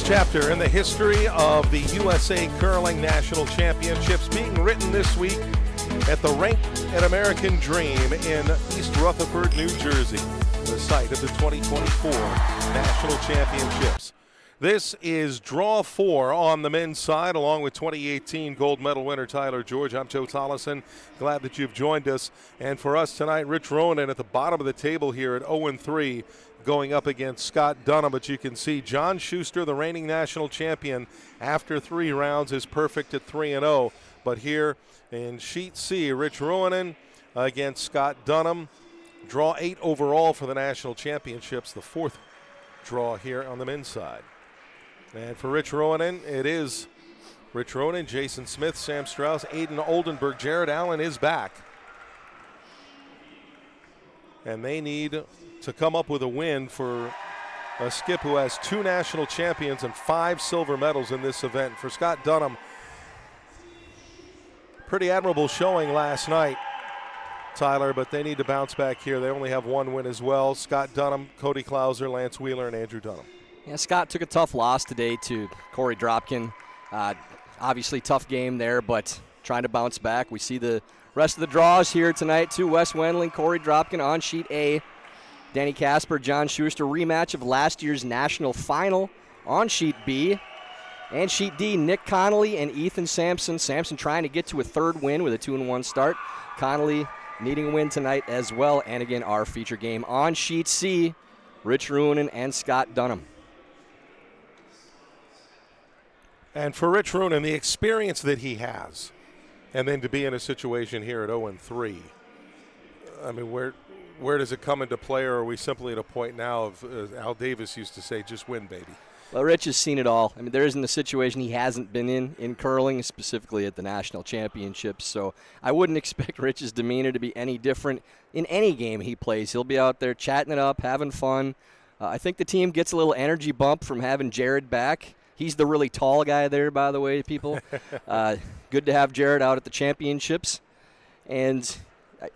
next chapter in the history of the USA Curling National Championships being written this week at the Rink and American Dream in East Rutherford, New Jersey, the site of the 2024 National Championships. This is Draw 4 on the men's side, along with 2018 gold medal winner Tyler George. I'm Joe Tollison. Glad that you've joined us. And for us tonight, Rich Ruohonen at the bottom of the table here at 0-3, going up against Scott Dunnam. But you can see John Schuster, the reigning national champion, after 3 rounds is perfect at 3-0. But here in Sheet C, Rich Ruohonen against Scott Dunnam. Draw 8 overall for the national championships, the 4th draw here on the men's side. And for Rich Ruohonen, it is Rich Ruohonen, Jason Smith, Sam Strauss, Aiden Oldenburg. Jared Allen is back. And they need to come up with a win for a skip who has 2 national champions and 5 silver medals in this event. For Scott Dunnam, pretty admirable showing last night, Tyler, but they need to bounce back here. They only have 1 win as well. Scott Dunnam, Cody Klauser, Lance Wheeler, and Andrew Dunnam. Yeah, Scott took a tough loss today to Corey Dropkin. Obviously tough game there, but trying to bounce back. We see the rest of the draws here tonight too. Wes Wendling, Corey Dropkin on Sheet A. Danny Casper, John Schuster, rematch of last year's national final on Sheet B. And Sheet D, Nick Connolly and Ethan Sampson. Sampson trying to get to a 3rd win with a 2-1 start. Connolly needing a win tonight as well. And again, our feature game on Sheet C, Rich Ruohonen and Scott Dunnam. And for Rich Ruohonen, the experience that he has, and then to be in a situation here at 0-3, I mean, where does it come into play, or are we simply at a point now of, as Al Davis used to say, just win, baby? Well, Rich has seen it all. I mean, there isn't a situation he hasn't been in curling, specifically at the national championships. So I wouldn't expect Rich's demeanor to be any different in any game he plays. He'll be out there chatting it up, having fun. I think the team gets a little energy bump from having Jared back. He's the really tall guy there, by the way, people. Good to have Jared out at the championships. And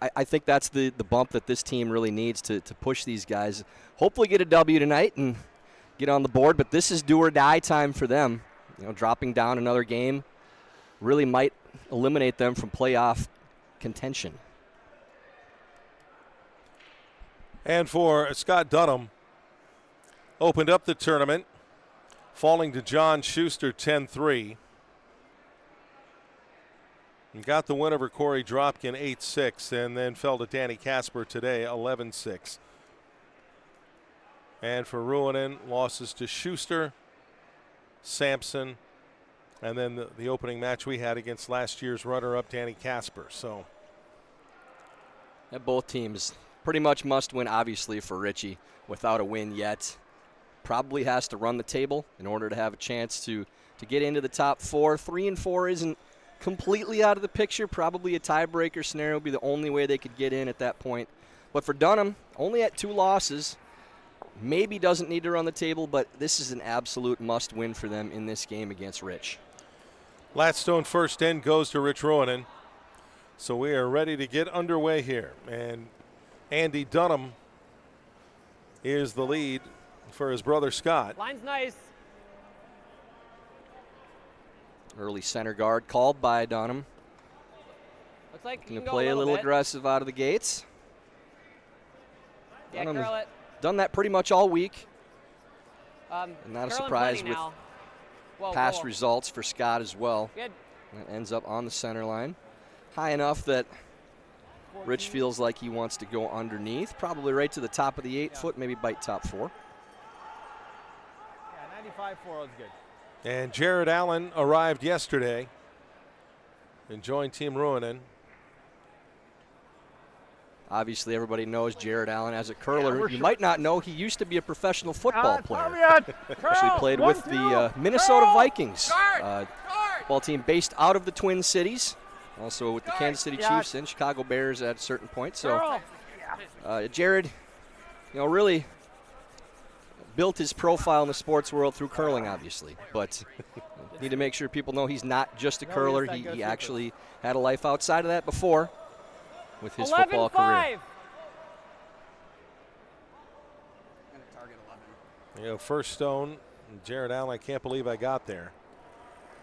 I think that's the bump that this team really needs to push these guys. Hopefully get a W tonight and get on the board. But this is do or die time for them. You know, dropping down another game really might eliminate them from playoff contention. And for Scott Dunnam, opened up the tournament, falling to John Schuster 10-3. And got the win over Corey Dropkin 8-6, and then fell to Danny Casper today 11-6. And for Ruohonen, losses to Schuster, Sampson, and then the opening match we had against last year's runner-up Danny Casper. So yeah, both teams pretty much must win, obviously, for Richie without a win yet. Probably has to run the table in order to have a chance to get into the top 4. 3-4 isn't completely out of the picture. Probably a tiebreaker scenario would be the only way they could get in at that point. But for Dunnam, only at 2 losses, maybe doesn't need to run the table, but this is an absolute must-win for them in this game against Rich. Gladstone first in goes to Rich Ruohonen. So we are ready to get underway here. And Andy Dunnam is the lead for his brother Scott. Line's nice. Early center guard called by Dunnam. Looks like Going you to can play go a little bit. aggressive out of the gates. Yeah, Dunnam curl has it. done that pretty much all week. And not a surprise with past results for Scott as well. Good. That ends up on the center line. High enough that Rich feels like he wants to go underneath, probably right to the top of the 8-foot, maybe bite top 4. Yeah, 95-4 is good. And Jared Allen arrived yesterday and joined Team Ruohonen. Obviously, everybody knows Jared Allen as a curler. You might not know he used to be a professional football player. Actually played with the Minnesota Vikings football team based out of the Twin Cities. Also with the Kansas City Chiefs and Chicago Bears at a certain point. So Jared, you know, really built his profile in the sports world through curling, obviously. But need to make sure people know he's not just a curler. He actually had a life outside of that before with his football career. You know, first stone Jared Allen, I can't believe I got there.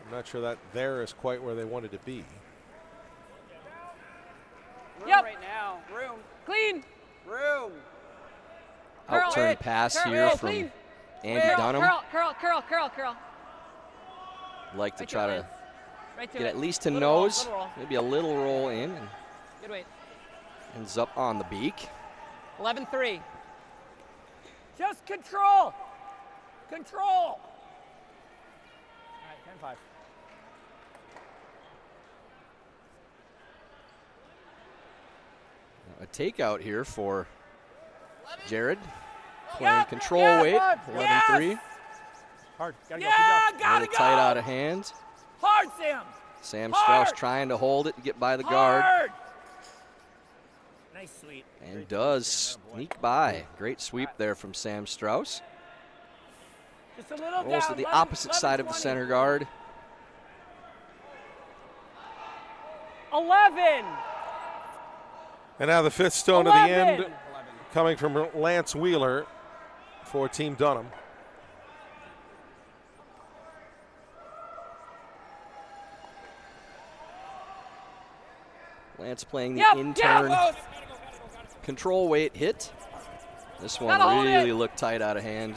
I'm not sure that there is quite where they wanted to be. Yep. Right now. Room. Clean. Room. Out-turn pass here from clean. Andy Dunnam. Curl. Like to try to Right get it. at least to Little roll, nose, little roll. maybe a little roll in, and Good weight. ends up on the beak. 11-3. Just control. Control. All right, 10-5. A takeout here for Jared, playing control weight, 11-3. Hard. Gotta A little tight out of hand. Hard, Sam. Sam Hard. Strauss trying to hold it and get by the guard, Hard. Nice sweep. and does sneak by. Great sweep there from Sam Strauss. Just a little Rolls to down, the 11, opposite side of the 20. center guard. 11. And now the fifth stone to the 11. end, coming from Lance Wheeler for Team Dunnam. Lance playing the Yep, in-turn yep. control weight hit. This one Gotta hold really it. looked tight out of hand.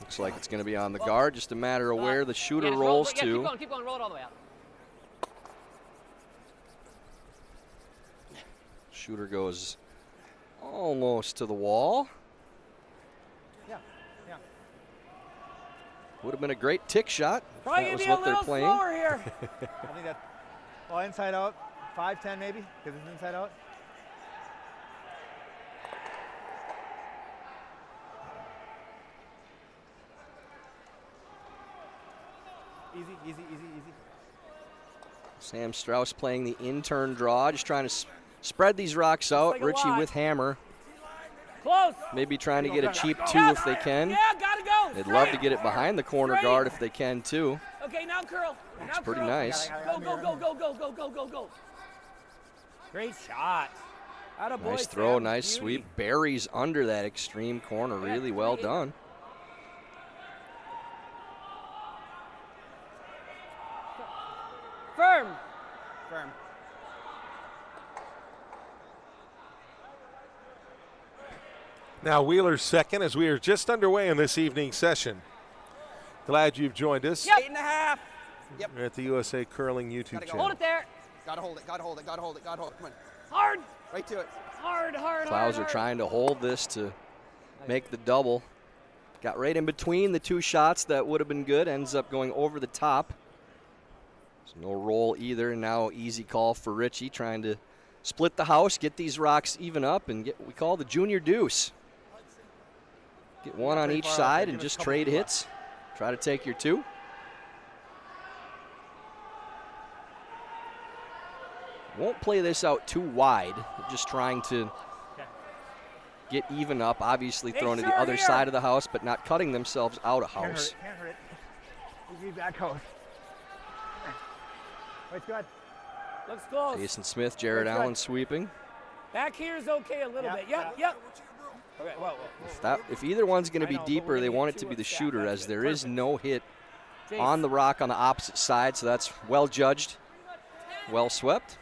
Looks like it's going to be on the guard. Just a matter of where the shooter just rolls roll, to. Keep going, roll it all the way out. Shooter goes almost to the wall. Yeah. Would have been a great tick shot if Probably that gonna was be a what they're little playing. slower here. I think that, well, inside out, 5-10 maybe, because it's inside out. Easy. Sam Strauss playing the in-turn draw, just trying to spread these rocks out. like a Richie lot. with hammer, Close. maybe trying to get a cheap two if they can. Yeah, gotta go. They'd love to get it behind the corner Straight. guard if they can too. Okay, now curl. Looks Now pretty curl. nice. Go. Great shot. Atta boy, Nice throw, Sam. nice Beauty. sweep. Buries under that extreme corner. Really well done. Firm. Now Wheeler's second as we are just underway in this evening's session. Glad you've joined us. Yep. 8.5. Yep. We're at the USA Curling YouTube Gotta go. channel. Hold it there. Gotta hold it. Come on. Hard. Right to it. Hard. Clouser trying to hold this to make the double. Got right in between the two shots that would have been good. Ends up going over the top. There's no roll either. Now easy call for Richie, trying to split the house, get these rocks even up, and get what we call the junior deuce. Get one on each side and just trade hits. Try to take your two. Won't play this out too wide. Just trying to get even up. Obviously thrown to the other side of the house, but not cutting themselves out of house. Can't hurt it. Easy back house. It's good. Looks close. Jason Smith, Jared That's Allen good. sweeping. Back here is okay a little Yep, bit. Yep. Okay, whoa. If either one's going to I be know, but deeper, we're they gonna want get it to two be the up stack. shooter, That's as good. there is Perfect. no hit Jace. on the rock on the opposite side, so that's well judged, well swept.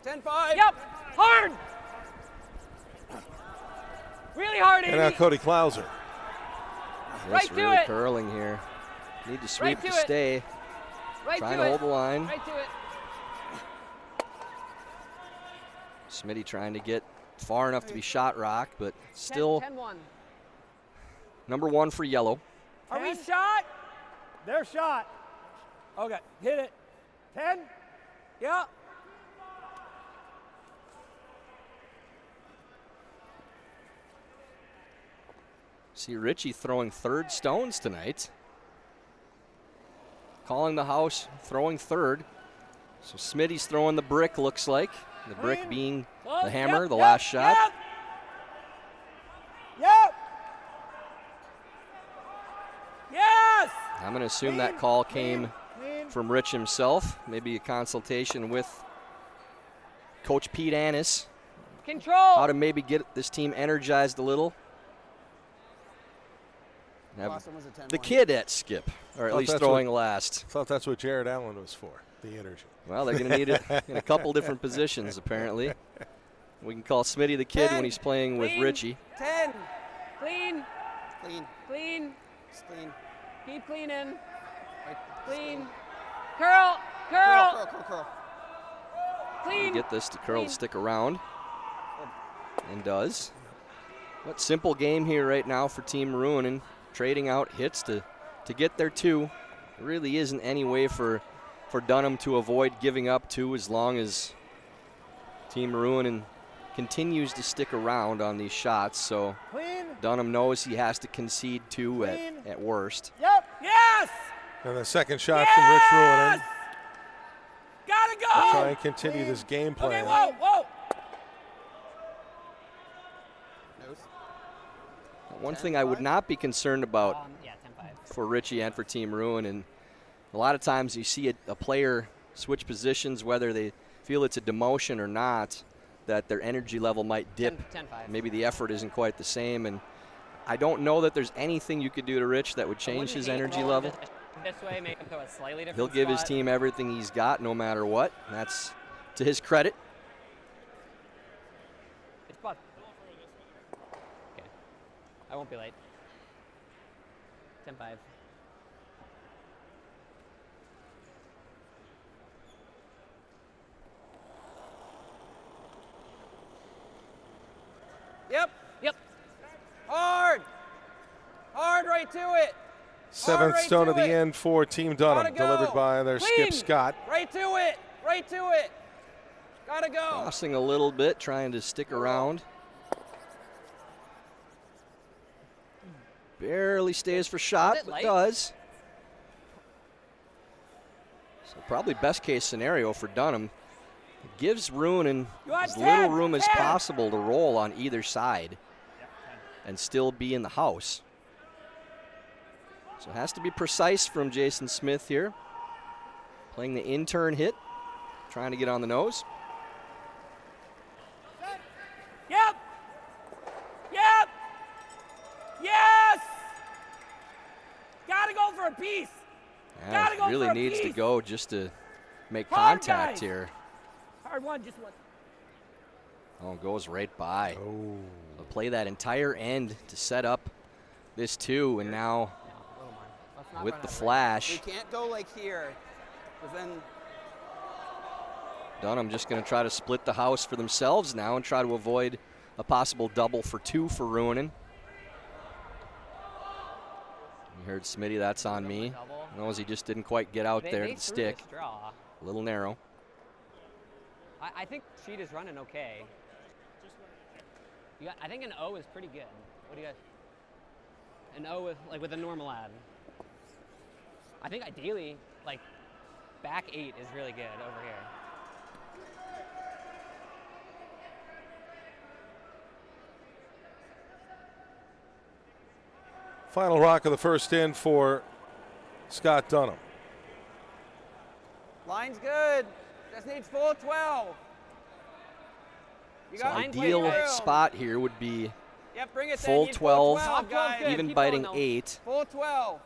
Yep. Yep. Hard. Really hard, And now Amy. Cody Clouser. Right Just to really it. curling here. Need to sweep Right to to it. stay. Right Trying to to it. hold the line. Right to it. Smitty trying to get far enough to be shot rock, but still 10-1. number one for yellow. Are we shot? They're shot. Okay, hit it. 10? Yeah. See Richie throwing third stones tonight. Calling the house, throwing third. So Smitty's throwing the brick, looks like. The brick being the hammer, the last shot. Yep. Yes. I'm going to assume that call came from Rich himself. Maybe a consultation with Coach Pete Annis. Control. How to maybe get this team energized a little. Have Boston was a 10-1. the kid at skip, or at Thought least that's throwing last. Thought that's what Jared Allen was for, the energy. Well, they're going to need it in a couple different positions, apparently. We can call Smitty the kid 10. when he's playing with Clean. Richie. 10. Clean. Clean. Clean. Just clean. Keep cleaning. Right. Clean. Curl. Curl, Curl. curl, curl, curl. Clean. Get this to curl Clean. to stick around, and does. What simple game here right now for Team Ruohonen, trading out hits to get their 2. There really isn't any way for Dunnam to avoid giving up 2 as long as Team Ruohonen continues to stick around on these shots. So Clean. Dunnam knows he has to concede 2 Clean. at worst. Yep. Yes. And the second shot from Rich Ruohonen. Gotta go. To try and continue this game Okay, plan. whoa, whoa. Nose. One thing I would not be concerned about Yeah, 10-5. for Richie and for Team Ruohonen, and a lot of times you see a player switch positions, whether they feel it's a demotion or not, that their energy level might dip. 10-5. Maybe the effort isn't quite the same, and I don't know that there's anything you could do to Rich that would change his energy level. This way, make him go a slightly different He'll give his spot. team everything he's got no matter what, and that's to his credit. It's spot. Okay. I won't be late. 10-5. Yep. Yep. Hard. Hard right to it. Seventh right stone to of the it. end for Team Gotta Dunnam, go. delivered by their Clean. skip Scott. Right to it. Right to it. Gotta go. Crossing a little bit, trying to stick around. Barely stays for shot, it but light? does. So probably best case scenario for Dunnam. It gives Ruohonen You want as 10, little room as 10. possible to roll on either side and still be in the house. So it has to be precise from Jason Smith here. Playing the intern hit, trying to get on the nose. Yep. Yep. Yes. Gotta go for a piece. Yeah, Gotta go really for a needs to piece. go just to make Hard, contact guys. here. Hard one, just one. Oh, goes right by. Oh. They'll play that entire end to set up this 2, and now No, a little more. Let's not with run the out of flash, We can't go like here. Because then Dunnam just going to try to split the house for themselves now and try to avoid a possible double for 2 for Ruohonen. You heard Smitty, that's on me. double. Knows he just didn't quite get out They there to threw the stick. this draw. A little narrow. I think sheet is running okay. I think an O is pretty good. What do you guys? An O with a normal ad. I think ideally like back 8 is really good over here. Final rock of the first end for Scott Dunnam. line's good. Just needs full 12. You So got ideal spot here would be Yep, bring it full then. 12, Top 12 good. even Keep biting going, though. 8 Full 12.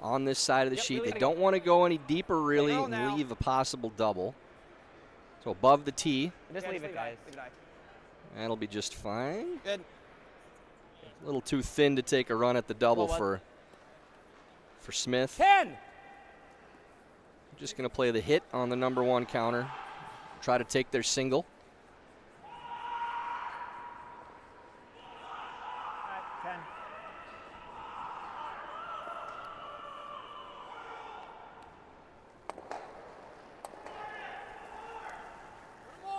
on this side of the Yep, sheet. really They gotta go. don't want to go any deeper really go and now. leave a possible double. So above the tee, Just leave it, guys. that'll be just fine. Good. A little too thin to take a run at the double Well, for Smith. 10. Just going to play the hit on the number 1 counter. Try to take their single. All right, 10.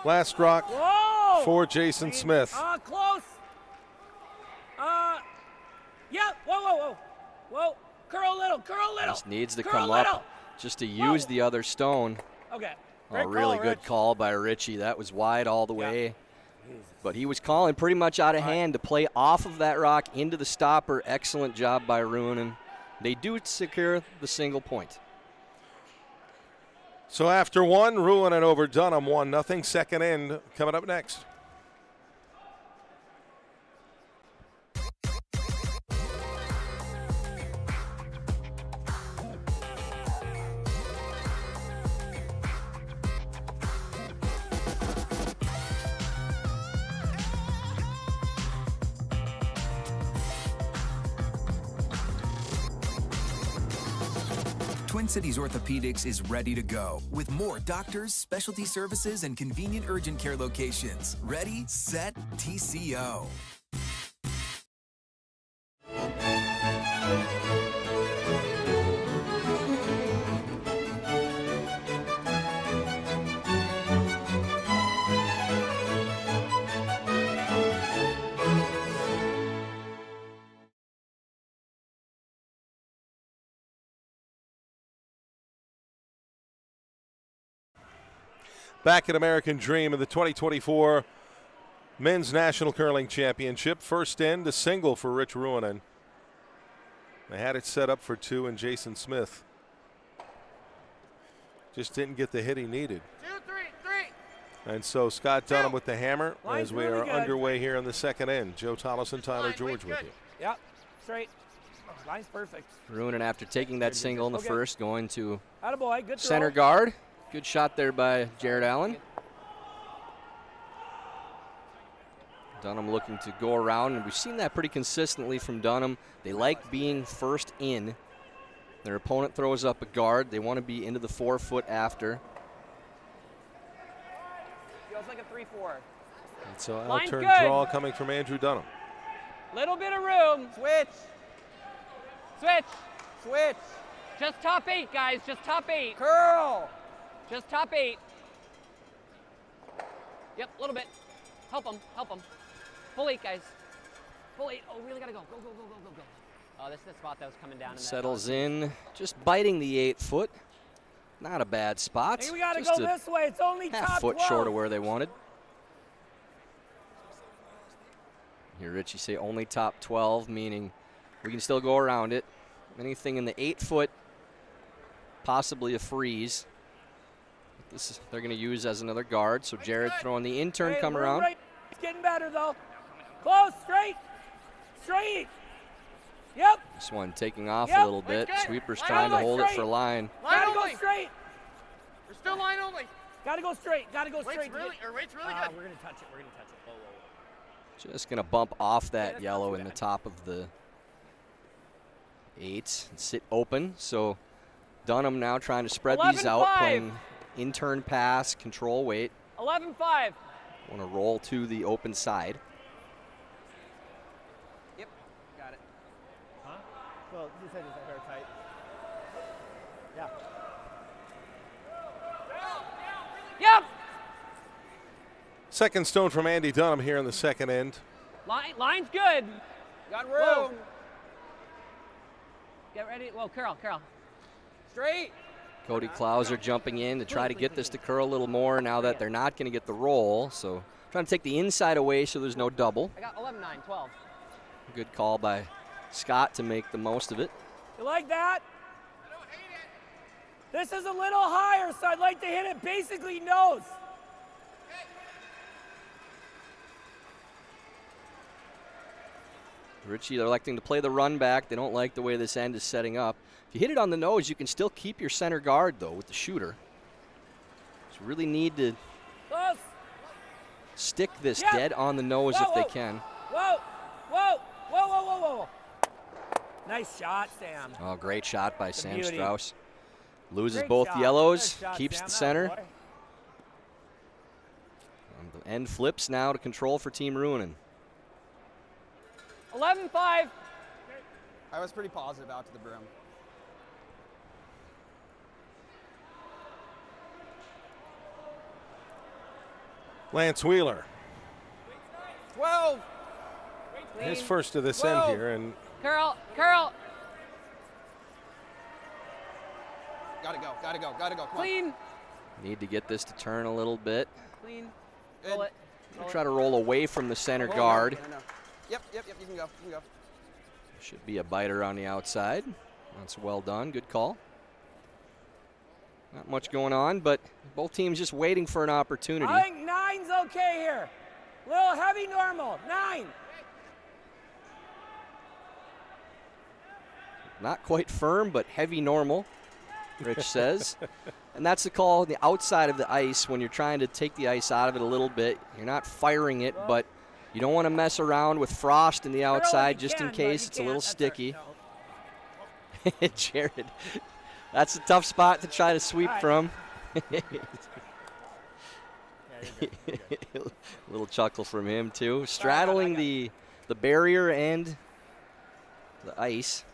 Last rock Whoa! for Jason Smith. Close. Yep. Whoa, whoa, whoa. Whoa. Curl a little. Curl a little. Just needs to Curl come a little. up just to use the other stone. Okay. Oh, Great really call, good Rich. call by Richie. That was wide all the way. But he was calling pretty much out of hand to play off of that rock into the stopper. Excellent job by Ruohonen. They do secure the single point. So after one, Ruohonen over Dunnam, 1-0. Second end coming up next. Twin Cities Orthopedics is ready to go with more doctors, specialty services, and convenient urgent care locations. Ready, set, TCO. Back at American Dream in the 2024 Men's National Curling Championship. First end, a single for Rich Ruohonen. They had it set up for two, and Jason Smith just didn't get the hit he needed. 2, 3. And so Scott Dunnam with the hammer Line's as we really are good. underway here in the second end. Joe Tollison, Tyler Line, George with good. you. Yep, straight. Line's perfect. Ruohonen, after taking that single in the Okay. first, going to Attaboy, good throw. center guard. Good shot there by Jared Allen. Dunnam looking to go around, and we've seen that pretty consistently from Dunnam. They like being first in. Their opponent throws up a guard. They want to be into the 4-foot after. Feels like a 3-4. And so Line's out-turn good. draw coming from Andrew Dunnam. Little bit of room. Switch. Switch. Switch. Just top 8, guys. Just top 8. Curl. Just top 8. Yep, a little bit. Help him. Help him. Full 8, guys. Full 8. Oh, really gotta go. Go, go, go, go, go, go. Oh, this is the spot that was coming down. Settles in, just biting the 8-foot. Not a bad spot. Hey, we gotta Just go a this way. It's only half top foot 12. short of where they wanted. Hear Richie say only top 12, meaning we can still go around it. Anything in the 8-foot, possibly a freeze. This is, they're going to use as another guard. So Jared throwing the in-turn Hey, come we're around. Right. It's getting better though. Close, straight, straight. Yep. This one taking off Yep. a little bit. Good. Sweeper's Line trying to only, hold it straight. for line. Gotta go straight. We're still line only. Gotta go straight. Gotta go straight. Weight's really good. We're gonna touch it. We're gonna touch it. Whoa, whoa, whoa. Just going to bump off that that's yellow not too in the bad. top of the 8 and sit open. So Dunnam now trying to spread these out, 11-5. playing in-turn pass, control weight. 11-5. Want to roll to the open side. Yep. Got it. Huh? Well, you said his hair tight. Yeah. Yep. Second stone from Andy Dunnam here in the second end. Line's good. Got room. Whoa. Get ready. Whoa, curl. Straight. Cody Klauser jumping in to try to get this to curl a little more now that they're not going to get the roll. So trying to take the inside away so there's no double. I got 11-9, 12. Good call by Scott to make the most of it. You like that? I don't hate it. This is a little higher, so I'd like to hit it basically nose. Richie electing to play the run back. They don't like the way this end is setting up. If you hit it on the nose, you can still keep your center guard, though, with the shooter. So really need to Close. stick this Yeah. dead on the nose Whoa, if they whoa. can. Whoa. Whoa. Whoa, whoa, whoa, whoa, whoa. Nice shot, Sam. Oh, great shot by It's a Sam beauty. Strauss. Loses Great both shot. yellows, Good shot, keeps Sam. the That center. boy. And the end flips now to control for Team Ruohonen. 11-5. I was pretty positive out to the brim. Lance Wheeler, 12. his first of this end here, and Curl. Gotta go. Come on. Clean. Need to get this to turn a little bit. Clean. Good. Roll it. Try to roll away from the center Roll, guard. no. Yep. You can go. Should be a biter on the outside. That's well done. Good call. Not much going on, but both teams just waiting for an opportunity. I think 9's okay here. Little heavy normal. 9. Not quite firm, but heavy normal, Rich says. And that's the call on the outside of the ice when you're trying to take the ice out of it a little bit. You're not firing it, but you don't want to mess around with frost in the outside just in case it's a little sticky. Jared, that's a tough spot to try to sweep from. A little chuckle from him, too. Straddling the barrier and the ice.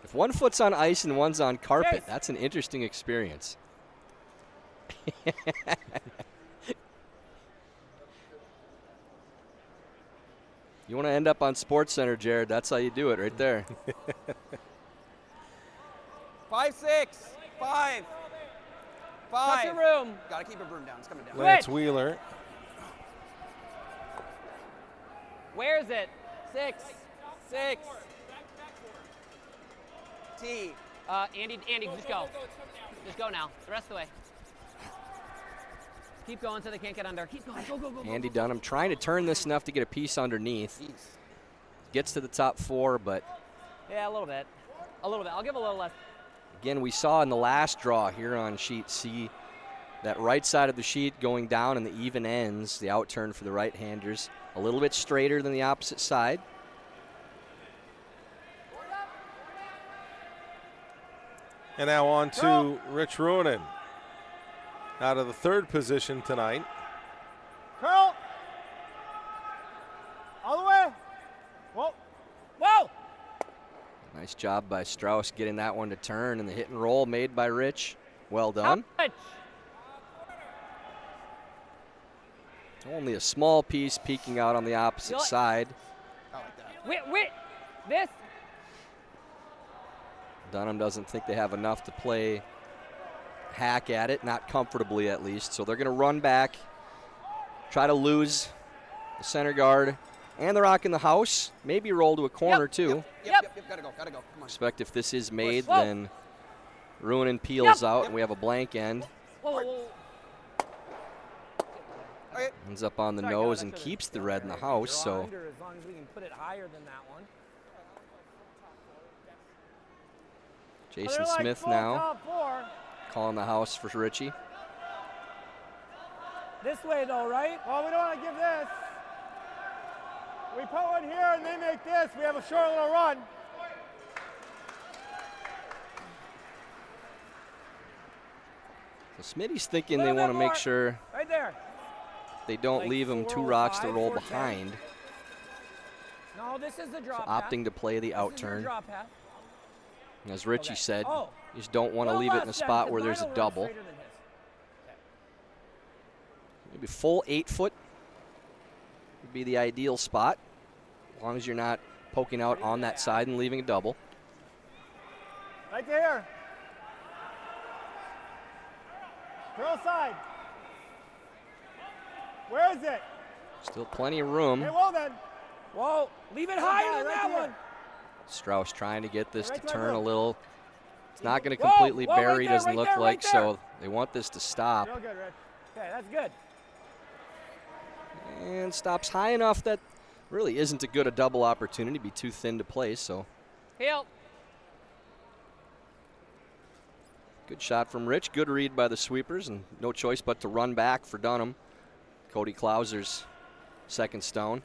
If one foot's on ice and one's on carpet, that's an interesting experience. You want to end up on SportsCenter, Jared. That's how you do it right there. 5, 6, 5. Touch the room. Gotta keep a broom down. It's coming down. Lance Wheeler. Where is it? 6. T. Andy, just go. Just go now. The rest of the way. Keep going so they can't get under. Keep going. Go. Andy Dunnam trying to turn this enough to get a piece underneath. Jeez. Gets to the top 4, but Yeah, a little bit. I'll give a little less. again, we saw in the last draw here on sheet C that right side of the sheet going down in the even ends, the outturn for the right-handers, a little bit straighter than the opposite side. And now on to Rich Ruohonen. Out of the 3rd position tonight. Curl. All the way. Whoa. Nice job by Strauss getting that one to turn, and the hit and roll made by Rich. Well done. Only a small piece peeking out on the opposite side. I like that. Wait. This. Dunnam doesn't think they have enough to play hack at it, not comfortably at least. So they're going to run back, try to lose the center guard and the rock in the house. Maybe roll to a corner too. Yep. Gotta go. Come on. Expect if this is made, then Ruohonen peels out and we have a blank end. Whoa. Okay. Ends up on the nose and keeps the red in the house. So As long as we can put it higher than that one. Jason Smith now calling the house for Richie. This way though, right? Well, we don't want to give this. We put one here and they make this. We have a short little run. So Smitty's thinking they want to make sure Right there. they don't leave him 2 rocks to roll 405, behind. No, this is the So drop path. opting to play the This is your outturn. drop path. As Richie said, Oh. you just don't want to Little leave it in a less then, spot 'cause where there's a mine will run double. straighter than his. Maybe full 8 foot would be the ideal spot, as long as you're not poking out on that side and leaving a double. Right there. Curl side. Where is it? Still plenty of room. Okay, well then. Whoa, leave it Right higher there, than right that there. one. Strauss trying to get this Right to there, turn a look. little. It's not going to Whoa, completely whoa, right bury, there, doesn't right look there, like, right there. so they want this to stop. Real good, Rich. Okay, that's good. And stops high enough that really isn't a good a double opportunity, be too thin to play, so. Heel. Good shot from Rich, good read by the sweepers, and no choice but to run back for Dunnam. Cody Klauser's second stone.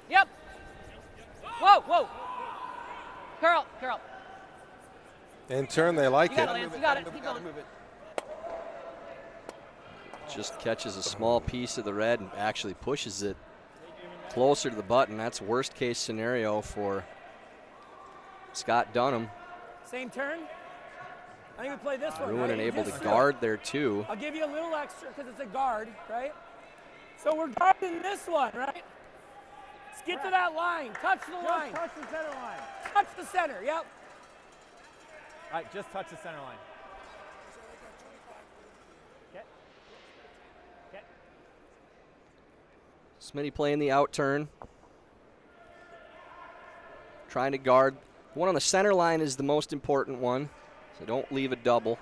Yep. Whoa. Curl. In turn, they like You got it. it, Lance. You got it. Keep going. Move it. Just catches a small piece of the red and actually pushes it closer to the button. That's worst case scenario for Scott Dunnam. Same turn. I think we play this one. Ruohonen right? able to Just- guard there too. I'll give you a little extra because it's a guard, right? So we're guarding this one, right? Let's get to that line. Touch the line. Just touch the center line. Touch the center. Yep. All right, just touch the center line. Okay. Smitty playing the out turn. Trying to guard. The one on the center line is the most important one. So don't leave a double.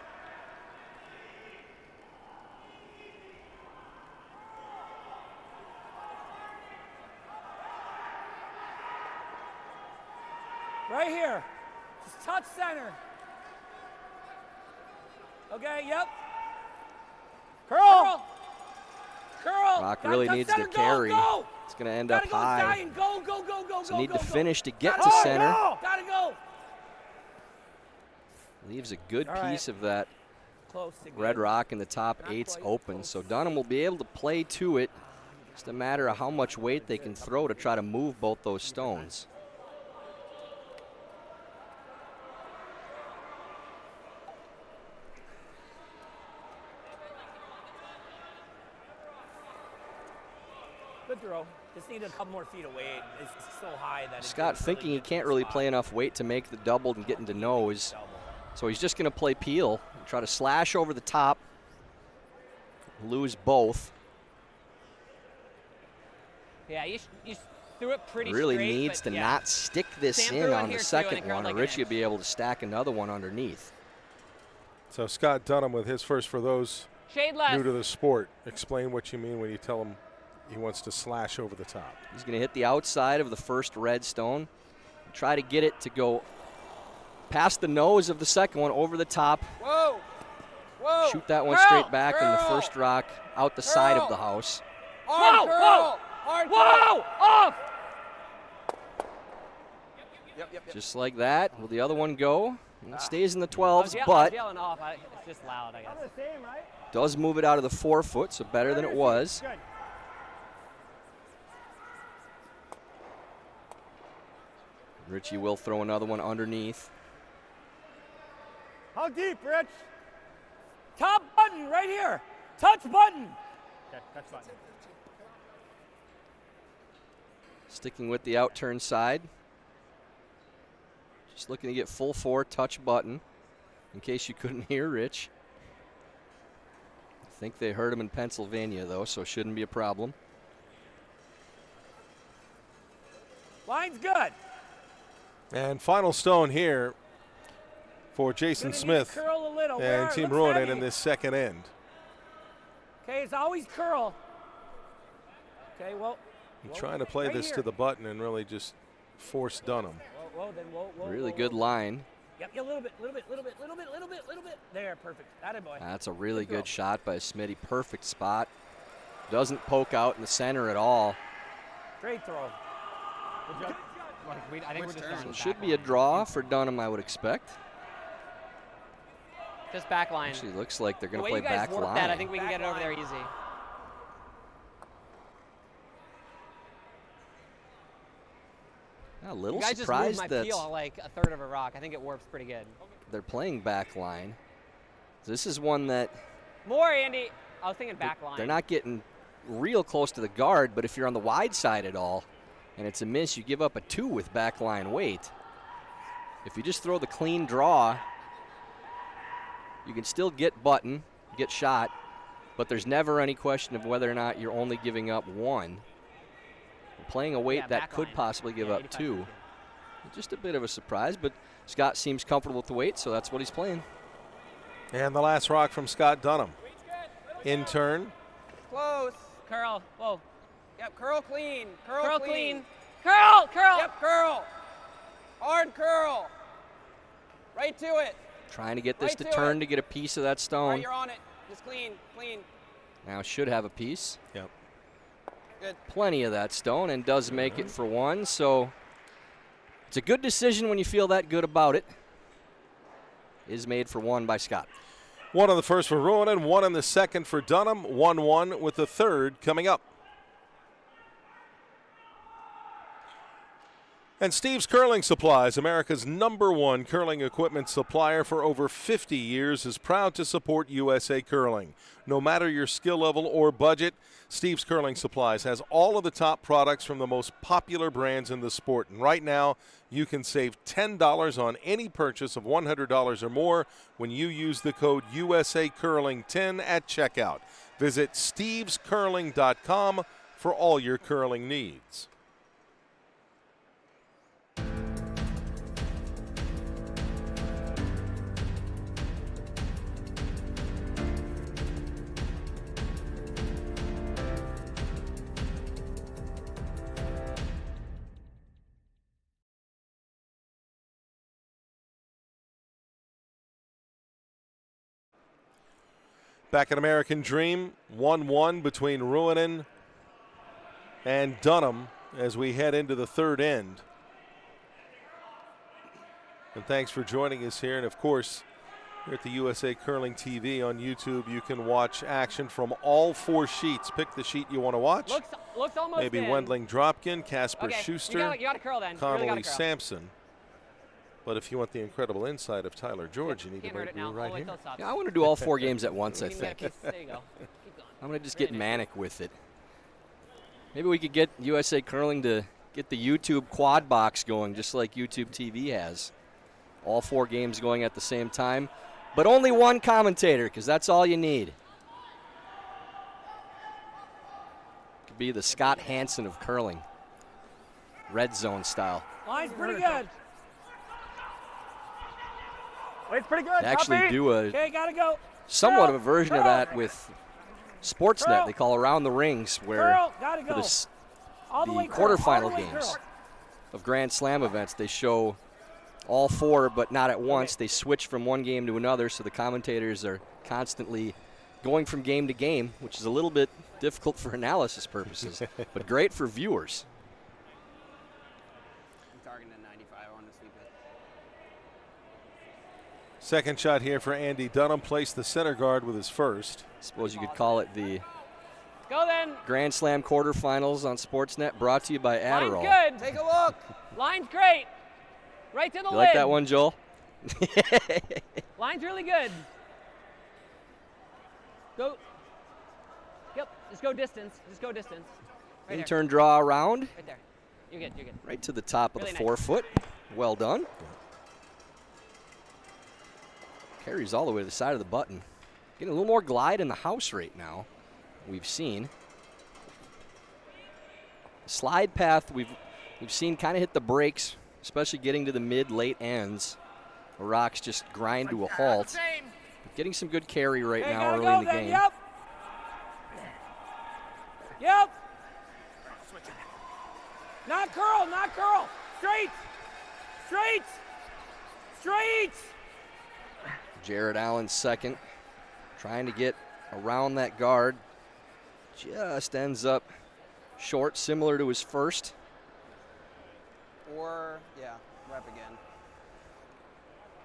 Right here. Just touch center. Okay, yep. Curl. Curl. Rock Gotta really touch needs center. to carry. Go. It's going to end up Gotta go, high. Italian. Go, go, go, go, So go, need go, to go. finish to get to Gotta go, center. Gotta go. Leaves a good All right. piece of that Close to red good. rock in the top Not eight's quite open. close. So Dunnam will be able to play to it. Just a matter of how much weight they can throw to try to move both those stones. Good throw. Just need a couple more feet of weight. It's so high that Scott it's thinking he get to can't the really spot. play enough weight to make the double and get into nose. Double. So he's just going to play peel, try to slash over the top, lose both. Yeah, you threw it pretty Really straight, needs but to yeah. not stick this Sam in threw one on here the too, and it second curled one, like or an Richie will inch. be able to stack another one underneath. So Scott Dunnam with his first for those Shade left. new to the sport. Explain what you mean when you tell him he wants to slash over the top. He's going to hit the outside of the first red stone, try to get it to go past the nose of the second one over the top. Whoa. Whoa. Shoot that one Curl, straight back in the curl. first rock out the side of Curl. the house. Hard Whoa, curl. Hard curl. Whoa! Off! Yep. Just like that. Will the other one go? It stays in the I was 12s, I was but yelling off. It's just loud, I guess. I'm the same, right? does move it out of the 4 foot, so better than it was. Good. Richie will throw another one underneath. How deep, Rich? Top button right here. Touch button. Okay, that's fine. Sticking with the outturn side. Just looking to get full 4 touch button, in case you couldn't hear Rich. I think they heard him in Pennsylvania, though, so shouldn't be a problem. Line's good. And final stone here for Jason Gonna need to Smith curl a little. and Where? Team Looks Ruohonen heavy. in this second end. Okay, it's always curl. Okay, well. I'm trying to play right this here. to the button and really just force Dunnam. Whoa, then whoa. Really whoa, good whoa. line. Yep, a little bit. There, perfect. Atta boy. That's a really Good throw. good shot by Smitty. Perfect spot. Doesn't poke out in the center at all. Great throw. Good job. I think we're just So throwing it should back be a line. draw for Dunnam, I would expect. Just back line. Actually, looks like they're The going way to you play guys back work line. that, I think we can Back get it over there line. easy. A little You guys just moved surprised my that peel like a third of a rock. I think it warps pretty good. they're playing back line. This is one that More, Andy. I was thinking back line. they're not getting real close to the guard, but if you're on the wide side at all and it's a miss, you give up a 2 with back line weight. If you just throw the clean draw, you can still get button, get shot, but there's never any question of whether or not you're only giving up 1. Playing a weight Yeah, that back could line. possibly give Yeah, up 85. 2. Just a bit of a surprise, but Scott seems comfortable with the weight, so that's what he's playing. And the last rock from Scott Dunnam. In turn. Close. Curl. Whoa. Yep, curl clean. Curl clean. Curl. Yep, curl. Hard curl. Right to it. Trying to get this Right to to turn it. to get a piece of that Right, stone. you're on it. Just clean. Now should have a piece. Yep. Good. Plenty of that stone and does make it for 1, so it's a good decision when you feel that good about it. Is made for 1 by Scott. 1 on the first for Ruohonen, 1 on the second for Dunnam, 1-1 with the third coming up. And Steve's Curling Supplies, America's #1 curling equipment supplier for over 50 years, is proud to support USA Curling. No matter your skill level or budget, Steve's Curling Supplies has all of the top products from the most popular brands in the sport. And right now, you can save $10 on any purchase of $100 or more when you use the code USACurling10 at checkout. Visit stevescurling.com for all your curling needs. Back at American Dream, 1-1 between Ruohonen and Dunnam as we head into the third end. And thanks for joining us here. And of course, here at the USA Curling TV on YouTube, you can watch action from all 4 sheets. Pick the sheet you want to watch. Looks almost Maybe in. Wendling Dropkin, Casper Okay, Schuster, you gotta curl then. You really Connolly gotta curl. Sampson. But if you want the incredible insight of Tyler George, you need to Can't hurt make it me now. right I'll wait here. till it stops. Yeah, I want to do all 4 games at once, I You can get a think. piece. There you go. Keep going. I'm going to just Really get nice. manic with it. Maybe we could get USA Curling to get the YouTube quad box going, just like YouTube TV has. All 4 games going at the same time, but only one commentator, because that's all you need. Could be the Scott Hansen of curling, red zone style. Line's pretty good. Weight's pretty good. They actually Copy. do a Okay, gotta go. somewhat of a version of that with Sportsnet. Curl. They call Around the Rings, where Curl, gotta for go. the All the way curl. quarterfinal All the way games curl. of Grand Slam events, they show all 4, but not at once. They switch from one game to another, so the commentators are constantly going from game to game, which is a little bit difficult for analysis purposes, but great for viewers. I'm targeting a 95. I want to sweep it. Second shot here for Andy Dunnam. Placed the center guard with his first. Suppose you could call it the Go then. Grand Slam quarterfinals on Sportsnet, brought to you by Adderall. Line's good. Take a look. Line's great. Right to the You lid. like that one, Joel? Line's really good. Go. Yep. Just go distance. Just go distance. Right there. In-turn draw around, Right there. You're good. You're good. right to the top of Really the nice. forefoot. Well done. Carries all the way to the side of the button. Getting a little more glide in the house right now, we've seen. Slide path we've seen kind of hit the brakes, especially getting to the mid-late ends. The rocks just grind to a halt. Getting some good carry right Okay, now gotta early go in the then. game. Yep. Yep. Not curl, not curl. Straight. Straight. Straight. Jared Allen second, trying to get around that guard. Just ends up short, similar to his first. Or, yeah, rep again.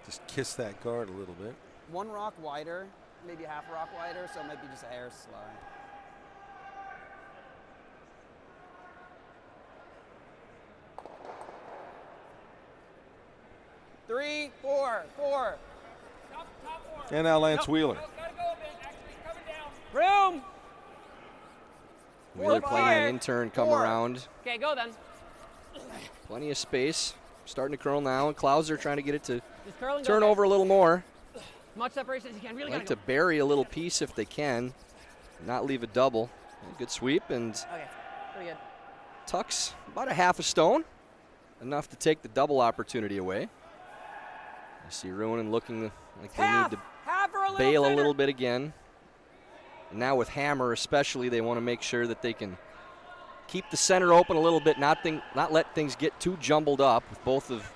Just kiss that guard a little bit. 1 rock wider, maybe half a rock wider, so it might be just a hair slower. Three, four. And now Lance Wheeler. Room. Wheeler playing an clear. intern come Four. around. Okay, go then. Plenty of space. Starting to curl now, and Klauser trying to get it to Just curl and go. turn there. over a little more. As much separation as you can. Really Like gotta to go. bury a little piece if they can, not leave a double. Good sweep, and Okay. Pretty good. tucks about a half a stone, enough to take the double opportunity away. I see Ruohonen looking like they Half. need to Half or a little bail a thinner. little bit again. And now with Hammer especially, they want to make sure that they can keep the center open a little bit, not let things get too jumbled up with both of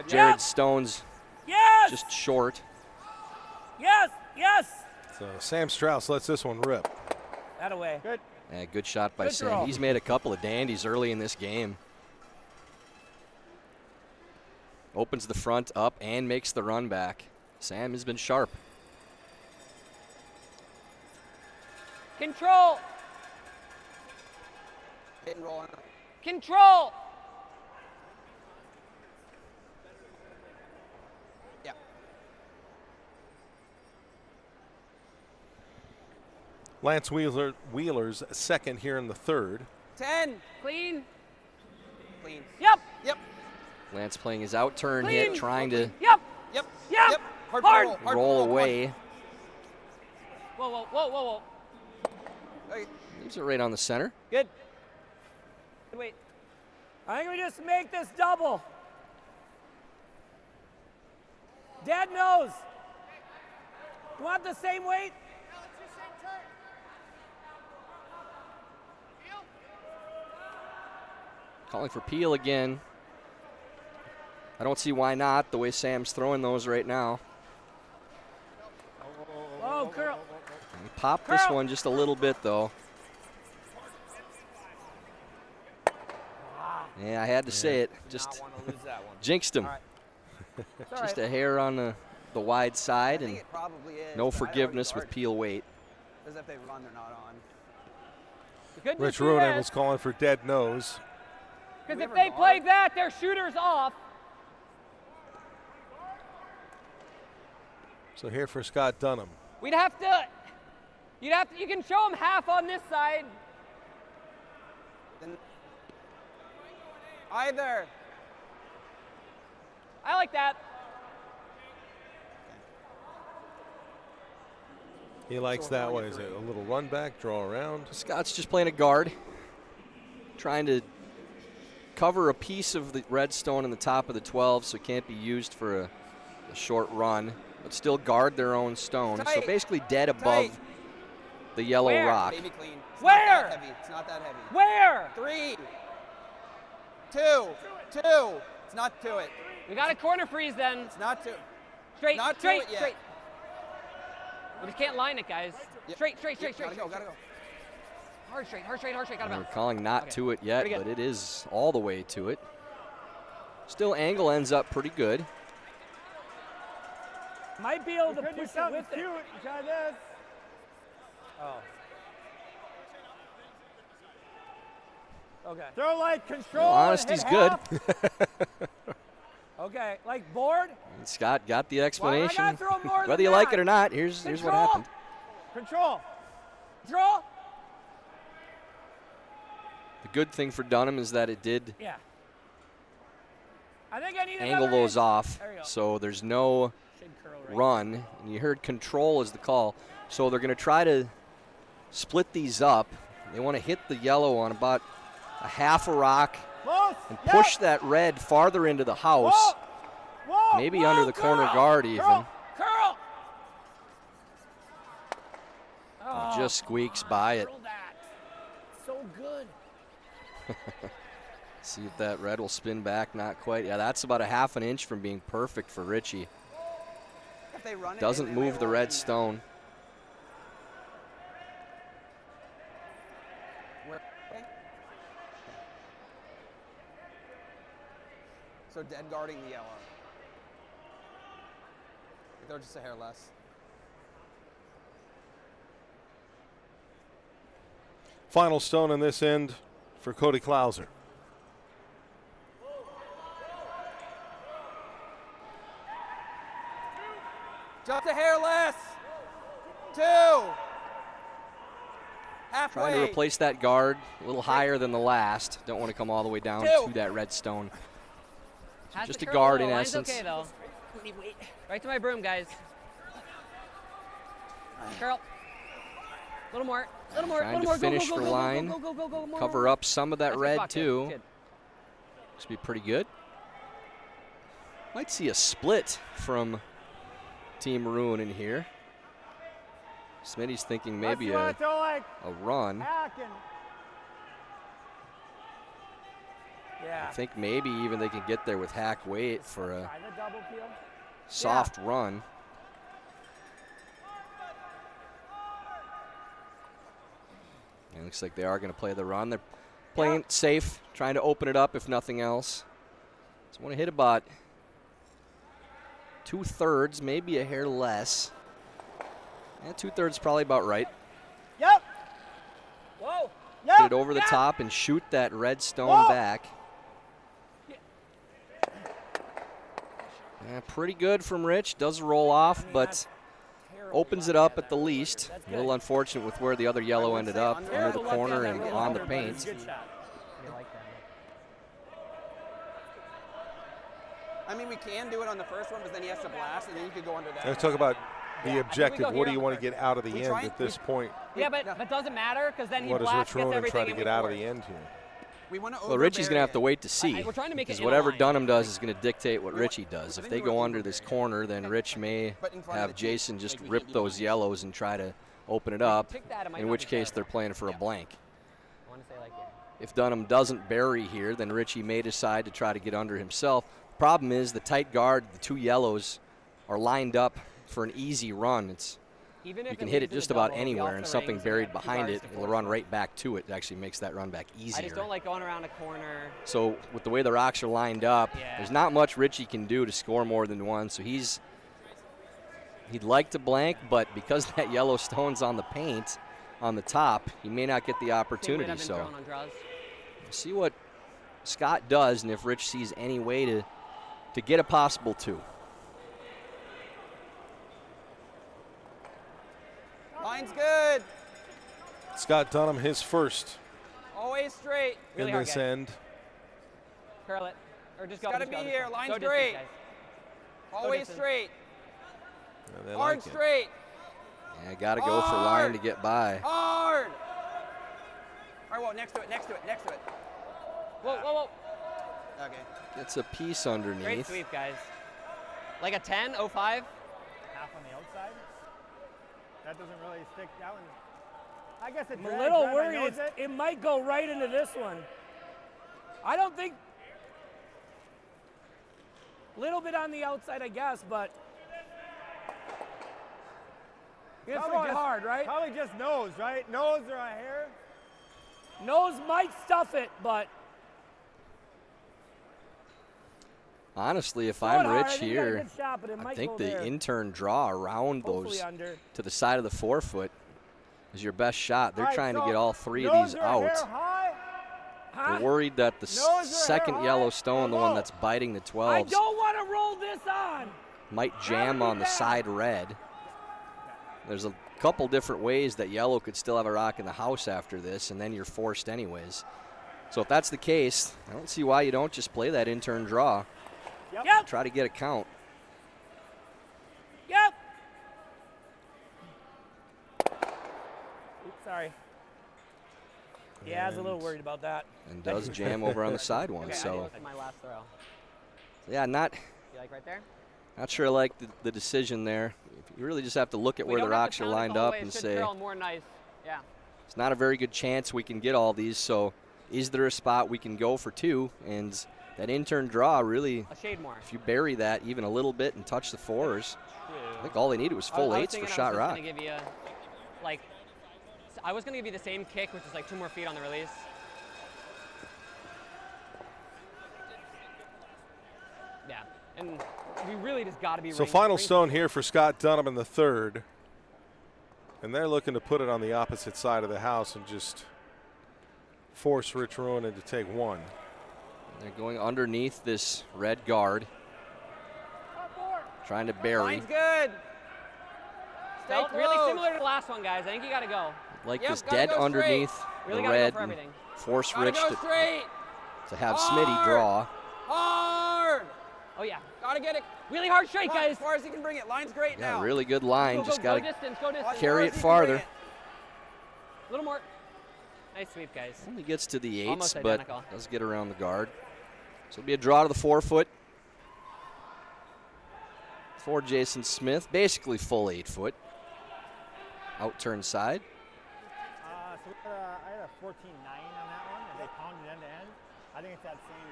Jared's stones Yes. just short. Yes. Yes. So Sam Strauss lets this one rip. That away. Good. Yeah, good shot by Good Sam. draw. He's made a couple of dandies early in this game. Opens the front up and makes the run back. Sam has been sharp. Control. Hit and roll. Control. Yeah. Lance Wheeler's second here in the third. 10. Clean. Clean. Yep. Yep. Lance playing his out turn Clean. hit, trying to Yep. Yep. Yep. Hard. Hard. Roll. Hard roll come on. away. Whoa, whoa, whoa, whoa, whoa. Okay. Leaves it right on the center. Good. Wait. I think we just make this double. Dead nose. You want the same weight? Calling for Peel again. I don't see why not, the way Sam's throwing those right now. Oh, curl. popped this one just a little bit, though. Yeah, I had to say it. Just jinxed him. Just a hair on the wide side, and no forgiveness with peel weight. As if they run, they're not on. Rich Ruohonen was calling for dead nose. Because if they play that, their shooter's off. So here for Scott Dunnam. We'd have to. You can show them half on this side. Then either. I like that. He likes that way. Is it a little run back, draw around? Scott's just playing a guard, trying to cover a piece of the red stone in the top of the 12, so it can't be used for a short run, but still guard their own stone. So basically dead above the yellow rock. Baby clean. It's Where? Not that heavy. It's not that heavy. Where? 3, 2. It's not to it. We got a corner freeze then. It's not to. Straight, Not to straight, it yet. straight. We just can't line it, guys. Yep. Straight. Gotta go. Hard straight. Got We're bounce. calling not to it yet, Pretty good. but it is all the way to it. Still, angle ends up pretty good. Might be able to Could do push it something with cute. it. Try this. Okay. Throw like control. Well, and honesty's hit good. half. Okay, like board. And Scott got the Why explanation. do I gotta throw more than Whether you like that? it or not, here's what Control. happened. Control. Draw. The good thing for Dunnam is that it did Yeah. I think I need angle another those inch. off, There you go. so there's no Should curl right. run. And you heard control is the call. So they're going to try to split these up. They want to hit the yellow on about a half a rock Close. and Yep. push that red farther into the house, Whoa. maybe Whoa, under the corner curl. guard even. Curl. Just squeaks by it. Curl that. So good. See if that red will spin back. Not quite. Yeah, that's about a half an inch from being perfect for Richie. If they run it, Doesn't they move may the run red in there. stone. Okay. So dead guarding the yellow. They're just a hair less. Final stone on this end for Cody Klauser. Just a hair less. 2. Halfway. Trying to replace that guard a little higher than the last. Don't want to come all the way down to that red stone. Has Just to a curl guard little. in Line's essence. okay though. Right to my broom, guys. Curl. Little more. Trying to finish the line. More. Cover up some of that That's your red spot, kid. too. Good. Looks to be pretty good. Might see a split from Team Maroon in here. Smitty's thinking maybe Unless you wanna a throw like run. hack and Yeah. I think maybe even they can get there with hack weight for a Try the double peel. soft run. And it looks like they are going to play the run. They're playing it safe, trying to open it up if nothing else. So want to hit about 2/3, maybe a hair less. Yeah, 2/3 probably about right. Yep. Whoa. Yep. Get it over the top and shoot that red stone Whoa. back. Yeah, pretty good from Rich. Does roll off, but opens it up at the least. A little unfortunate with where the other yellow ended up, under the corner and on the paint. Good shot. I mean, we can do it on the first one, but then he has to blast, and then you could go under that. Let's talk about the Yeah, objective. I think we go What do here you on want to the get out of the We end try- at this point? Yeah, but doesn't matter because then he What does Rich blasts, gets Ruohonen everything. try to and get we out of force. the end here? We want to Well, Richie's going to have to wait to see, we're trying to make it because in whatever line. Dunham does is going to dictate what Richie does. If they go under this corner, then Rich may But in front of have the team, Jason just like we rip can't be those behind. yellows and try to open it up, Pick that, it might in not which be case fair. they're playing for a blank. I want to say like here. If Dunham doesn't bury here, then Richie may decide to try to get under himself. Problem is the tight guard, the two yellows, are lined up for an easy run. It's Even if you can it hit leads it to just the about double, it'll be anywhere, off and the something rings, and you buried have 2 behind guards it, to it'll force run it. right back to it. It actually makes that run back easier. I just don't like going around a corner. So with the way the rocks are lined up, Yeah. there's not much Richie can do to score more than one. So he'd like to blank, but because that yellow stone's on the paint on the top, he may not get the opportunity. So On see what Scott does, and if Rich sees any way to get a possible 2. Line's good. Scott Dunnam, his first Always straight. Really in hard, this guys. end. Curl it. Or just go. Gotta just go, be just here. go. Line's Go distance, great. guys. Always distance. straight. And they Hard like it. straight. Yeah, got to go for line to get by. Hard. All right, well, next to it, next to it, next to it. Whoa, whoa, whoa. Okay. Gets a piece Great underneath. sweep, guys. Like a 10, 05? Half on the outside. That doesn't really stick. That one. I guess it I'm a drags, little right? I worried knows it. it might go right into this one. I don't think. Little bit on the outside, I guess, but. You're gonna throw it hard, right? Probably just nose, right? Nose or a hair. Nose might stuff it, but. Honestly, if Throw it I'm hard. I Rich think you got a here, good shot, but it I might think go the there. intern draw around Hopefully those under. to the side of the forefoot is your best shot. They're All right, trying to so get all 3 of nose these or hair out. high? They're worried that the Nose or hair second high yellow or stone, the one low? that's biting the I 12s, don't want to roll this on. might jam be on the bad. side red. There's a couple different ways that yellow could still have a rock in the house after this, and then you're forced anyways. So if that's the case, I don't see why you don't just play that intern draw. Yep. Try to get a count. Yep. Oops, sorry. Yeah, I was a little worried about that. And does jam over on the side one. Okay, So that's my last throw. yeah, not You like right there? sure I like the decision there. You really just have to look at We where the don't have to rocks are pound it lined the whole up way. It and should say curl more nice. Yeah. it's not a very good chance we can get all these. So is there a spot we can go for 2? And that intern draw really, A shade more. if you bury that even a little bit and touch the 4s, True. I think all they needed was full 8s for shot rock. I was gonna give you, like, I was gonna give you the same kick, which is like 2 more feet on the release. Yeah, and we really just got to be. So final stone here for Scott Dunnam in the 3rd. And they're looking to put it on the opposite side of the house and just force Rich Ruohonen to take 1. They're going underneath this red guard, trying to bury. Line's good. Stay Felt close. really similar to the last one, guys. I think you got to go. Like Yep, this gotta dead go straight. underneath Really the gotta go red for and everything. force Gotta Rich go to straight. have Smitty draw. Hard. Oh yeah, Gotta get it. really hard straight, Come on, guys. as far as he can bring it. Line's great Yeah, now. really good line. Go, Just go, got go to distance, go distance. As carry far it as he can farther. bring it. A little more. Nice sweep, guys. Only gets to the 8s, Almost but identical. does get around the guard. So it'll be a draw to the forefoot for Jason Smith. Basically full 8-foot. Out turn side. So I had a 14-9 on that one, and they pounded end to end. I think it's that same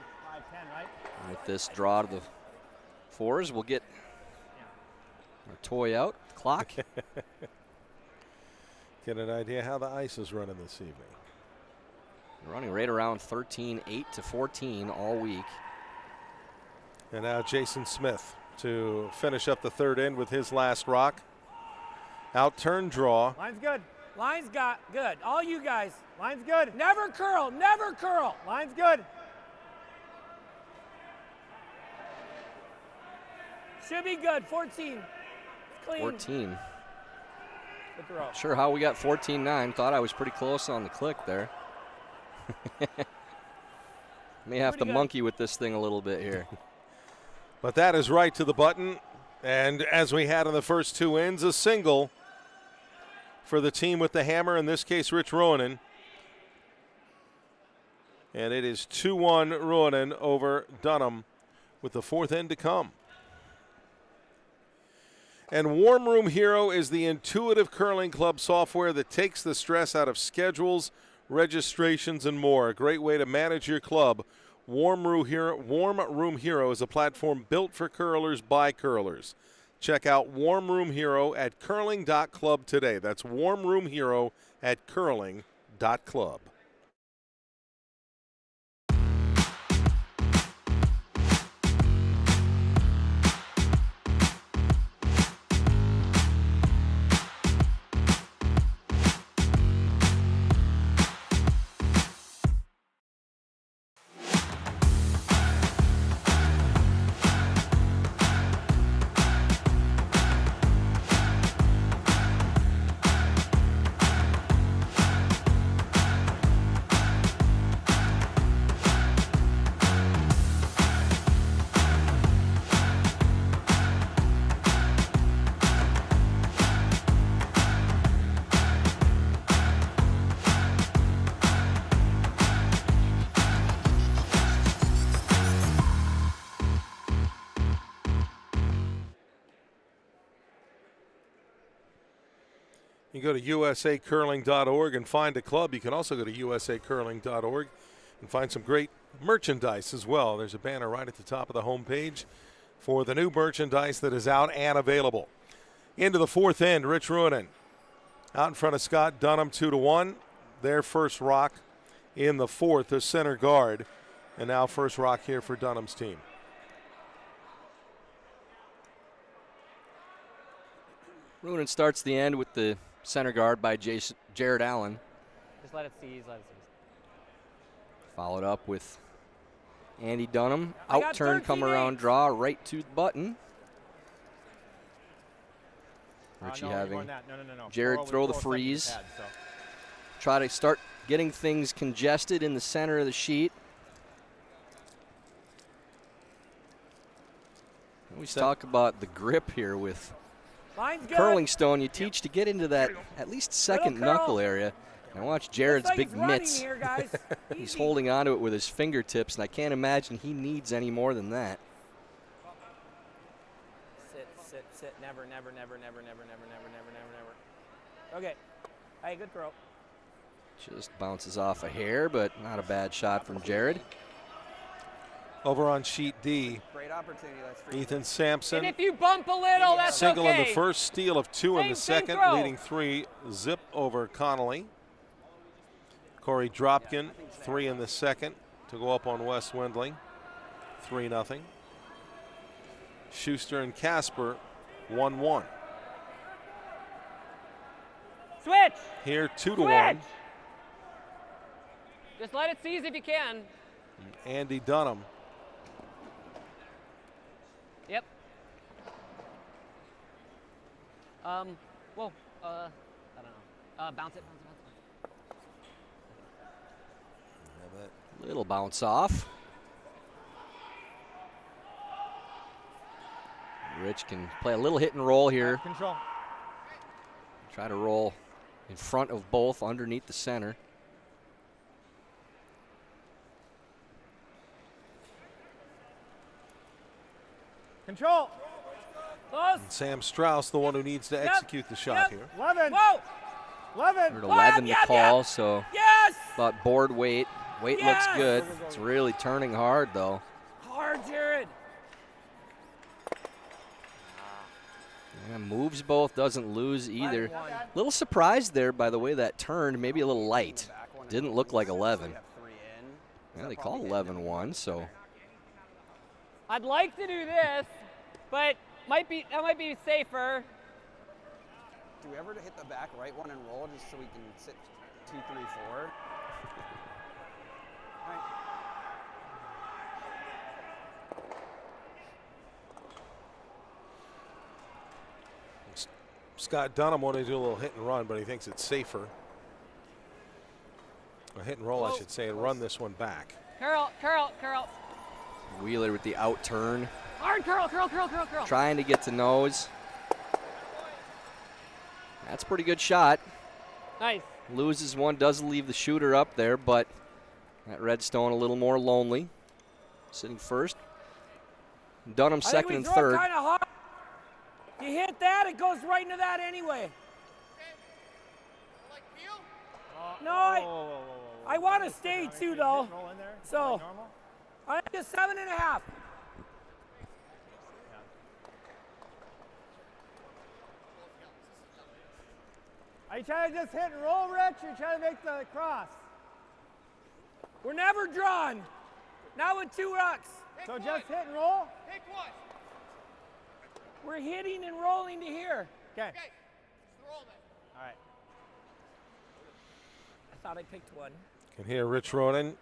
5-10, right? With this draw to the 4s, we'll get our toy out. Clock. Get an idea how the ice is running this evening. Running right around 13-8 to 14 all week. And now Jason Smith to finish up the 3rd end with his last rock. Out turn draw. Line's good. Line's got good. All you guys. Line's good. Never curl. Never curl. Line's good. Should be good. 14. Clean. 14. Good throw. Sure how we got 14-9. Thought I was pretty close on the click there. May have to Pretty good. monkey with this thing a little bit here. But that is right to the button. And as we had in the first 2 ends, a single for the team with the hammer, in this case, Rich Ruohonen. And it is 2-1 Ruohonen over Dunnam with the 4th end to come. And Warm Room Hero is the intuitive curling club software that takes the stress out of schedules, registrations, and more. A great way to manage your club. Warm Room Hero is a platform built for curlers by curlers. Check out Warm Room Hero at curling.club today. That's Warm Room Hero at curling.club. You go to usacurling.org and find a club. You can also go to usacurling.org and find some great merchandise as well. There's a banner right at the top of the homepage for the new merchandise that is out and available. Into the fourth end, Rich Ruohonen out in front of Scott Dunnam 2-1. Their first rock in the fourth, the center guard. And now first rock here for Dunnam's team. Ruohonen starts the end with the center guard by Jared Allen. Just let it seize, let it seize. Followed up with Andy Dunnam. Out turn, come around, draw right to the button. Richie having Jared throw the freeze. Try to start getting things congested in the center of the sheet. We always talk about the grip here with curling stone. You teach to get into that at least second knuckle area. And watch Jared's big mitts. He's holding onto it with his fingertips, and I can't imagine he needs any more than that. Sit. Never. Okay. Hey, good throw. Just bounces off a hair, but not a bad shot from Jared. Over on sheet D, Great opportunity. Ethan Sampson. And if you bump a little, that's single okay. in the first, steal of two in the second, throw. leading 3 zip over Connolly. Corey Dropkin, 3 in the second to go up on Wes Wendling, 3-0. Schuster and Casper, 1-1. Switch. Here, 2-1. Just let it seize if you can. Andy Dunnam. Yep. Whoa. I don't know. Bounce it. Little bounce off. Rich can play a little hit and roll here. Control. Try to roll in front of both underneath the center. Control. Close. And Sam Strauss, the one who needs to execute the shot here. 11. Whoa. 11. We're at 11 to call, so Yes. about board weight. Weight looks good. It's really turning hard, though. Hard, Jared. Yeah, moves both, doesn't lose either. Little surprised there by the way that turned, maybe a little light. Didn't look like 11. Yeah, they call 11-1, so. I'd like to do this, but that might be safer. Do we ever hit the back right one and roll just so we can sit 2, 3, 4? All right. Scott Dunnam wanted to do a little hit and run, but he thinks it's safer. A hit and roll, I should say, and run this one back. Curl. Wheeler with the out turn. Hard curl. Trying to get to nose. That's a pretty good shot. Nice. Loses one, does leave the shooter up there, but that Redstone a little more lonely. Sitting first. Dunnam second and third. Kind of hard. You hit that, it goes right into that anyway. No, I want to stay too, though. So, I think it's 7.5. Are you trying to just hit and roll, Rich, or you trying to make the cross? We're never drawn. Not with 2 rucks. So just hit and roll? Pick one. We're hitting and rolling to here. Okay. Okay. Just roll then. All right. I thought I picked one. Can hear Rich Ruohonen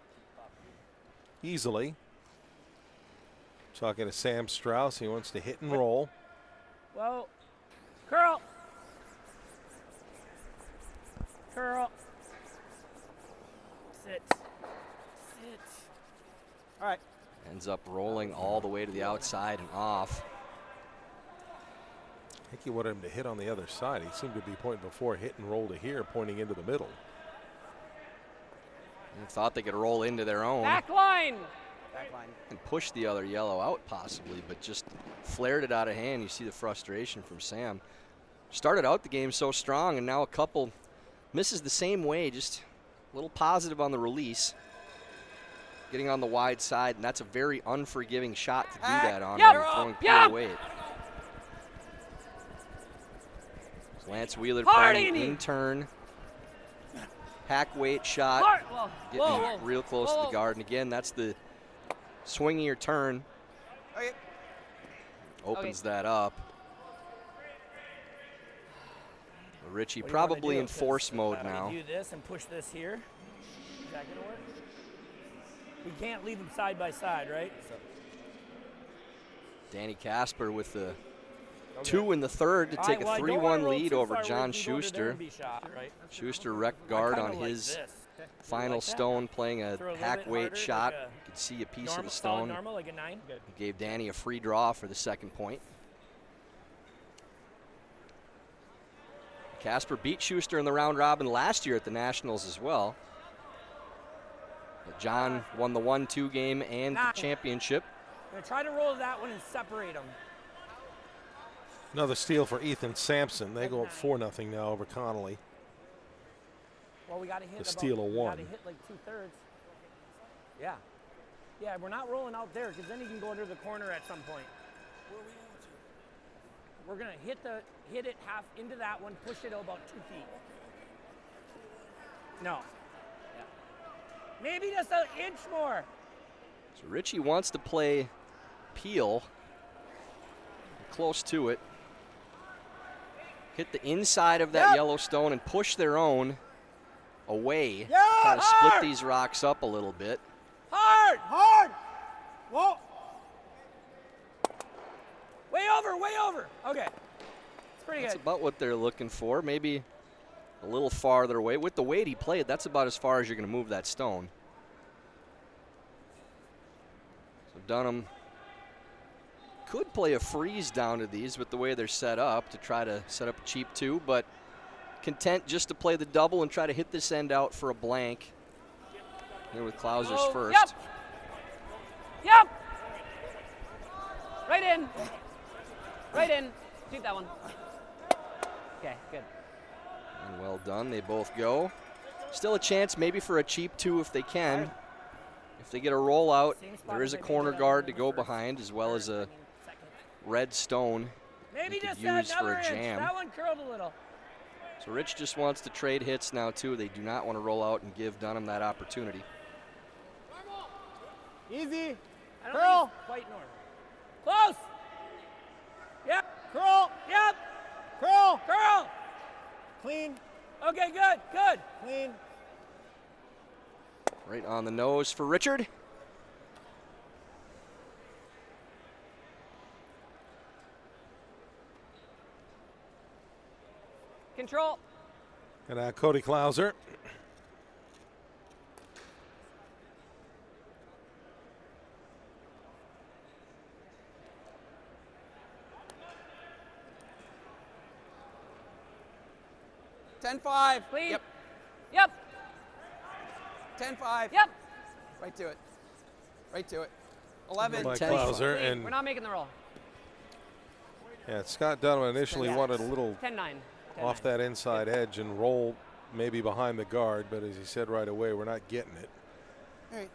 easily talking to Sam Strauss. He wants to hit and roll. Well, curl. Curl. Sit. Sit. All right. Ends up rolling all the way to the outside and off. I think he wanted him to hit on the other side. He seemed to be pointing before hit and roll to here, pointing into the middle. And thought they could roll into their own. Back line. Back line. And push the other yellow out possibly, but just flared it out of hand. You see the frustration from Sam. Started out the game so strong, and now a couple misses the same way, just a little positive on the release. Getting on the wide side, and that's a very unforgiving shot to do that on. Yep. When you're throwing pure Yep. weight. Lance Wheeler Hard, playing Andy. in turn. Hack weight shot. Hard. Whoa. Getting Whoa. real close to Whoa. the guard. And again, that's the swingier turn. Okay. Opens that up. Richie What do you wanna probably do? in force mode We now. do this and push this here. Is that gonna work? We can't leave them side by side, right? Danny Casper with the 2 in the third to take a 3-1 lead over John Schuster. Right? Schuster wrecked guard on Kinda his like this. final Like that? stone, playing a Throw a little hack bit weight harder, shot. like a You could see a piece of Normal, the solid stone. normal, like a 9. Good. Gave Danny a free draw for the second point. Casper beat Schuster in the round robin last year at the Nationals as well. But John won the 1-2 game and the 9. championship. I'm gonna try to roll that one and separate them. Another steal for Ethan Sampson. They go up 4-0 now over Connolly. Well, we gotta hit The steal of We 1. gotta hit like 2/3. Yeah. Yeah, we're not rolling out there because then he can go under the corner at some point. We're gonna hit it half into that one, push it about 2 feet. No. Yeah. Maybe just an inch more. So Richie wants to play Peel. Close to it. Hit the inside of that yellow stone and push their own away. Kind of split these rocks up a little bit. Hard! Hard! Whoa! Way over, way over. Okay. It's pretty That's good. about what they're looking for. Maybe a little farther away. With the weight he played, that's about as far as you're going to move that stone. So Dunnam could play a freeze down to these with the way they're set up to try to set up a cheap 2, but content just to play the double and try to hit this end out for a blank. Here with Clausers Oh, first. Yep. Yep. Right in. Right in. Shoot that one. Okay, good. And well done, they both go. Still a chance maybe for a cheap 2 if they can. If they get a rollout, there is a corner guard to go behind as well as a red stone Maybe you could just use for another a inch. jam. That one curled a little. So Rich just wants to trade hits now too. They do not want to roll out and give Dunnam that opportunity. Easy. I don't Curl. think it's quite normal. Close. Yep. Curl. Yep. Curl. Curl. Clean. Okay, good, good. Clean. Right on the nose for Richard. Control. And Cody Clauser. $10-5. Clean. Yep. Yep. 10-5. Yep. Right to it. Right to it. 11. By 10. Clauser. Clean. And We're not making the roll. yeah, Scott Dunnam initially wanted a little 10-9. off that inside edge and roll maybe behind the guard, but as he said right away, we're not getting it. All right.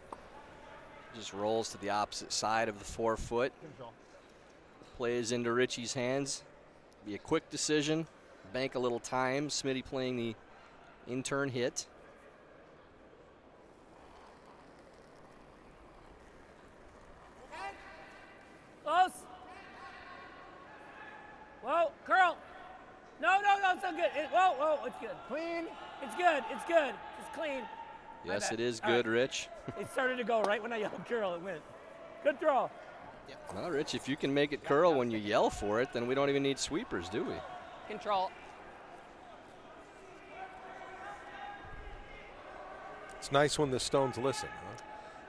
Just rolls to the opposite side of the 4-foot. Control. Plays into Richie's hands. Be a quick decision. bank a little time. Smitty playing the in-turn hit. Close. Whoa, curl. No, it's not good. Whoa, it's good. Clean. It's good. It's clean. Yes, bad. it is All good, right. Rich. It started to go right when I yelled curl. It went. Good throw. Well, Rich, if you can make it curl when you yell for it, then we don't even need sweepers, do we? Control. It's nice when the Stones listen, huh?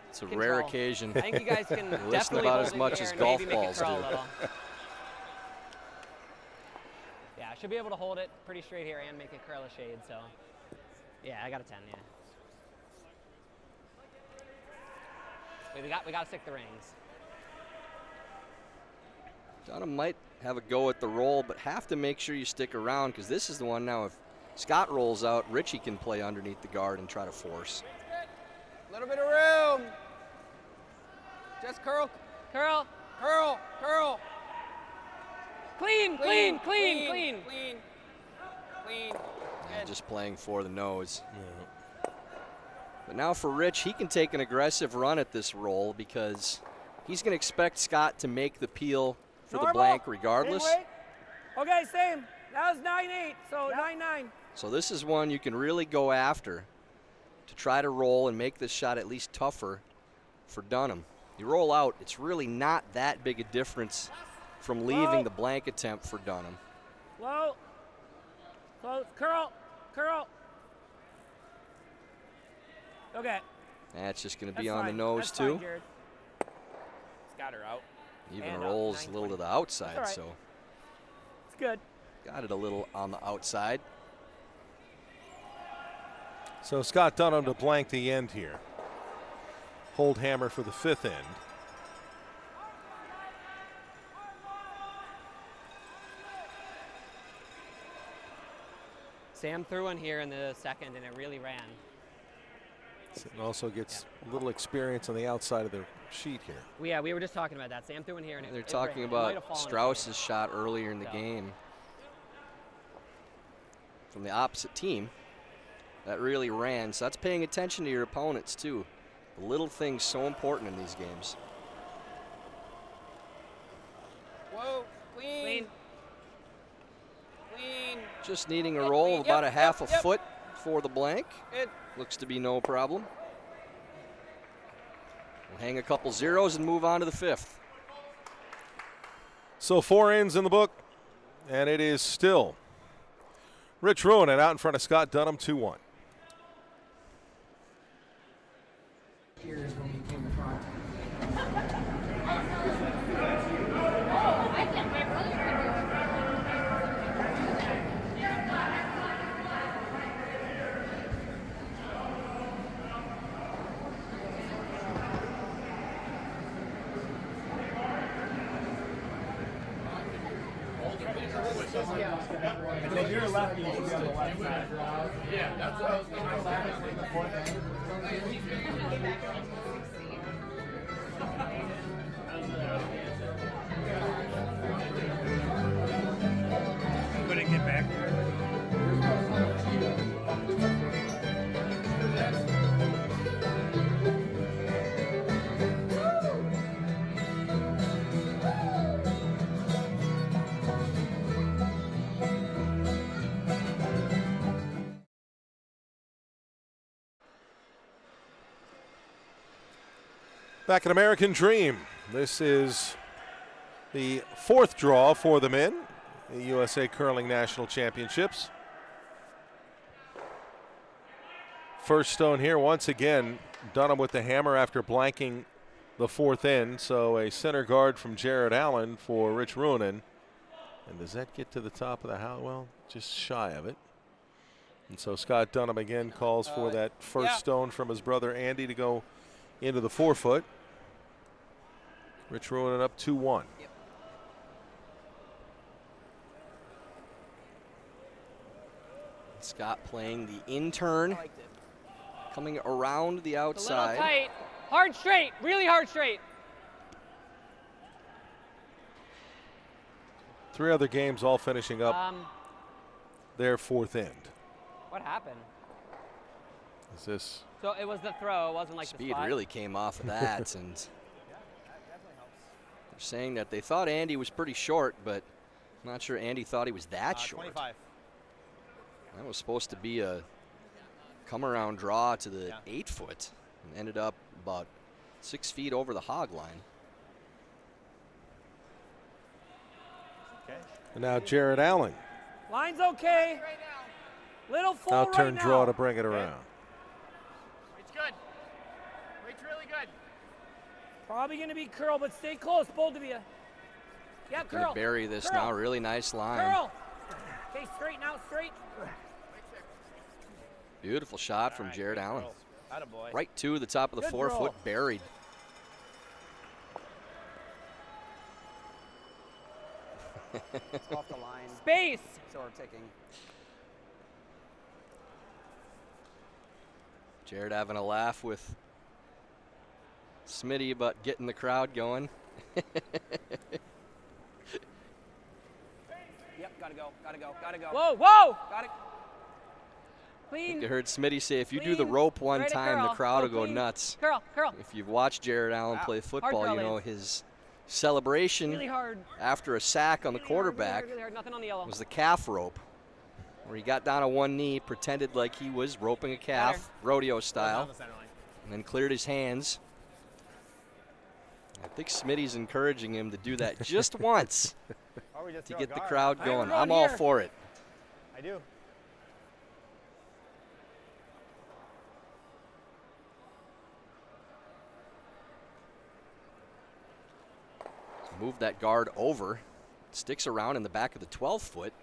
It's a Control. rare occasion. I think you guys can Listen definitely about hold as it much here as and golf maybe make balls it curl do. a little. Yeah, I should be able to hold it pretty straight here and make it curl a shade. So, yeah, I got a 10. Yeah. Wait, we got to stick the rings. Dunnam might have a go at the roll, but have to make sure you stick around because this is the one now. If Scott rolls out, Richie can play underneath the guard and try to force. A little bit of room. Just curl. Curl. Clean. And just playing for the nose. But now for Rich, he can take an aggressive run at this roll because he's going to expect Scott to make the peel for the blank regardless. Okay, same. That was 9-8, so 9-9. So this is one you can really go after to try to roll and make this shot at least tougher for Dunnam. You roll out, it's really not that big a difference from leaving the blank attempt for Dunnam. Low. Close. Curl. Okay. That's just going to That's be on fine. the nose That's fine, too. Jared. It's got her out. Even And rolls a little to the outside, That's all so It's good. got it a little on the outside. So Scott Dunnam to blank the end here. Hold hammer for the 5th end. Sam threw one here in the second, and it really ran. And also gets a little experience on the outside of the sheet here. We were just talking about that. Sam threw one here, and They're it talking ran. It might have about fallen Strauss's shot earlier in the So. game from the opposite team. That really ran, so that's paying attention to your opponents too. The little things so important in these games. Whoa, clean. Just needing a roll of about a half a foot for the blank. Good. Looks to be no problem. We'll hang a couple zeros and move on to the 5th. So 4 ends in the book, and it is still Rich Ruohonen out in front of Scott Dunnam, 2-1. Here's when we came to front. If you're lefty, you should be on the left side. Yeah, that's what I was thinking. Couldn't get back there. Back at American Dream. This is the 4th draw for the men, the USA Curling National Championships. First stone here once again. Dunnam with the hammer after blanking the 4th end. So a center guard from Jared Allen for Rich Ruohonen. And does that get to the top of the house? Well, just shy of it. And so Scott Dunnam again calls for that first stone from his brother Andy to go into the 4-foot. Rich Ruohonen up 2-1. Yep. Scott playing the in-turn, coming around the A little outside. tight. Hard straight. Really hard straight. 3 other games all finishing up their fourth end. What happened? Is this? So it was the throw. It wasn't like the Speed spot. really came off of that, and they're saying that they thought Andy was pretty short, but I'm not sure Andy thought he was that short. 25. That was supposed to be a come-around draw to the 8-foot, and ended up about 6 feet over the hog line. Okay. And now Jared Allen. Line's okay. Little full Now right turn now. draw to bring it around. It's good. Weight's really good. Probably going to be curl, but stay close, both of you. Yeah, Gonna curl. bury this curl. now. Really nice line. Curl. Okay, straighten out, straight. Beautiful shot from Jared Allen. Attaboy. Right to the top of the Good 4 foot, roll. buried. It's off the line, Space. so we're ticking. Jared having a laugh with Smitty about getting the crowd going. Yep, gotta go, gotta go, gotta go. Whoa, whoa. Got it. Clean. I heard Smitty say if you do the Clean. rope one Right to time, the curl. crowd Go will go clean. nuts. Curl, curl. If you've watched Jared Allen play football, you curl know is. his celebration Really hard. after a sack on the Really hard, quarterback really hard. Nothing on the yellow. was the calf rope, where he got down on one knee, pretended like he was roping a calf, rodeo style, and then cleared his hands. I think Smitty's encouraging him to do that just once Or we just to throw a get the guard. crowd I'm going. going I'm all here. for it. I do. Move that guard over. Sticks around in the back of the 12-foot,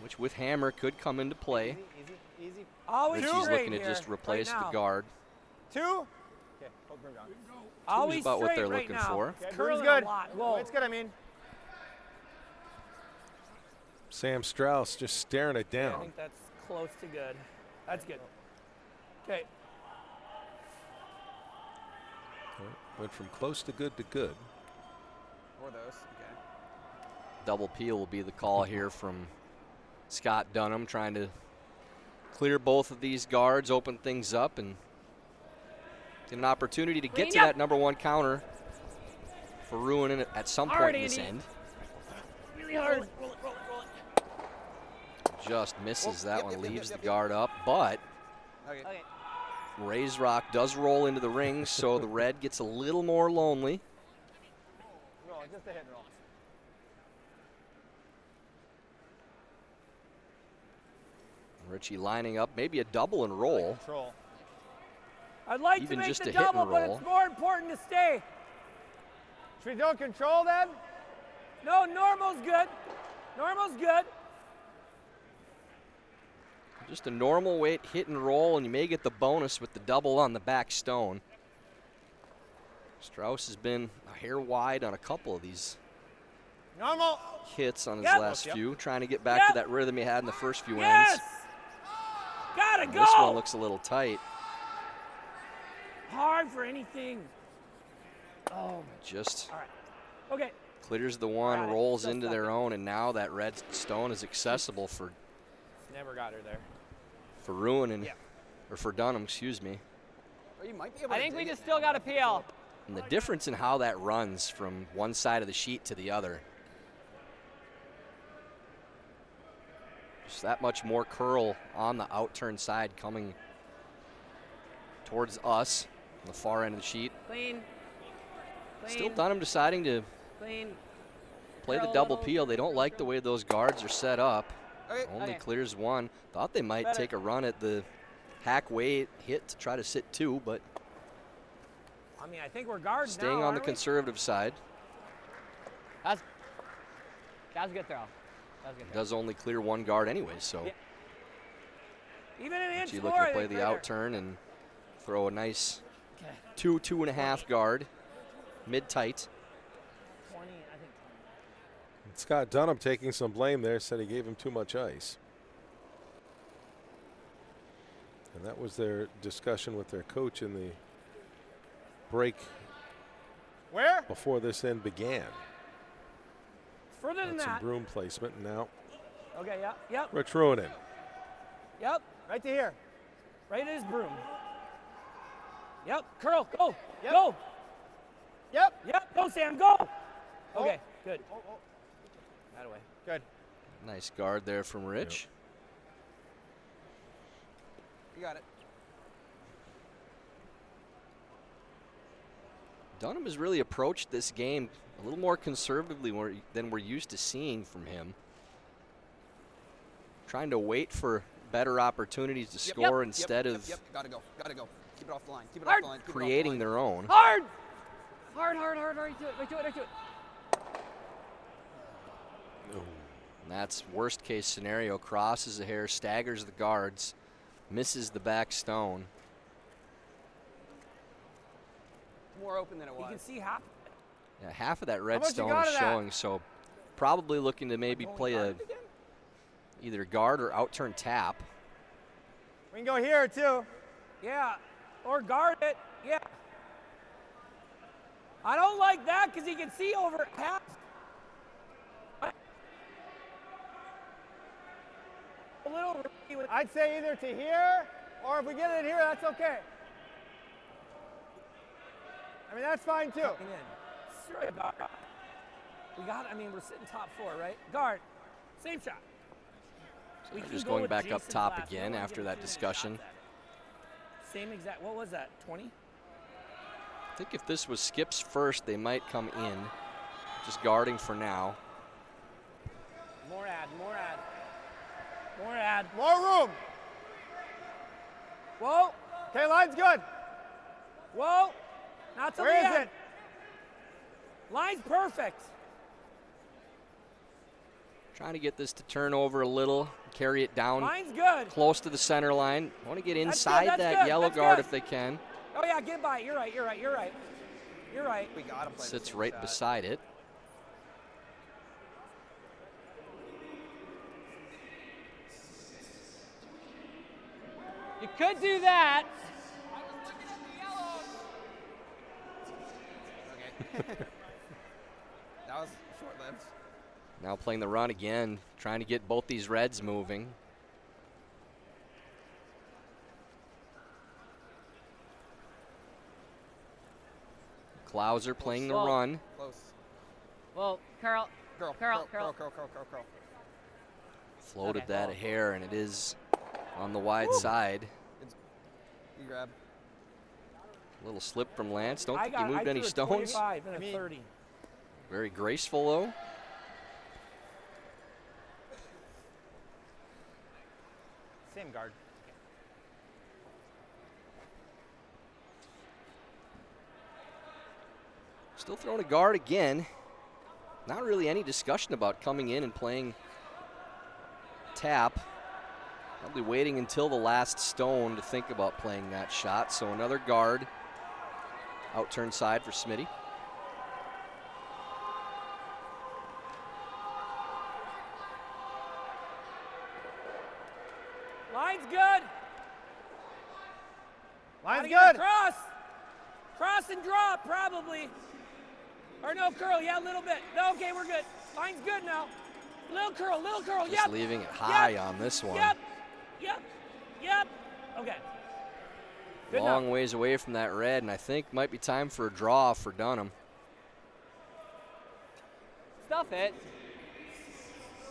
which with hammer could come into play. Easy, easy. Always Richie's straight looking to here, just replace right the now. guard. 2. Okay, hold bring down. Always about what straight they're right looking now. for. Okay, Curling broom's good. a lot. Whoa. It's good, I mean. Sam Strauss just staring it I down. think that's close to good. That's good. Okay. Went from close to good to good. Or those, okay. Double peel will be the call here from Scott Dunnam, trying to clear both of these guards, open things up, and get an opportunity to get to Clean up. that number 1 counter for Ruohonen at some point Hard, in this Andy. end. Really hard. Just misses that one, leaves the yep. guard up, but Okay. Okay. Ray's Rock does roll into the ring, so the red gets a little more lonely. Roll, just a hit and roll. Richie lining up, maybe a double and roll. Control. I'd like Even to make just the a hit and double, but roll. it's more important to stay. Should we do control then? No, normal's good. Normal's good. Just a normal weight hit and roll, and you may get the bonus with the double on the back stone. Strauss has been a hair wide on a couple of these Normal. hits on his Yep. last Yep. few, trying to get back to Yep. that rhythm he had in the first few Yes. ends. Gotta And go. this one looks a little tight. Hard for anything. Oh, Just all right. Okay. clears the one, Got it. rolls Still into stuck their it. own, and now that red stone is accessible for Never got her there. Ruohonen, Yeah. or for Dunnam, excuse me. Or you might be able I to think we dig it just still now. got to peel. And the difference in how that runs from one side of the sheet to the other. Just that much more curl on the outturn side coming towards us on the far end of the sheet. Clean. Clean. Still Dunnam deciding to Clean. play the Curl a double little. peel. They don't like the way those guards are set up. Okay. Only Okay. clears one. Thought they might Better. take a run at the hack weight hit to try to sit 2, but I mean, I think we're guards staying now, on the aren't we? conservative side. That was a good throw. That was a good throw. Does only clear one guard anyway, so Yeah. Even an inch Richie more. looking to I play think, the right outturn and throw a nice Okay. 2.5 guard, mid-tight. 20, I think. Scott Dunnam taking some blame there, said he gave him too much ice. And that was their discussion with their coach in the break Where? before this end began. Further than Got some that. broom placement, and now Okay, yep, yep, Rich Ruohonen. yep. Right to here. Right at his broom. Yep, curl, go, Yep. go. Yep. Yep, go, Sam, go. Okay, good. That away. Good. Nice guard there from Rich. You got it. Dunnam has really approached this game a little more conservatively than we're used to seeing from him. Trying to wait for better opportunities to score instead of Yep, gotta go. Keep it off the line. Keep it Hard. off the line. Keep it off the creating line. their own. Hard. Hard. Right to it. And that's worst case scenario. Crosses the hair, staggers the guards, misses the back stone. More open than it You was. can see half. Yeah, half of that much red you stone got is of that? showing, so probably looking to maybe play a either guard or out-turn tap. We can go here too. Yeah, or guard it. Yeah. I don't like that because he can see over half. A little. I'd say either to here, or if we get it here, that's okay. I mean, that's fine too. Straight guard. We got. I mean, we're sitting top 4, right? Guard. Same shot. We can Just go going with back up Jason's top last. We again don't wanna after give him that too many discussion. shots at it. Same exact. What was that? 20? I think if this was Skip's first, they might come in. Just guarding for now. More ad. More ad. More ad. More room. Whoa. Okay, line's good. Whoa. Not to Where the is end. it? Line's perfect. Trying to get this to turn over a little, carry it down Line's good. close to the center line. Want to get That's good, inside that's that good, yellow that's guard good. if they can. Oh yeah, get by. You're right. You're right. We gotta play the Sits same right shot. beside it. You could do that. Okay. That was short-lived. Now playing the run again, trying to get both these reds moving. Klauser playing the Well, run. Close. Well, Curl. Curl. Curl. Floated Okay, that well. a hair, and it is on the wide side. You grab. Little slip from Lance. Don't I think he moved threw any a stones. 25 and a 30. Very graceful, though. Same guard. Still throwing a guard again. Not really any discussion about coming in and playing tap. Probably waiting until the last stone to think about playing that shot. So another guard. Out-turn side for Smitty. Line's good. Line's Gotta get good. Cross. Cross and drop, probably. Or no, curl. Yeah, a little bit. No, okay, we're good. Line's good now. Little curl. Just Yep. leaving it high Yep. on this one. Yep. Okay. Good Long enough. ways away from that red, and I think might be time for a draw for Dunnam. Stuff it.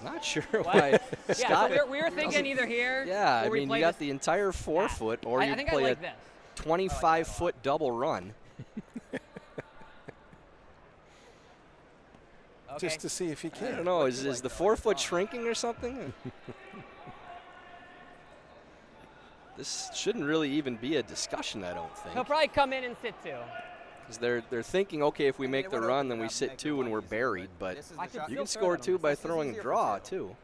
Not sure why Yeah, Scott. so we were thinking either here. Yeah, I or we mean, play you got this the entire 4-foot, or I you think play I like a this. 25-foot double run. Okay. Just to see if he I can. don't know, is the 4-foot shrinking or something? This shouldn't really even be a discussion, I don't He'll think. probably come in and sit too. Because they're thinking, okay, if we I mean, make it the would run, open then it we up, sit make two the and line we're easier, buried. But this is I the could shot. you still can throw score it on two him. by This is throwing easier for draw, two. too.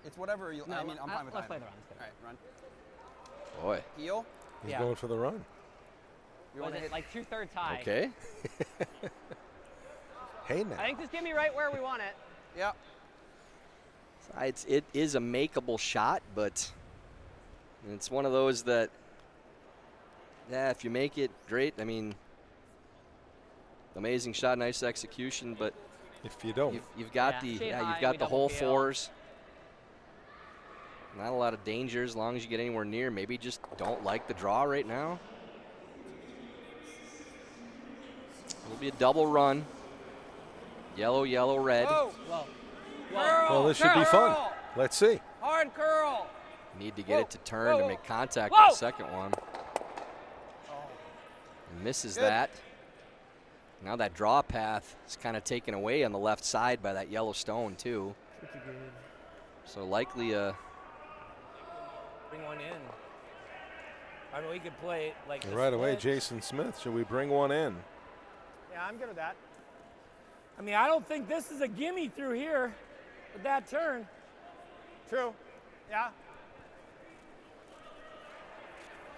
It's whatever you. I mean, I'm fine with let's either. play the run. It's good. All right, run. Boy, Heel. He's Yeah. going for the run. You Was want to it hit? like 2/3 tie? okay. Hey now. I think just give me right where we want it. Yeah. It is a makeable shot, but it's one of those that, yeah, if you make it, great. I mean, amazing shot, nice execution, but If you don't. You've got Yeah. the Shade high, you've got we the double whole peel. fours. Not a lot of danger as long as you get anywhere near. Maybe just don't like the draw right now. It'll be a double run. Yellow, yellow, red. Whoa. Whoa. Well, this should be fun. Let's see. Hard curl. Need to get it to turn to make contact Whoa. with the second one. Misses that. Now that draw path is kind of taken away on the left side by that yellow stone too. So likely a Bring one in. I mean, we could play it like And this right away, split. Jason Smith. Should we bring one in? Yeah, I'm good with that. I mean, I don't think this is a gimme through here with that turn. True. Yeah.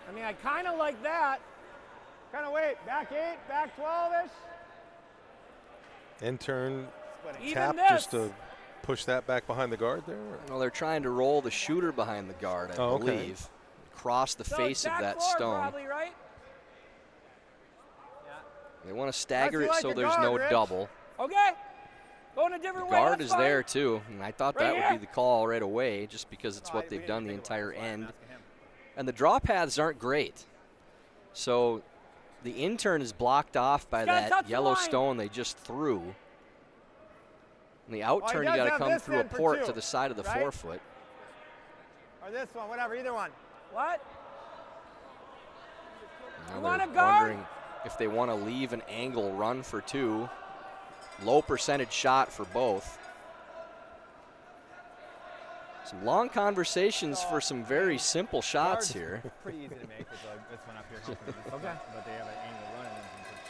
I mean, I kind of like that. Kind of wait. Back 8, back 12-ish. In turn, Even tap this. just to push that back behind the guard there. well, they're trying to roll the shooter behind the guard, I Oh, okay. believe. Cross the So face of back that floor stone. Probably, right? They want to stagger Unless it you so like the there's no guard, Rich. double. Okay. Going a different The way. guard that's is there fine. too, and I thought Right that here. would be the call right away, just because it's No, what we they've didn't done the think about it. entire That's why I'm end. asking him. And the draw paths aren't great. So the intern is blocked off by He's gotta touch that the yellow line. stone they just threw. And the out turn, you does got to have come this through a then for port 2, to the side of the right? forefoot. Or this one, whatever, either one. What? Now You they're want a guard? wondering if they want to leave an angle run for 2. Low percentage shot for both. Some long conversations for some very simple shots here. Pretty easy to make with this one up here. Okay. But they have an angle running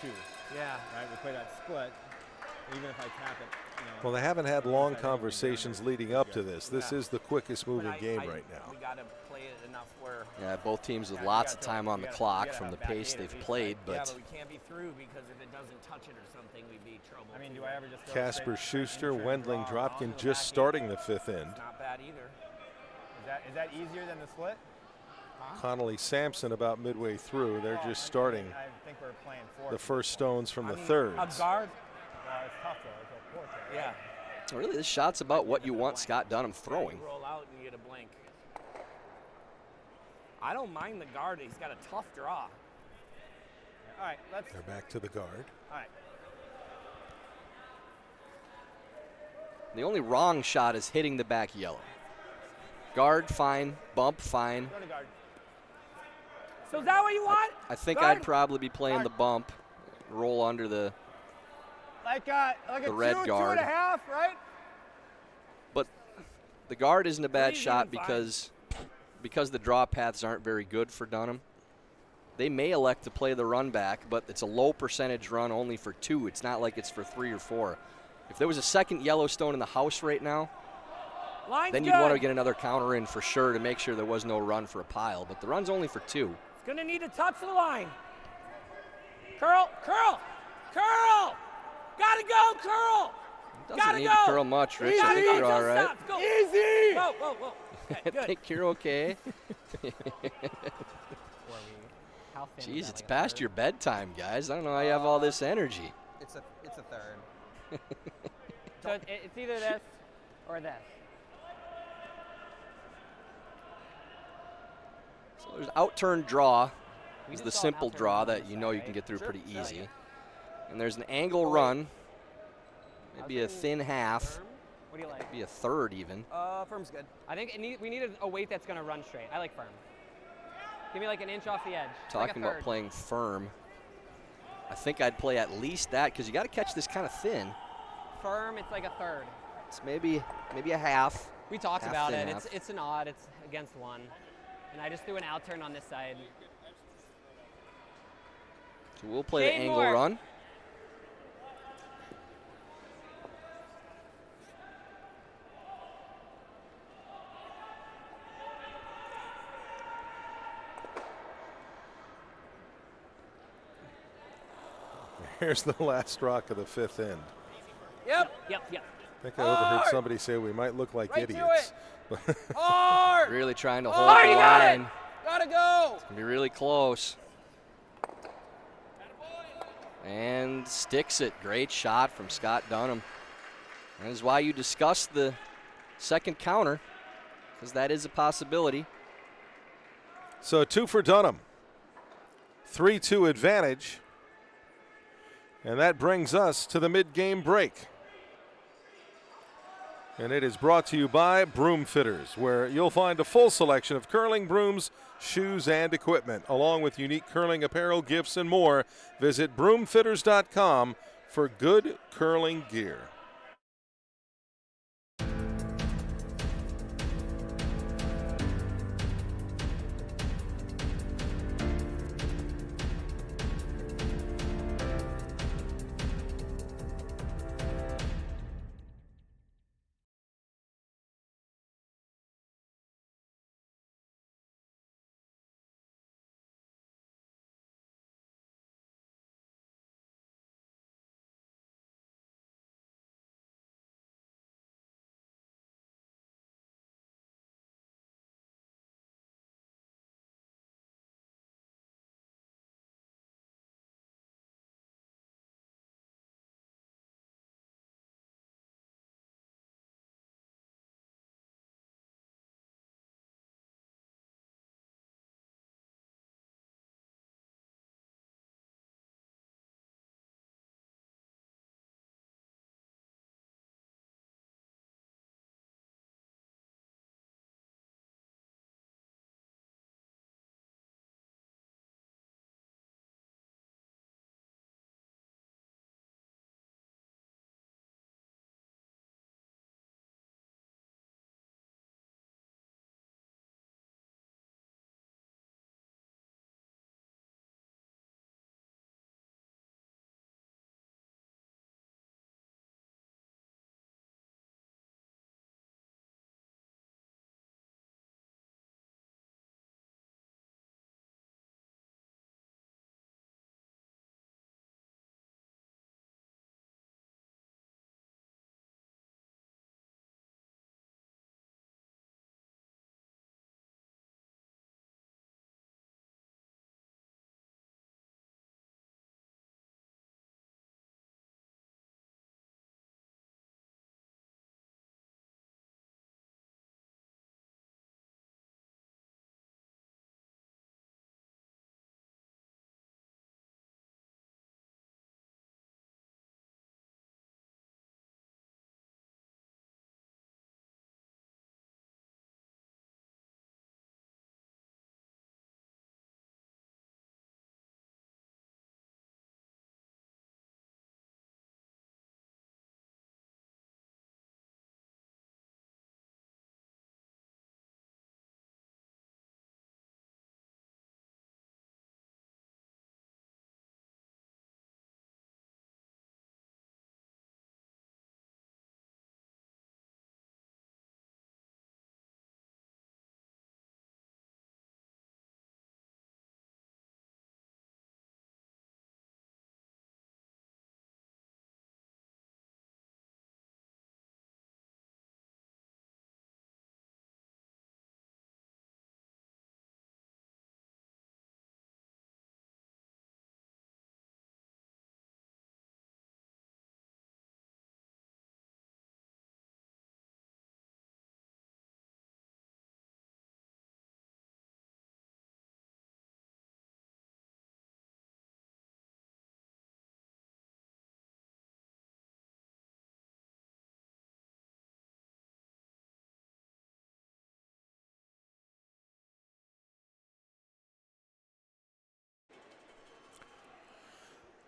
for 2. Yeah. Right, we play that split. Even if I tap it, you know. Well, they haven't had long conversations leading up to this. This is the quickest moving game right now. We got to play it enough where. Yeah, both teams with Yeah, you lots of gotta time throw- on you the gotta- clock you gotta from the have back pace 8 they've at least, played, Yeah, but but we can't be through because if it doesn't touch it or something, we'd be trouble. I mean, too. do I ever just go Casper straight Schuster, in, Wendling, draw, Dropkin on to the just back starting the 5th end. It's not bad either. Is that easier than the split? Connolly Sampson about midway through. They're just starting I think we're playing 4. the first stones from I the mean, thirds. A guard. Well, it's tough though. It's a fourth there, right? Yeah. really this shot's about what you want Scott Dunnam throwing. You roll out and you get a blank. I don't mind the guard. He's got a tough draw. All right, let's. They're back to the guard. All right. The only wrong shot is hitting the back yellow. Guard, fine. Bump, fine. Go to guard. So is that what you want? I think Guard? I'd probably be playing Guard. the bump. Roll under the, Like The a red 2, guard. 2.5, right? but the guard isn't a bad Three's shot even fine. because the draw paths aren't very good for Dunnam. They may elect to play the run back, but it's a low percentage run only for 2. It's not like it's for 3 or 4. If there was a second Yellowstone in the house right now, Line's then good. you'd want to get another counter in for sure to make sure there was no run for a pile. But the run's only for 2. It's gonna need to touch the line. Curl, curl, curl. Gotta go, curl. Doesn't Gotta need go. to curl much, Rich. I Gotta think go. you're all Just right. stop. Go. Easy. Whoa, whoa, whoa. Okay, I good. think you're okay. How thin is Jeez, that, it's like a past third? your bedtime, guys. I don't know how you have all this energy. It's a third. So it's either this or this. So there's out-turn draw. We Is just the saw an simple out-turn draw run on that this you side, know you right? can get through Sure, pretty sure. easy. And there's an angle run. Maybe a thin half. Firm? What do you like? Maybe a third even. Firm's good. I think we need a weight that's gonna run straight. I like firm. Give me like an inch off the edge. Like a Talking about third. playing firm. I think I'd play at least that because you got to catch this kind of thin. Firm, it's like a third. It's maybe a half. We talked Half about thin it. half. It's an odd. It's against 1. And I just threw an out turn on this side. So we'll play the Shade angle more. run. Here's the last rock of the 5th end. Yep. Yep. I think I overheard somebody say we might look like Right to idiots. Hard. Really trying to hold Oh, the you got it. line. Gotta go. It's gonna be really close. And sticks it. Great shot from Scott Dunnam. That is why you discuss the second counter, because that is a possibility. So 2 for Dunnam. 3-2 advantage. And that brings us to the mid-game break. And it is brought to you by Broom Fitters, where you'll find a full selection of curling brooms, shoes, and equipment, along with unique curling apparel, gifts, and more. Visit broomfitters.com for good curling gear.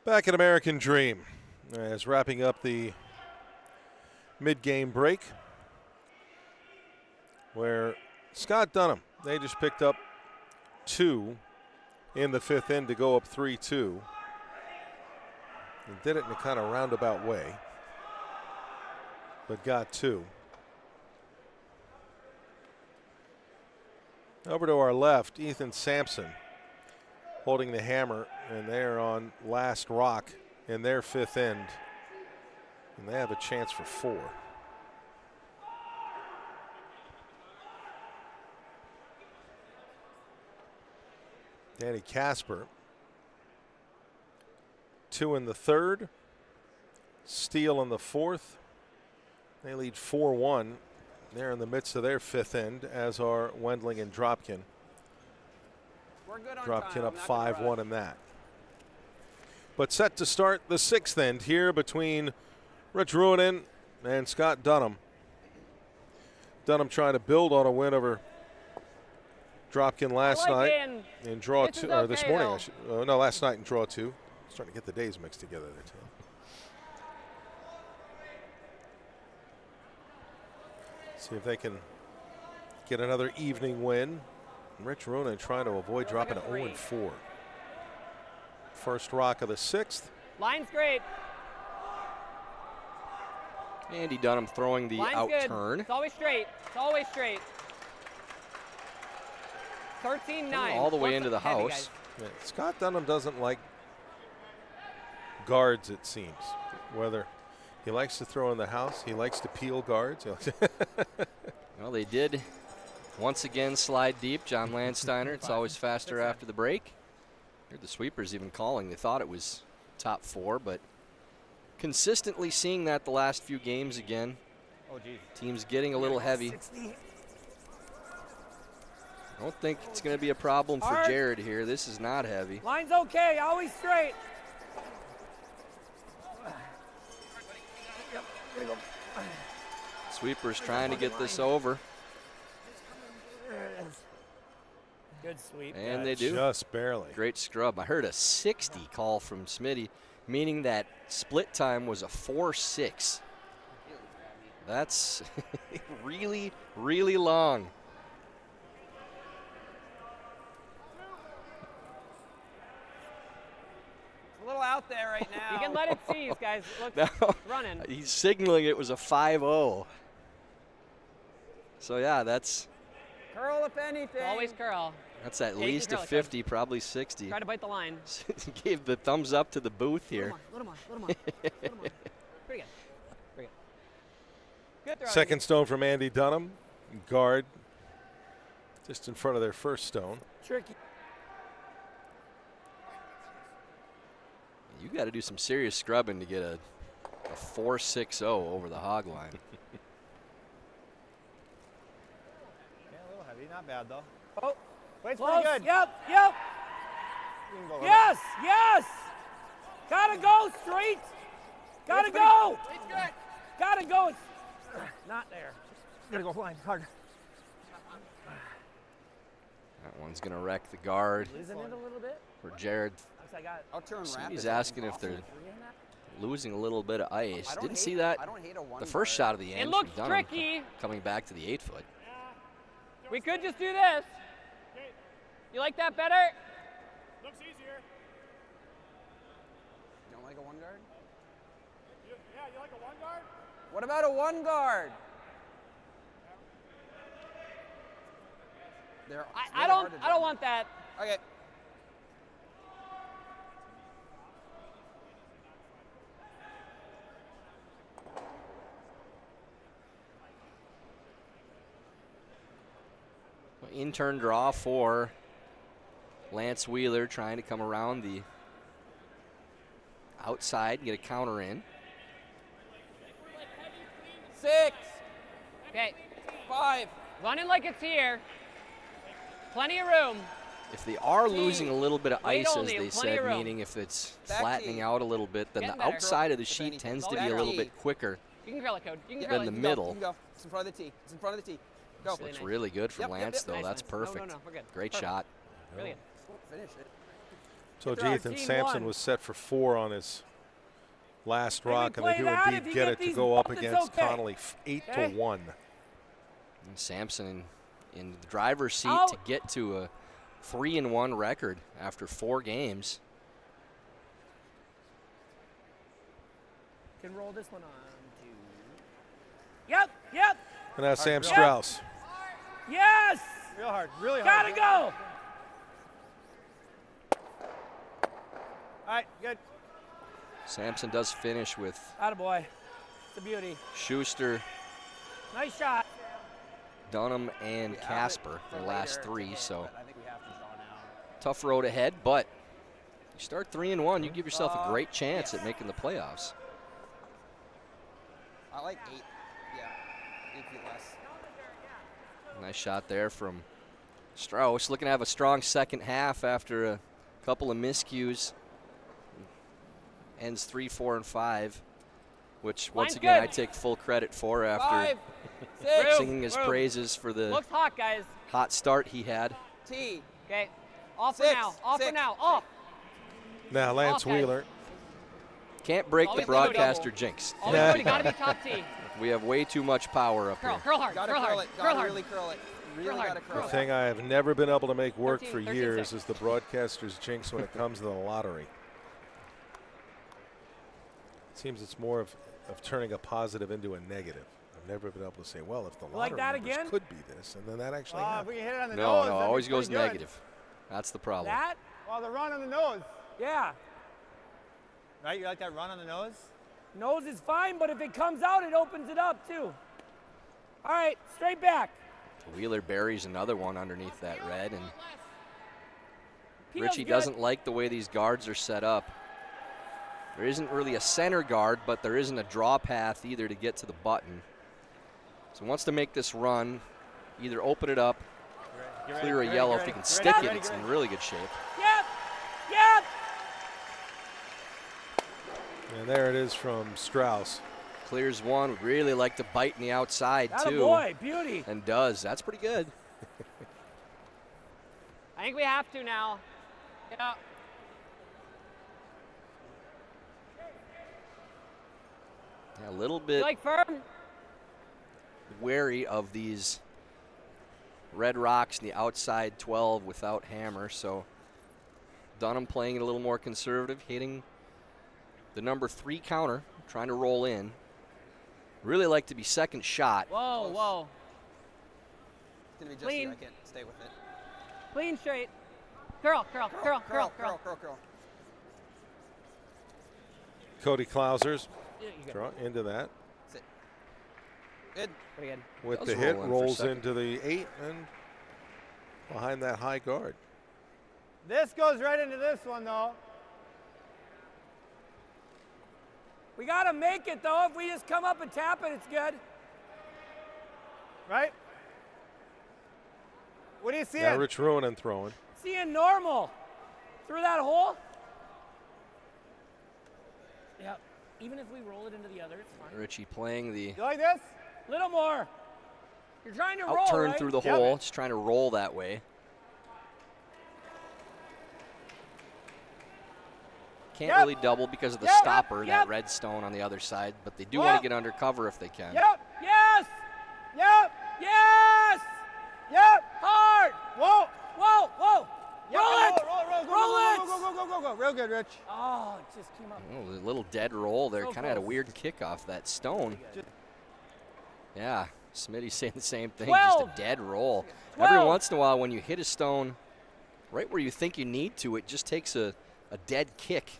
Back at American Dream, as wrapping up the mid-game break, where Scott Dunnam, they just picked up 2 in the 5th inning to go up 3-2. And did it in a kind of roundabout way, but got 2. Over to our left, Ethan Sampson holding the hammer, and they're on last rock in their 5th end, and they have a chance for 4. Danny Casper, 2 in the 3rd, steal in the 4th, They lead 4-1. They're in the midst of their fifth end, as are Wendling and Dropkin. We're good on Dropkin time. up I'm not gonna 5-1 in that. But set to start the sixth end here between Rich Ruohonen and Scott Dunnam. Dunnam trying to build on a win over Dropkin last night in draw two, or this morning. No, last night in draw two. Starting to get the days mixed together there, too. See if they can get another evening win. Rich Ruohonen trying to avoid dropping to 0-4. First rock of the sixth. Line's great. Andy Dunnam throwing the Line's out good. turn. It's always straight. It's always straight. 13-9. All the way into the heavy, house. Yeah, Scott Dunnam doesn't like guards, it seems. Whether he likes to throw in the house, he likes to peel guards. Well, they did once again slide deep. John Landsteiner, it's always faster after the break. Heard the sweepers even calling. They thought it was top four, but consistently seeing that the last few games again. Oh, geez. Teams getting a little heavy. I don't think it's going to be a problem for Hard. Jared here. This is not heavy. Line's okay, always straight. Sweepers trying to get this over. Good sweep. And they do. Just barely. Great scrub. I heard a 60 call from Smitty, meaning that split time was a 4-6. That's really, really long. It's a little out there right now. You can let it seize, guys. Look, No, running. he's signaling it was a 5-0. So yeah, that's Curl if anything. Always curl. at Yeah, you least can a curl it, 50, probably 60. Try to bite the line. Gave the thumbs up to the booth here. Little more. Pretty good. Pretty good. Good throw. Second stone from Andy Dunnam. Guard just in front of their first stone. Tricky. You got to do some serious scrubbing to get a 4-6-0 over the hog line. Yeah, a little heavy. Not bad, though. Oh, Wait's close. pretty good. Yep. You can go with it. Yes. Gotta go straight. Gotta go. Gotta go. It's not there. Gotta go line hard. That one's going to wreck the guard Losing it a little bit. for Jared. I got I'll turn rapid. He's asking if they're losing a little bit of ice. I don't Didn't hate- see that I don't hate a one the first guard. shot of the end. It looks from Dunnam tricky. coming back to the 8-foot. We could just do this. You like that better? Looks easier. You don't like a one guard? Yeah, you like a one guard? What about a one guard? They're I don't want that. Okay. In-turn draw for Lance Wheeler, trying to come around the outside and get a counter in. 6, Okay. 5. Running like it's here. Plenty of room. If they are losing a little bit of Wait ice, as only, they plenty of said, room. meaning if it's Back flattening tee. out a little bit, then Getting the better. outside of the If sheet anything. tends to Back be a little tee. bit quicker You can curl it, Code. You can Yep. curl than it. the You can go, middle. You can go. It's in front of the tee. It's in front of the tee. Go. Really Looks nice. really good from Yep, yep, Lance, yep. though. Nice, That's nice. No, perfect. no, we're good. Great Perfect. shot. Brilliant. Finish it. So Get there, Ethan team Sampson one. was set for 4 on his last Maybe rock, and play they do that if indeed you get get it to these go up bumped, it's against okay. Connolly 8-1. And Sampson in the driver's seat Out. to get to a 3-1 record after 4 games. Can roll this one on to. Yep. And now Sam real Strauss. Yes. Real hard. Really hard. Gotta go. All right, good. Sampson does finish with Attaboy. It's a beauty. Schuster, Nice shot. Dunham, and Yeah, Casper, but their for last later, 3. it's So okay, but I think we have to draw now. tough road ahead, but you start 3-1, you give yourself a great chance at making the playoffs. I like 8. Yeah, 8 feet less. Nice shot there from Strauss. Looking to have a strong second half after a couple of miscues. Ends 3, 4, and 5, which once Line's again good. I take full credit for after 5, 6. singing his praises for the Looks hot, guys. hot start he had. T. Okay. Off for 6, now. Off for 6. now. Off. Now Lance Off, guys. Wheeler. Can't break the Always broadcaster double. jinx. Always good. You gotta be top T. We have way too much power up Curl, here. curl hard, Gotta curl curl hard, it. curl Gotta hard. really curl it. Really Curl hard, gotta curl curl The it. thing I have never been able to make work 13, for 13, years 6. is the broadcaster's jinx when it comes to the lottery. It seems it's more of turning a positive into a negative. I've never been able to say, well, if the Like lottery that numbers again? could be this, and then that actually If happened. we can hit it on the No, nose, no, that'd be always goes pretty good. negative. That's the problem. That? Well, the run on the nose. Yeah. Right? You like that run on the nose? Nose is fine, but if it comes out, it opens it up too. All right, straight back. Wheeler buries another one underneath that red, and Peel's Richie good. doesn't like the way these guards are set up. There isn't really a center guard, but there isn't a draw path either to get to the button. So he wants to make this run, either open it up, Get clear a ready, yellow. get If he ready, can get stick ready, it, get it's ready. in really good shape. Yep. Yep. And there it is from Strauss. Clears one, would really like to bite in the outside too. Attaboy, beauty. And does. That's pretty good. I think we have to now. Yeah. Yeah, a little You bit like firm? wary of these red rocks in the outside 12 without hammer, so Dunnam playing it a little more conservative, hitting the number 3 counter, trying to roll in. Really like to be second shot. Whoa, whoa. It's gonna be just Clean. here. I can't stay with it. Clean straight. Curl, curl, curl, curl, curl. curl. Cody Clausers Yeah, you good. draw into that. Sit. Good. Pretty good. With Does the hit, roll in for rolls second. into the 8 and behind that high guard. This goes right into this one, though. We gotta make it though. If we just come up and tap it, it's good. Right? What do you see? Now Rich Ruohonen throwing. Seeing normal through that hole. Yep. Even if we roll it into the other, it's fine. Richie playing the You like this? Little more. You're trying to roll, out-turn right? through the Yep. hole, just trying to roll that way. Can't Yep. really double because of the Yep. stopper, Yep. that red stone on the other side, but they do want Well. to get under cover if they can. Yep. Yes. Yep. Yes. Yep. Hard. Whoa. Whoa. Whoa. Yep. Roll it. Roll, go, Roll go, it. Go, go, go, go, go, go. Real good, Rich. Oh, it just came up. Oh, a little dead roll there. So Kind of had a close. weird kick off that stone. Yeah, Smitty's saying the same thing. 12. Just a dead roll. 12. Every once in a while, when you hit a stone right where you think you need to, it just takes a dead kick.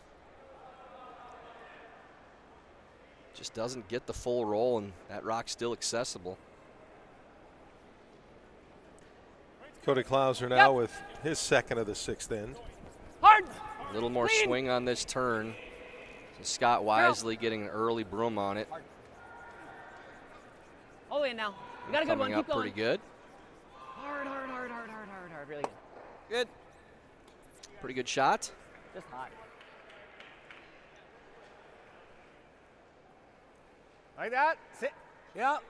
Just doesn't get the full roll, and that rock's still accessible. Cody Clauser now Yep. with his second of the 6th end. Hard. A little more Clean. swing on this turn. So Scott wisely getting an early broom on it. All the way in now. You got a good one. Coming Keep up going. pretty good. Hard, hard, hard, hard, hard, hard, hard. Really good. Good. Pretty good shot. Just hot. Like that? Sit. Yep.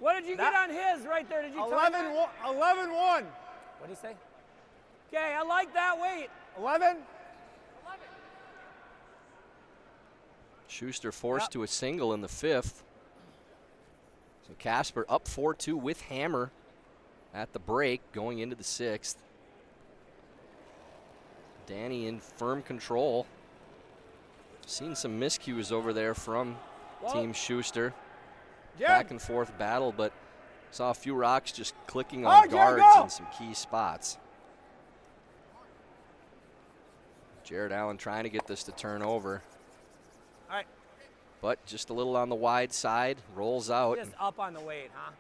What did you That- get on his right there? Did you time 11-1. that? 11-1. What did he say? Okay, I like that weight. 11. Schuster forced Yep. to a single in the 5th. So Casper up 4-2 with hammer at the break going into the 6th. Danny in firm control. Seen some miscues over there from Whoa. Team Schuster. Jim. Back and forth battle, but saw a few rocks just clicking Oh, on Jim, guards go. in some key spots. Jared Allen trying to get this to turn over. All right. But just a little on the wide side, rolls out. Just up on the weight, huh?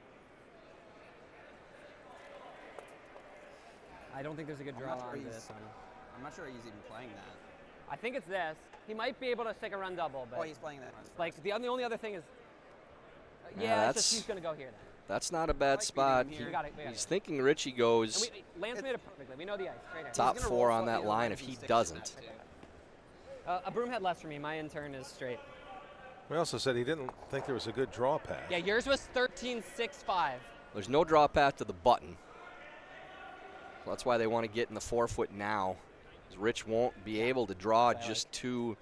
I don't think there's a good draw I'm not sure on he's- this one. I'm not sure he's even playing that. I think it's this. He might be able to stick a run double, but Oh, he's playing that. like the only other thing is Yeah, it's just he's going to go here then. That's not a bad spot. We got it. He's thinking Richie goes Lance made it perfectly. We know the ice. Right here. top 4 on that line if he doesn't. A broom had less for me. My intern is straight. We also said he didn't think there was a good draw pass. Yeah, yours was 13.65. There's no draw path to the button. So that's why they want to get in the forefoot now. Rich won't be able to draw just to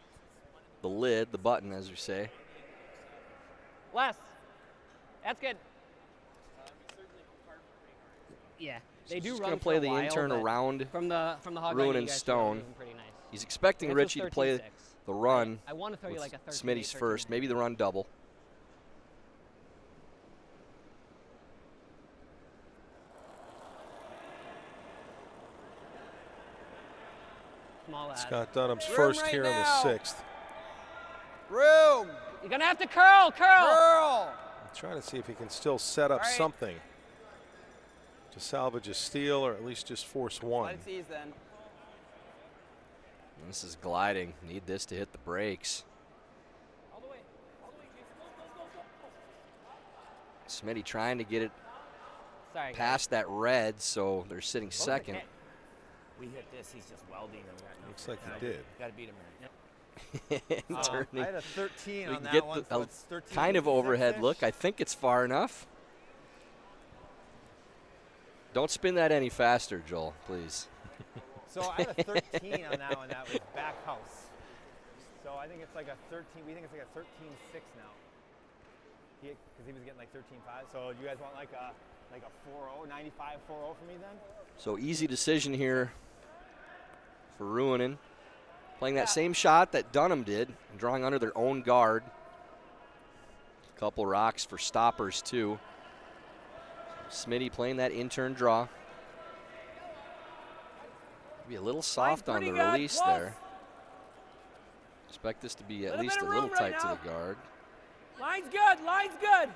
the lid, the button, as we say. Less. That's good. Yeah, they do He's run going to play for a the while, intern but around from the hog Ruohonen Stone. Pretty nice. He's expecting Lance was Richie to play 13.6. the run. I want to throw you like a 13. Smitty's first, maybe the run double. Small ad. Scott Dunnam's Room first right here in the now. 6th. Room. You're going to have to curl. Curl. Trying to see if he can still set up something to salvage a steal or at least just force one. Let it seize then. This is gliding. Need this to hit the brakes. Smitty trying to get it past that red, so they're sitting second. We hit this, he's just welding him. Looks like he did. Got to beat him there. I had a 13 on that get one, so it's 13. Kind of overhead look. I think it's far enough. Don't spin that any faster, Joel, please. So I had a 13 on that one. That was back house. So I think it's like a 13. We think it's like a 13.6 now. Because he was getting like 13.5. So you guys want like a 4.0, 95 4.0 for me then? So easy decision here for Ruohonen. Playing that same shot that Dunnam did, and drawing under their own guard. A couple rocks for stoppers too. Smitty playing that intern draw. Be a little soft on the release there. Expect this to be at least a little tight to the guard. Line's good. Line's good.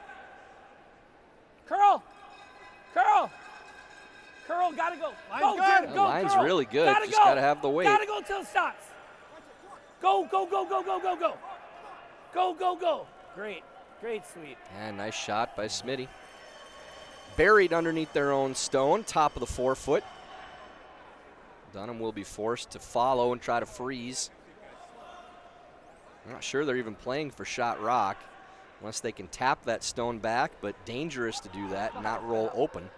Curl. Curl. Curl. Gotta go. Line's Go. good. Go. Line's Curl. really good. Gotta Just go. gotta have the weight. Gotta go till it stops. Go. Go. Go. Go. Go. Go. Go. Go. Go. Go. Great. Great. Sweet. And nice shot by Smitty. Buried underneath their own stone, top of the forefoot. Dunnam will be forced to follow and try to freeze. I'm not sure they're even playing for shot rock unless they can tap that stone back, but dangerous to do that and not roll open.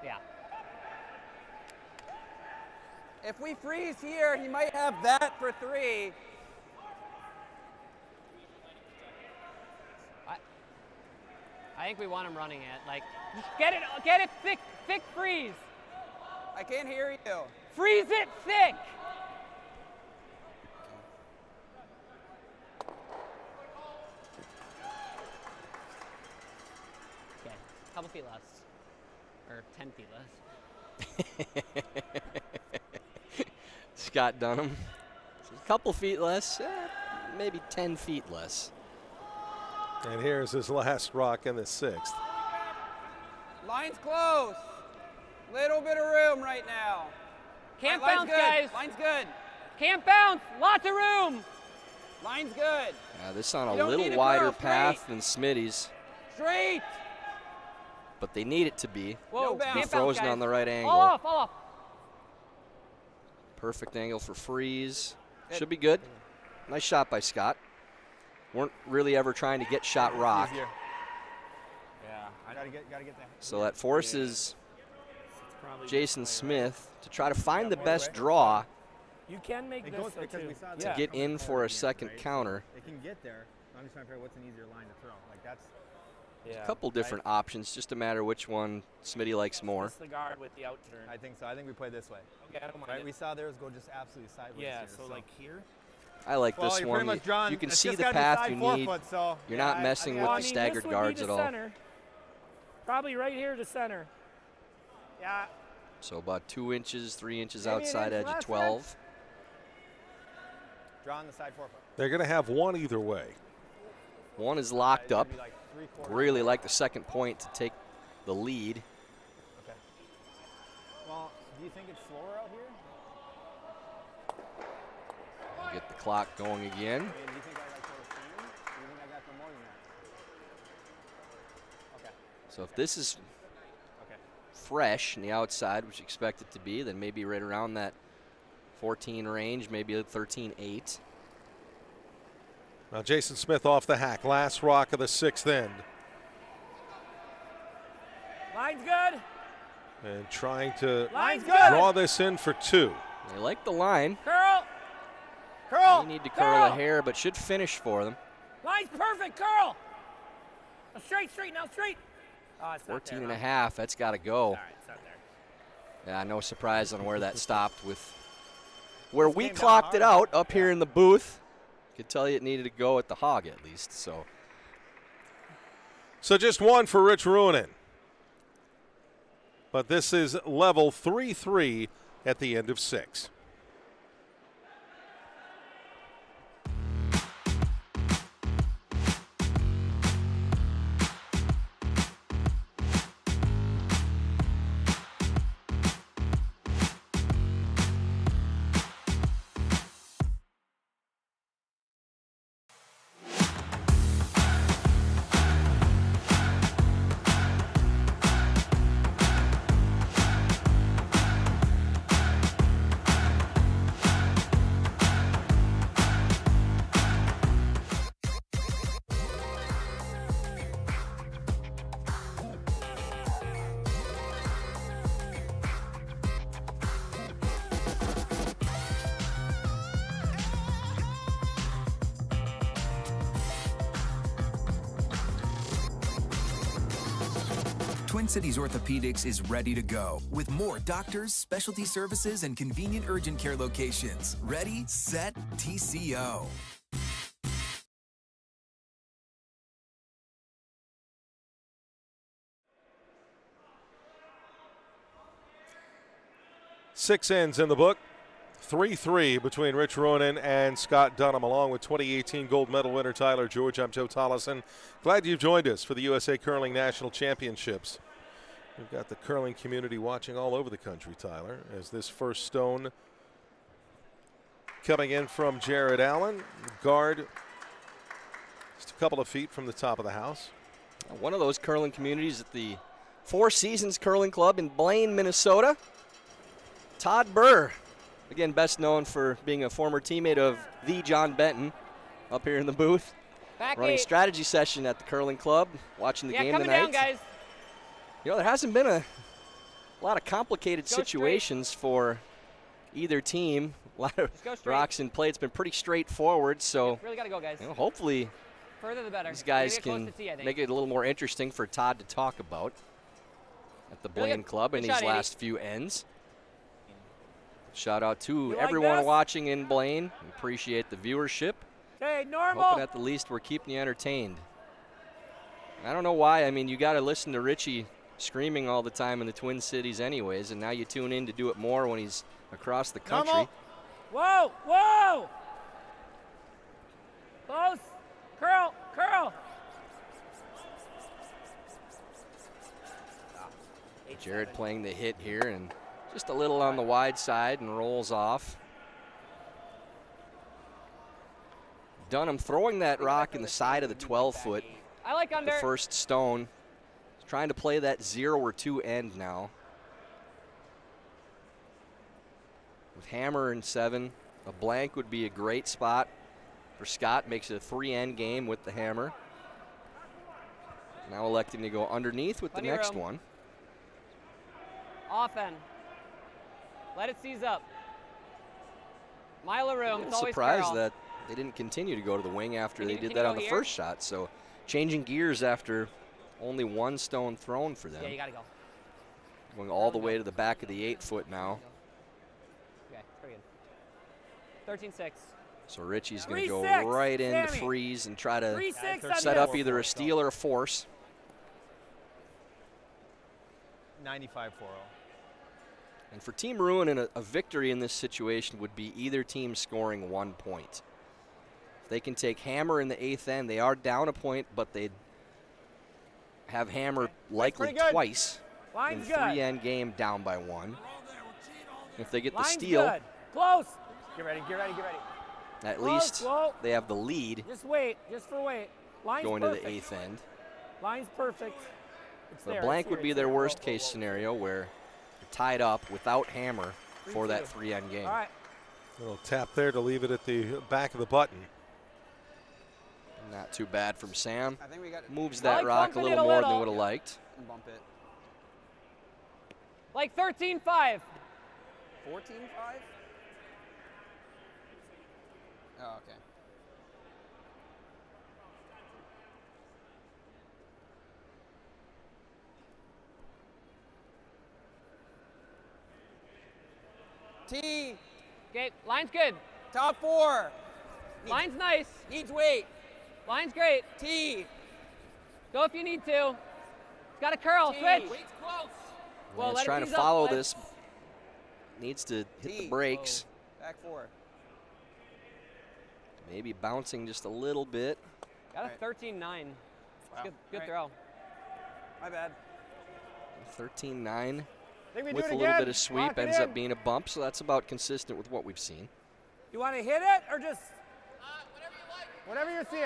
Yeah. If we freeze here, he might have that for 3. I think we want him running it. Like, get it thick freeze. I can't hear you. Freeze it thick. Okay, a couple feet less. Or 10 feet less. Scott Dunnam. A couple feet less, maybe 10 feet less. And here's his last rock in the 6th. Line's close. Little bit of room right now. Can't Line's bounce, good. guys. Line's good. Can't bounce. Lots of room. Line's good. This on a You don't need little to wider curl, path than Smitty's, Straight. but they need it to be. Whoa, No bounce. Be can't bounce, frozen guys. on the right angle. Fall off. Perfect angle for freeze. Good. Should be good. Nice shot by Scott. Weren't really ever trying to get shot rock. Easier. Yeah, I gotta get that. So that forces Jason Smith to try to find the best draw You can make It this goes though, because too. we saw to that get coming in forward for a at the end, second right? counter. They can get there. I'm just trying to figure out what's an easier line to throw. Like that's. A couple different options, just a matter which one Smitty likes more. It's the guard with the out turn. I think so. I think we play this way. Okay, I don't mind Right? it. We saw theirs go just absolutely sideways. Yeah, here, so like here. I like Well, this you're one. pretty much drawn. You can It's see just the gotta be path side you four need. foot, so You're yeah, not I messing think with Well, the I mean, staggered this would guards be at to all. center. Probably right here to center. Yeah. So about 2 inches, 3 inches Maybe an outside inch edge of less, 12. Draw on the side 4 foot. They're going to have one either way. One is locked It'd up. be like 3/4. Really like the second point to take the lead. Okay. Well, do you think it's slower out here? Get the clock going again. I mean, do you think I like 14? Do you think I got for more than that? So if this is fresh on the outside, which you expect it to be, then maybe right around that 14 range, maybe a 13-8. Now Jason Smith off the hack. Last rock of the 6th end. Line's good. And trying to Line's good. draw this in for 2. They like the line. Curl. Curl. They need to curl a hair, but should finish for them. Line's perfect. Curl. Now straight, now straight. Oh, it's 14 and a half. That's got to go. All right, it's not there. Yeah, no surprise on where that stopped with where This we came down clocked it hard. out up here in the booth. Could tell you it needed to go at the hog at least. So just 1 for Rich Ruohonen. But this is level 3-3 at the end of 6. Twin Cities Orthopedics is ready to go with more doctors, specialty services, and convenient urgent care locations. Ready, set, TCO. Six ends in the book. 3-3 between Rich Ruohonen and Scott Dunnam, along with 2018 gold medal winner Tyler George. I'm Joe Tollison. Glad you've joined us for the USA Curling National Championships. We've got the curling community watching all over the country, Tyler, as this first stone coming in from Jared Allen. Guard just a couple of feet from the top of the house. one of those curling communities at the Four Seasons Curling Club in Blaine, Minnesota. Todd Burr, again best known for being a former teammate of the John Benton, up here in the booth. Running a strategy session at the curling club, watching the game coming tonight. down, guys. You know, there hasn't been a lot of complicated situations for either team. A lot of rocks in play. It's been pretty straightforward. So really got to go, guys. You know, hopefully further the better. these guys can make it a little more interesting for Todd to talk about at the Blaine Club in these last few ends. Shout out to everyone watching in Blaine. We appreciate the viewership. Okay, normal. Hoping at the least we're keeping you entertained. I don't know why. I mean, you got to listen to Richie screaming all the time in the Twin Cities anyways, and now you tune in to do it more when he's across the country. Normal. Whoa, whoa! Close. Curl, curl. Jared playing the hit here and just a little on the wide side and rolls off. Dunnam throwing that rock in the side of the 12-foot. I like under. The first stone. He's trying to play that 0 or 2 end now. With hammer and 7, a blank would be a great spot for Scott. Makes it a 3-end game with the hammer. Now electing to go underneath with the next one. Off end. Let it seize up. Mile of room. I'm surprised that they didn't continue to go to the wing after they did that on the first shot. So changing gears after only 1 stone thrown for them. Yeah, you got to go. Going all the way to the back of the 8-foot now. Okay, pretty good. 13-6. So Richie's going to go right in to freeze and try to set up either a steal or a force. 95-4-0. And for Team Ruohonen, a victory in this situation would be either team scoring 1 point. If they can take hammer in the 8th end, they are down a point, but they'd have hammer likely twice in the 3-end game down by 1. If they get the steal, good. Close. Get ready, get ready, get ready. At least they have the lead. Just wait, just for wait. Line's going perfect. to the 8th end. Line's perfect. It's But there. blank it's would here, be it's their here. worst Whoa, whoa, case whoa. scenario where you're tied up without hammer for that 3-2. 3-end game. All right. Little tap there to leave it at the back of the button. Not too bad from Sam. I think we got Moves I that like rock a bumping little it a more than little. would have liked. bump it. Like 13-5. 14-5? Oh, okay. T, Okay, line's good. top 4. Line's nice. Needs weight. Line's great. T. Go if you need to. It's got a curl. T. Switch. Weight's close. Well, He's let it trying to ease up. follow Let it- this. Needs to hit the T. brakes. Back 4. Maybe bouncing just a little bit. Got a Right. 13-9. Wow. Good All right. throw. My bad. 13-9 Think we do with it a again? little bit of sweep. Lock it Ends in. up being a bump, so that's about consistent with what we've seen. You want to hit it or just? Whatever you're seeing.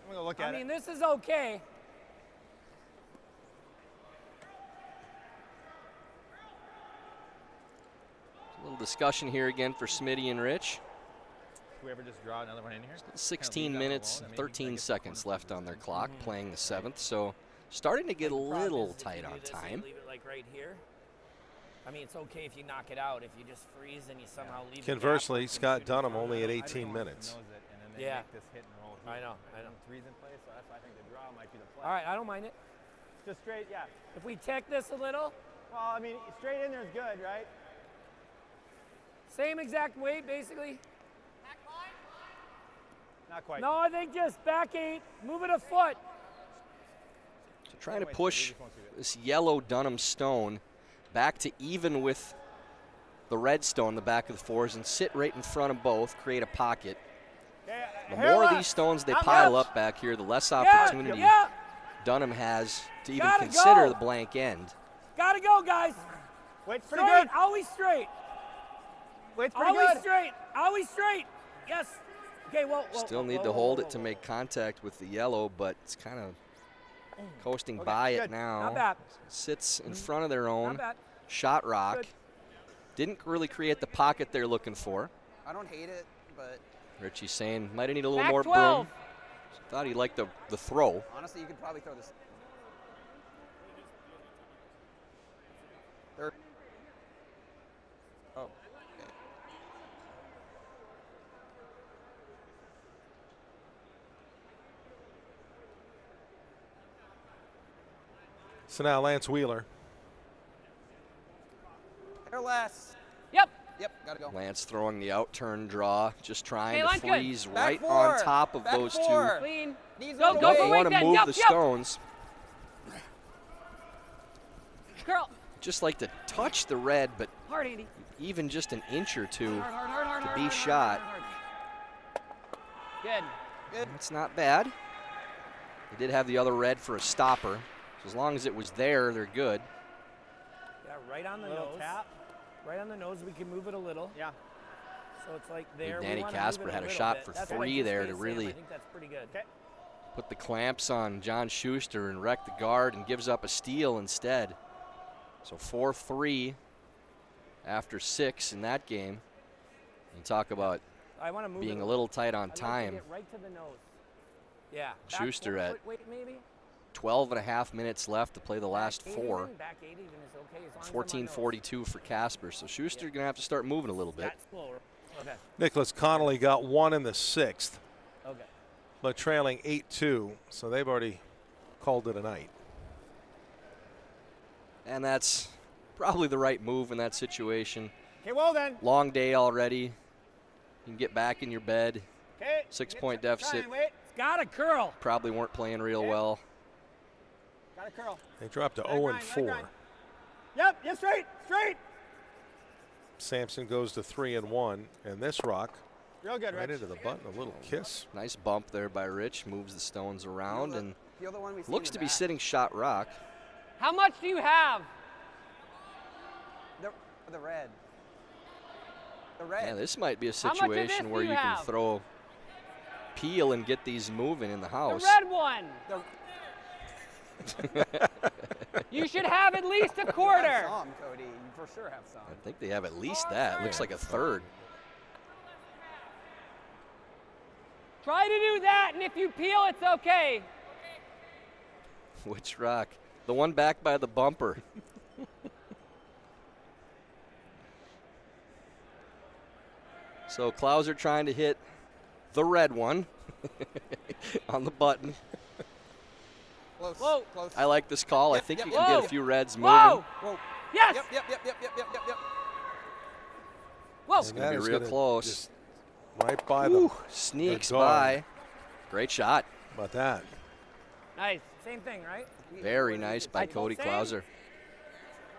I'm gonna look I at mean, it. this is okay. A little discussion here again for Smitty and Rich. Whoever just draw another one in here. 16 minutes, 13 seconds left on their clock, playing the 7th, so starting to get a little tight on time. Leave it like right here. I mean, it's okay if you knock it out. If you just freeze and you somehow leave. Conversely, Scott Dunnam only at 18 minutes. Yeah. Make this hit and roll. I know. Three's in place, so that's why I think the draw might be the play. All right, I don't mind it. Just straight, yeah. If we tech this a little, Well, I mean, straight in there is good, right? same exact weight, basically. Not quite. No, I think just back 8, move it a foot. So trying to push this yellow Dunnam stone back to even with the red stone, the back of the 4s, and sit right in front of both, create a pocket. Okay, The hair more of left. these stones they Not pile much. up back here, the less Yeah, opportunity yeah. Dunham has to even Gotta consider go. the blank end. Gotta go, guys. Weight's pretty Straight, good. always straight. Weight's pretty Always good. straight, always straight. Yes. Okay, whoa, whoa. Still whoa, need whoa, to whoa, hold whoa, it to whoa. make contact with the yellow, but it's kind of coasting Okay, by it good. now. Not bad. Sits in front of their own. Not bad. Shot rock. Good. Didn't really create the pocket they're looking for. I don't hate it, but Richie's saying might need a little Back more 12. broom. Thought he liked the throw. honestly, you could probably throw this. Third. Oh. Okay. So now Lance Wheeler. Hair less. Yep. Yep, gotta go. Lance throwing the out turn draw, just trying Hey, to line's good. freeze Back right 4. on top of Back those 4. Clean. Needs Go, a two. go little for Don't weight want to then. move Yep, the yep. stones. Curl. Just like to touch the red, but Hard, Andy. even just an inch or two. Hard, hard, hard, hard, To hard, be hard, shot. hard, hard. Good. It's not bad. They did have the other red for a stopper. So as long as it was there, they're good. Yeah, right on the Little nose. tap. Right on the nose. We can move it a little. Yeah. So it's like I there. think we Danny wanna move Casper it had a little shot bit. for That's what I 3 just there made to Sam. really I think that's pretty good. Okay. put the clamps on John Schuster and wreck the guard and gives up a steal instead. So 4-3 after 6 in that game. You talk about I want to move being it a little tight on I'd like to time. get right to the nose. Yeah. Back Schuster 4 at foot weight maybe. 12.5 minutes left to play the last Back 4. even, back 8 even is okay as long as I'm on nose. 14:42 for Casper. So Schuster's going to have to start moving a little bit. That's slower. Okay. Nicholas Connolly got 1 in the 6th, Okay. but trailing 8-2, so they've already called it a night. And that's probably the right move in that situation. Okay, well then. Long day already. You can get back in your bed. Okay. 6-point Try deficit. and wait. It's got a curl. Probably weren't playing real well. Got a curl. They dropped to Leg 0 grind, and leg 4. grind. Yep, yes, straight, straight. Sampson goes to 3 and 1, and this rock Real good, right Rich. into the button. A little kiss. Nice bump there by Rich. Moves the stones around and Feel the one we see looks in to the be back. sitting shot rock. How much do you have? The red. The red. Yeah, this might be a How much of this situation do where you you can have? throw peel and get these moving in the The house. red one. You should have at least a quarter. Some, Cody. You for sure have some. I think they have at least that. Looks like a third. Try to do that, and if you peel, it's okay. Which rock? The one back by the bumper. So Klauser trying to hit the red one on the button. Close. Whoa. Close. I like this call. I Yep, think yep, you yep, can get whoa. a few reds Whoa! moving. Whoa. Yes! Yep, yep, yep, yep, yep, yep, yep, yep. Whoa! It's going to That be is real gonna close. just right by them. Sneaks The guard. by. Great shot. How about that? Nice. Same thing, right? Very nice by I Cody same. Klauser.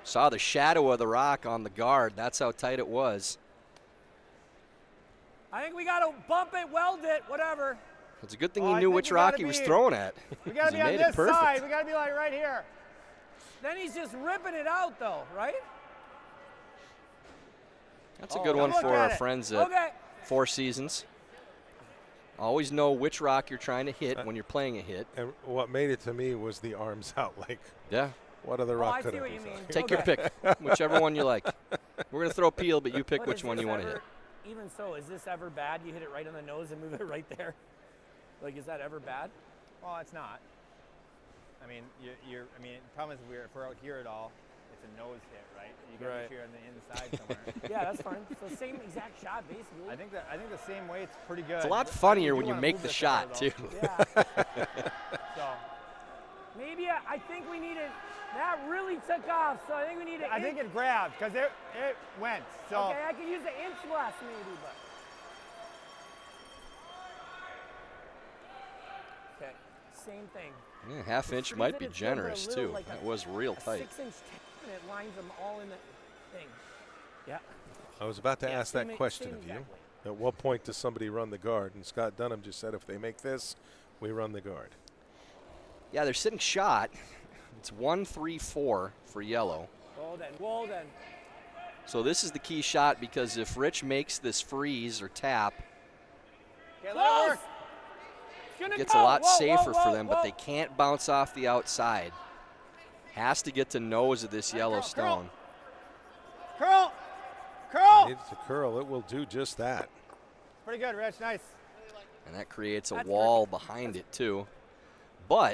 Saw the shadow of the rock on the guard. That's how tight it was. I think we got to bump it, weld it, whatever. It's a good thing Oh, he I knew think which we gotta rock he was be- throwing at. We got to He be on made it this perfect. side. We got to be like right here. Then he's just ripping it out, though, right? That's a good one look for at our it. friends at Okay. Four Seasons. Always know which rock you're trying to hit when you're playing a hit. And what made it to me was the arms out. Like, Yeah. what other Oh, rock I could see it what be? you mean. Take your pick, whichever one you like. We're going to throw peel, but you pick But which is one this you want to ever- hit. Even so, is this ever bad? You hit it right on the nose and move it right there? Like, is that ever bad? Well, it's not. I mean, you're. I mean, the problem is if we're out here at all, it's a nose hit, right? You got to Right. be here on the inside somewhere. Yeah, that's fine. So same exact shot, basically. I think the same way it's pretty good. It's a lot I think funnier we when do you wanna make move the this shot, over, too. though. Yeah. So Maybe I think we need it. That really took off, so I think we need it. I think it grabbed because it went. So Okay, I could use an inch less maybe, but. Okay. Same thing. Yeah, half inch Freeze might it, be it's over a generous, little, too. like That a- was real A tight. 6-inch tap, and it lines them all in the thing. Yeah. I was about to Yeah, ask that same- question same of you. exact way. At what point does somebody run the guard? And Scott Dunnam just said if they make this, we run the guard. Yeah, they're sitting shot. It's 1-3-4 for yellow. Walden. So this is the key shot because if Rich makes this freeze or tap, okay, let it work. It's gonna it gets go. a lot Whoa, safer whoa, for whoa, them, but whoa. they can't bounce off the outside. Has to get to nose of this yellow stone. Curl, curl. Needs to curl. It will do just that. Pretty good, Rich. Nice. And that creates a That's wall behind it, too. But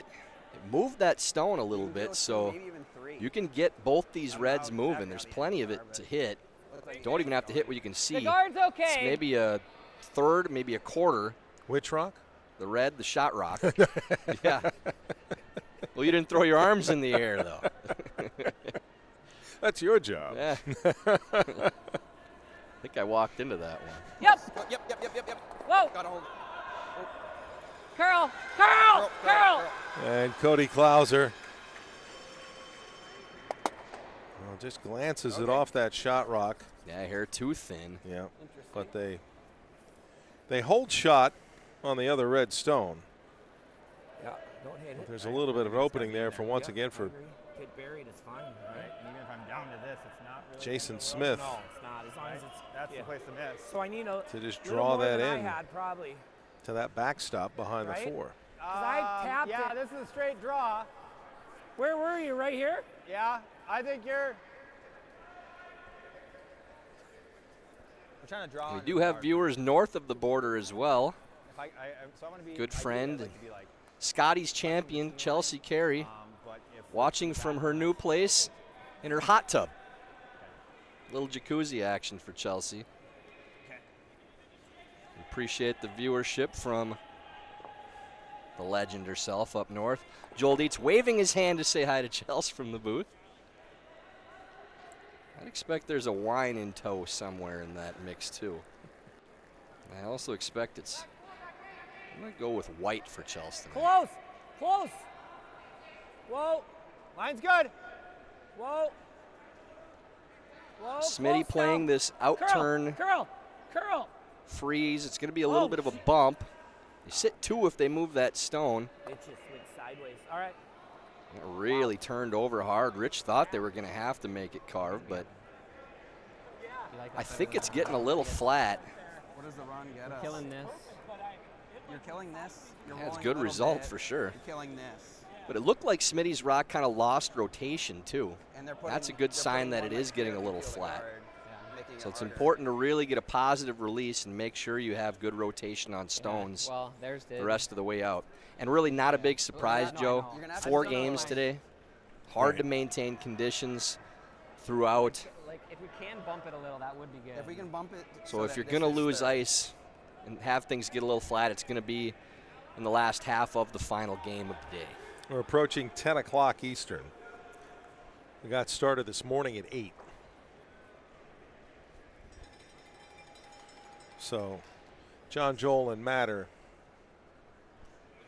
it moved that stone a little You can go bit, two, so maybe even three. you can get both these reds moving. There's plenty of it to hit. Don't even have to hit what you can see. The guard's It's okay. maybe a third, maybe a quarter. Which rock? The red, the shot rock. Yeah. Well, you didn't throw your arms in the air, though. That's your job. Yeah. I think I walked into that one. Yep. Yep. Whoa. Got a hold. Curl. Curl. Curl. And Cody Klauser just glances it off that shot rock. Yeah, hair too thin. Yeah, but they hold shot on the other red stone. Yeah. Don't hit it. There's a little bit of an opening there for once again for Get buried, it's fine. Right. Even if I'm down to this, it's not really. Jason Smith No, it's not. As long as it's. That's yeah. the place to miss. So I need a to just little draw more that than in I had, probably. to that backstop behind Right? the 4. I tapped yeah, it. this is a straight draw. Where were you? Right here? Yeah, I think you're. We're trying to draw. We on do the have card. viewers north of the border as well. If so I'm gonna be. Good ideally, friend I'd like and to be like, Scotty's champion, Chelsea Carey, but if watching from her new place in her hot tub. Little jacuzzi action for Chelsea. Appreciate the viewership from the legend herself up north. Joel Dietz waving his hand to say hi to Chelsea from the booth. I'd expect there's a wine in tow somewhere in that mix too. I also expect I'm going to go with white for Chelsea tonight. Close. Close. Whoa. Line's good. Whoa. Whoa. Smitty close playing now. this out-turn Curl. Curl. freeze. It's going to be a little Whoa. bit of a bump. You sit 2 if they move that stone. It just went sideways. All right. It really turned over hard. Rich thought they were going to have to make it carve, but I think it's getting a little flat. What does the run get us? Killing this. You're killing this. You're Yeah, it's rolling good a little result bit, for sure. You're killing this. But it looked like Smitty's rock kind of lost rotation too. And they're putting, That's a good they're sign putting that one it right is getting here a to little feel the flat. guard, making So it it's harder. important to really get a positive release and make sure you have good rotation on stones Well, there's the rest of the way out. And really not a big surprise, no, I Joe. know. You're gonna have to 4 do another games line. today. Hard Right. to maintain conditions throughout. Like, if we can bump it a little, that would be good. If we can bump it. So if that you're this going to is lose the- ice and have things get a little flat, it's going to be in the last half of the final game of the day. We're approaching 10 o'clock Eastern. We got started this morning at 8. So John, Joel, and Matt are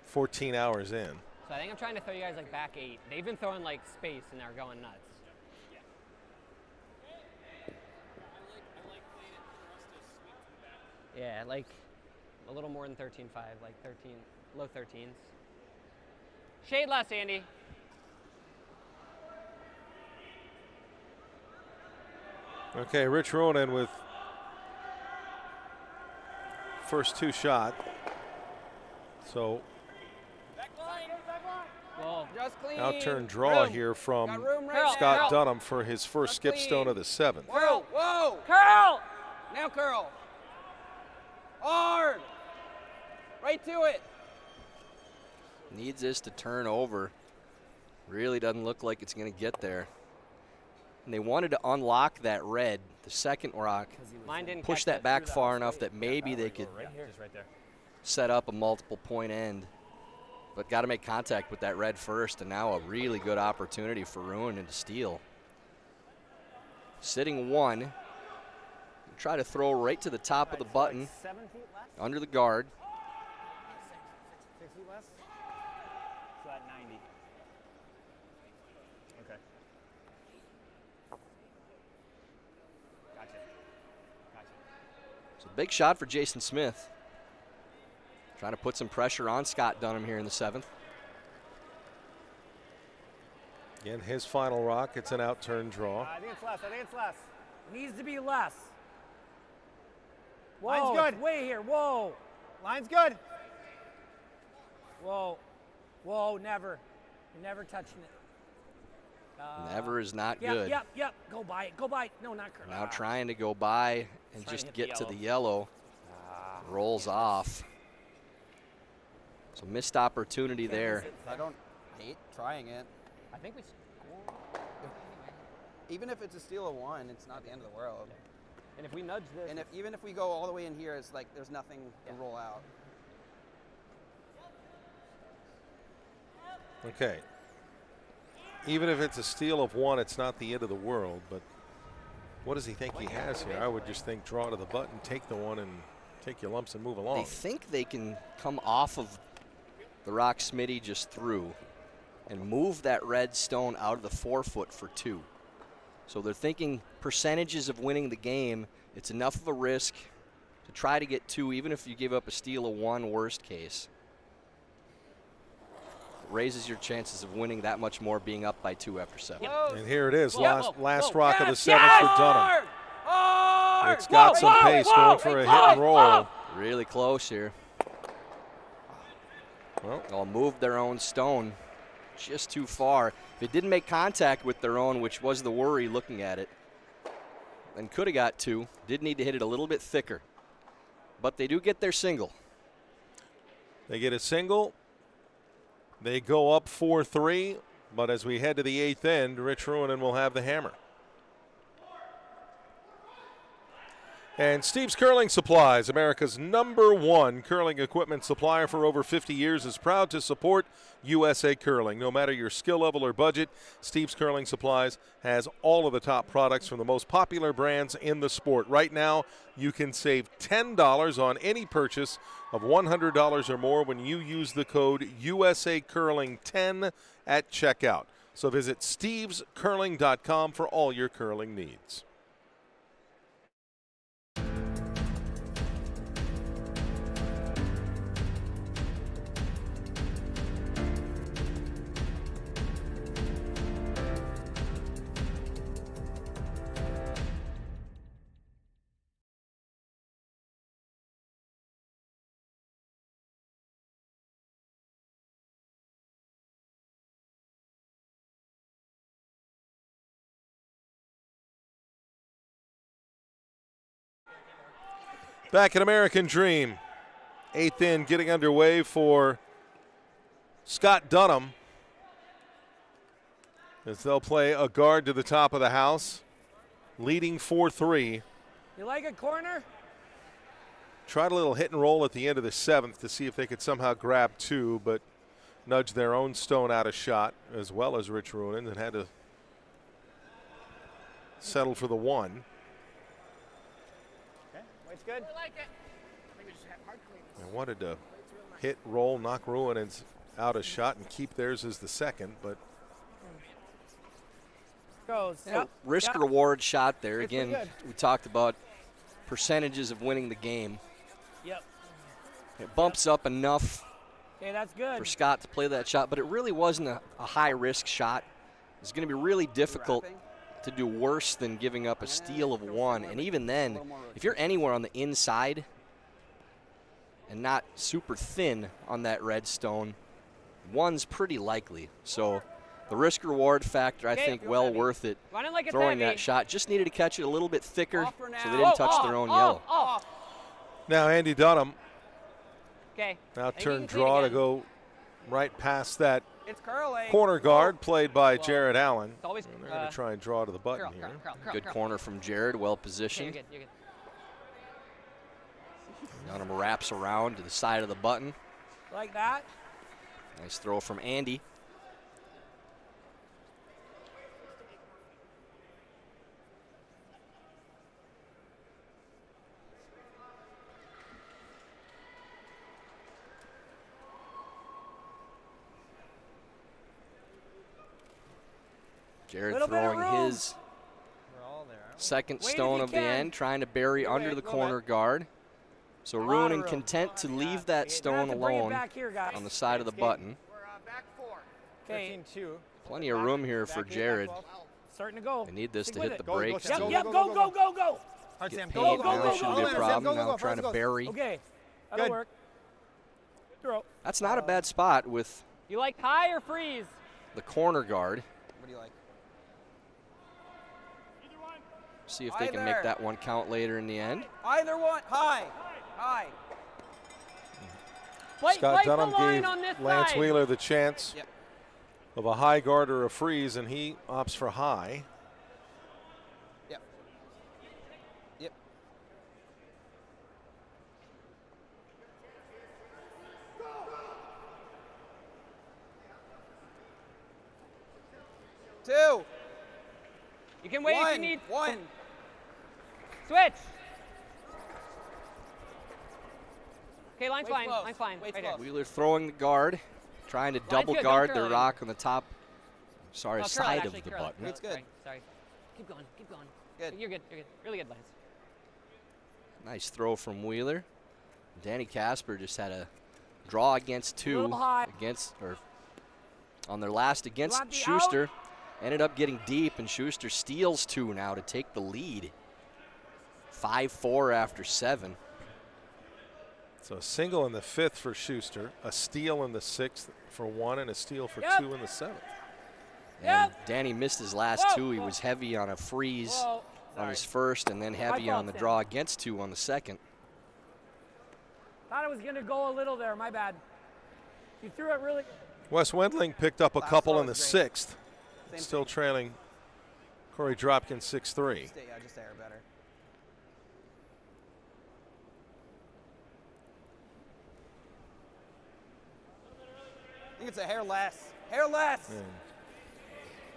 14 hours in. So I think I'm trying to throw you guys like back 8. They've been throwing like space and they're going nuts. Yeah, like a little more than 13.5, like 13, low 13s. Shade less, Andy. Okay, Rich Ruohonen with first 2 shot. So Whoa. Just clean. out-turn draw Room. here from Got room right Curl. Scott there. Dunnam for his first skip Clean. stone of the 7th. Whoa, whoa. Curl! Now curl. Hard. Right to it. Needs this to turn over. Really doesn't look like it's going to get there. And they wanted to unlock that red, the second rock, Mine didn't push catch that back through far enough that maybe they could Right here. Just right there. set up a multiple point end. But got to make contact with that red first, and now a really good opportunity for Ruohonen to steal. Sitting 1. Try to throw right to the top of the button, 7 feet less? under the guard. 6 feet less? So at 90. Okay. Gotcha. Gotcha. It's a big shot for Jason Smith. Trying to put some pressure on Scott Dunnam here in the 7th. Again, his final rock, it's an out-turn draw. I think it's less. I think it's less. Needs to be less. Whoa, Line's good. it's way here. Whoa. Line's good. Whoa. Whoa, never. You're never touching it. Never is not Yep, good. Yep. Go by it. Go by it. No, not curl. Now trying to go by and Trying to just hit the get to the yellow. yellow. Rolls off. So missed opportunity there. I don't hate trying it. I think we scored. Even if it's a steal of 1, it's not the end of the world. And if we nudge this, And even if we go all the way in here, it's like there's nothing to roll out. Okay. Even if it's a steal of 1, it's not the end of the world, but what does he think he has here? I would just think draw to the button, take the 1, and take your lumps and move They along. think they can come off of the rock Smitty just threw and move that red stone out of the 4-foot for 2. So they're thinking percentages of winning the game. It's enough of a risk to try to get 2, even if you give up a steal of 1 worst case. It raises your chances of winning that much more being up by 2 after 7. And here it is, Whoa, last whoa, rock of the yes, 7th yes! for Dunnam. Hard! Hard! It's got some Whoa, pace whoa, going for a hit and roll. Really close here. Well, All moved their own stone just too far. If it didn't make contact with their own, which was the worry looking at it, and could have got 2, did need to hit it a little bit thicker. But they do get their single. they get a single. They go up 4-3, but as we head to the 8th end, Rich Ruohonen will have the hammer. And Steve's Curling Supplies, America's #1 curling equipment supplier for over 50 years, is proud to support USA Curling. No matter your skill level or budget, Steve's Curling Supplies has all of the top products from the most popular brands in the sport. Right now, you can save $10 on any purchase of $100 or more when you use the code USA Curling 10 at checkout. So visit stevescurling.com for all your curling needs. Back in American Dream. 8th inning getting underway for Scott Dunnam, as they'll play a guard to the top of the house, leading 4-3. You like a corner? Tried a little hit and roll at the end of the 7th to see if they could somehow grab 2, but nudged their own Stone out of shot, as well as Rich Ruohonen, and had to settle for the 1. Okay, weight's good. I like it. I wanted to hit, roll, knock Ruonen's out of shot and keep theirs as the 2nd, but Goes. Yeah, Yep. risk Yep. reward shot there. It's pretty Again, good. we talked about percentages of winning the game. Yep. It bumps up enough Okay, that's good. for Scott to play that shot, but it really wasn't a high-risk shot. It's going to be really difficult to do worse than giving up a steal of 1. And even then, if you're anywhere on the inside and not super thin on that red stone, 1's pretty likely. So the risk-reward factor, I Okay, think, feel well heavy. worth it. Running like it's Throwing heavy. that shot. Just needed to catch it a little bit thicker Off for so now. they didn't touch Off, their own off, yellow. off. now Andy Dunnam Okay. now Maybe you turn can clean draw to again. go right past that It's curling. corner guard played by Jared Allen. It's always And they're going to try and draw to the button curl, here. curl, curl, Good curl. corner from Jared, well Okay, you're positioned. good, you're good. Dunham wraps around to the side of the button. Like that. Nice throw from Andy. Jared Little bit of throwing room. his We're all there, aren't we? second Wait if stone you of the can. end, trying to bury Little under bit, the little corner guard. So Lot of Ruohonen room. content to leave You that have stone to bring it alone back here, guys. on the side of the button. We're back 4. Okay, 13-2. Plenty of room here for Back 8, Jared. back 12. starting to go. They need this Stick to with hit it. the Go, go, brakes. Sam, to Yep, go, yep, go, go, go, go, go, go. Hard, Sam. get Go, paint go, go, now go, shouldn't go, be a go, problem. go, go, Now go, trying to go. bury. Okay, that'll Good. work. Throw. That's not a bad spot with You like high or freeze? the corner guard. What do you like? See if they can make Either. that one count later in the end. Either one. High. High. Scott Light the Dunham line gave on this Lance side. Wheeler the chance Yep. of a high guard or a freeze, and he opts for high. Yep. Yep. Two. You can wait if you One. need. One. Switch. Okay, line's Weight's fine. close. Line's fine. Weight's Right here. close. Wheeler throwing the guard, trying to double good, guard don't the curl it. rock on the top. Sorry, Oh, curl it, side actually, of the curl it, button. curl it. It's good. Sorry. Keep going. Keep going. Good. You're good. You're good. Really good lines. Nice throw from Wheeler. Danny Casper just had a draw against two Little high. against or on their last against want the Schuster. Ended up getting deep, and Schuster steals two now to take the lead. 5-4 after 7. So a single in the 5th for Schuster, a steal in the 6th for 1, and a steal for Yep. 2 in the 7th. And Yep. Danny missed his last Whoa, two. He whoa. was heavy on a freeze Whoa. on his first, and then heavy fault, on the Sam. draw against 2 on the second. Thought I was going to go a little there. My bad. You threw it really. Wes Wendling picked up a Last couple throw in the was great. 6th, Same still thing. trailing Corey Dropkin 6-3. Stay, yeah, just air better. I think it's a hair less. Hair less.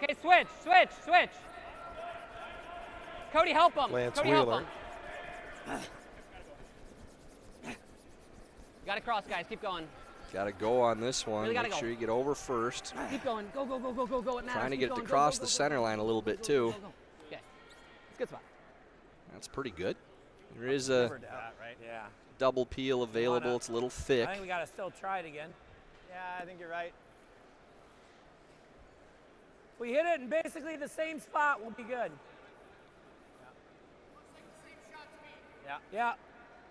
Okay, switch. Switch. Switch. Cody, help him. Lance Cody, Wheeler. help him. You got to cross, guys. Keep going. Got to go on this one. Really gotta Make go. sure you get over first. Keep going. Go, go, go, go, go, go. It matters. Trying to Keep get it to going. Go, cross go, the go, center go, line a go, little go, bit go, too. go, go. Okay. It's a good spot. That's pretty good. There is a Never doubt, right? Yeah. double peel available. wanna- It's a little I thick. think we got to still try it again. Yeah, I think you're right. If we hit it in basically the same spot, we'll be good. Yeah, Yeah.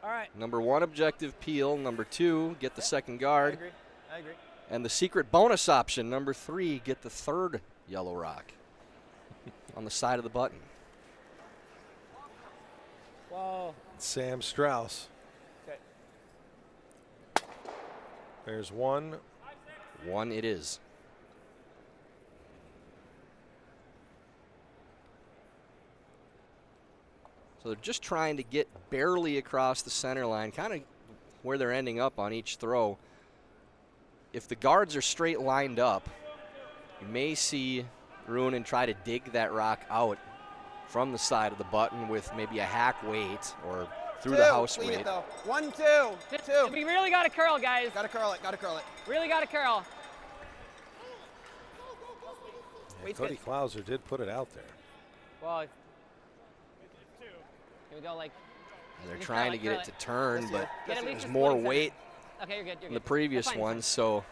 All right. Number 1 objective peel. Number 2 get the second I guard. agree. I agree. And the secret bonus option, number 3, get the third yellow rock on the side of the button. Whoa. Sam Strauss There's one. One it is. So they're just trying to get barely across the center line, kind of where they're ending up on each throw. If the guards are straight lined up, you may see Ruohonen try to dig that rock out from the side of the button with maybe a hack weight or through the house Clean weight. it though. 1, 2, 2. We really got to curl, guys. Gotta curl it, gotta curl it. Really got to curl. Wait's Cody good. Klauser did put it out there. Well, can we go like? And they're Just trying to curl get it, it to turn, That's but it. Get at least there's a more splitting weight second. Okay, you're good. You're in the good. previous That's fine, one, that's so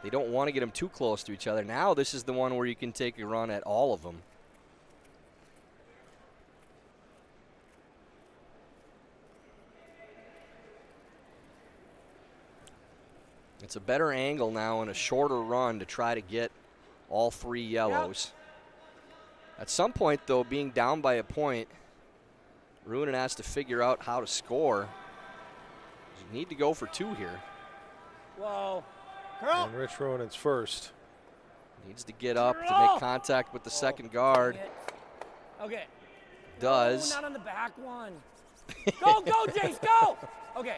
they don't want to get them too close to each other. Now this is the one where you can take a run at all of them. It's a better angle now and a shorter run to try to get all three yellows. At some point, though, being down by a point, Ruohonen has to figure out how to score. You need to go for two here. Whoa. Curl. And Rich Ruohonen's first. Needs to get up to make contact with the second guard. Okay. Does. No, not on the back one. Go, Jace, go! Okay.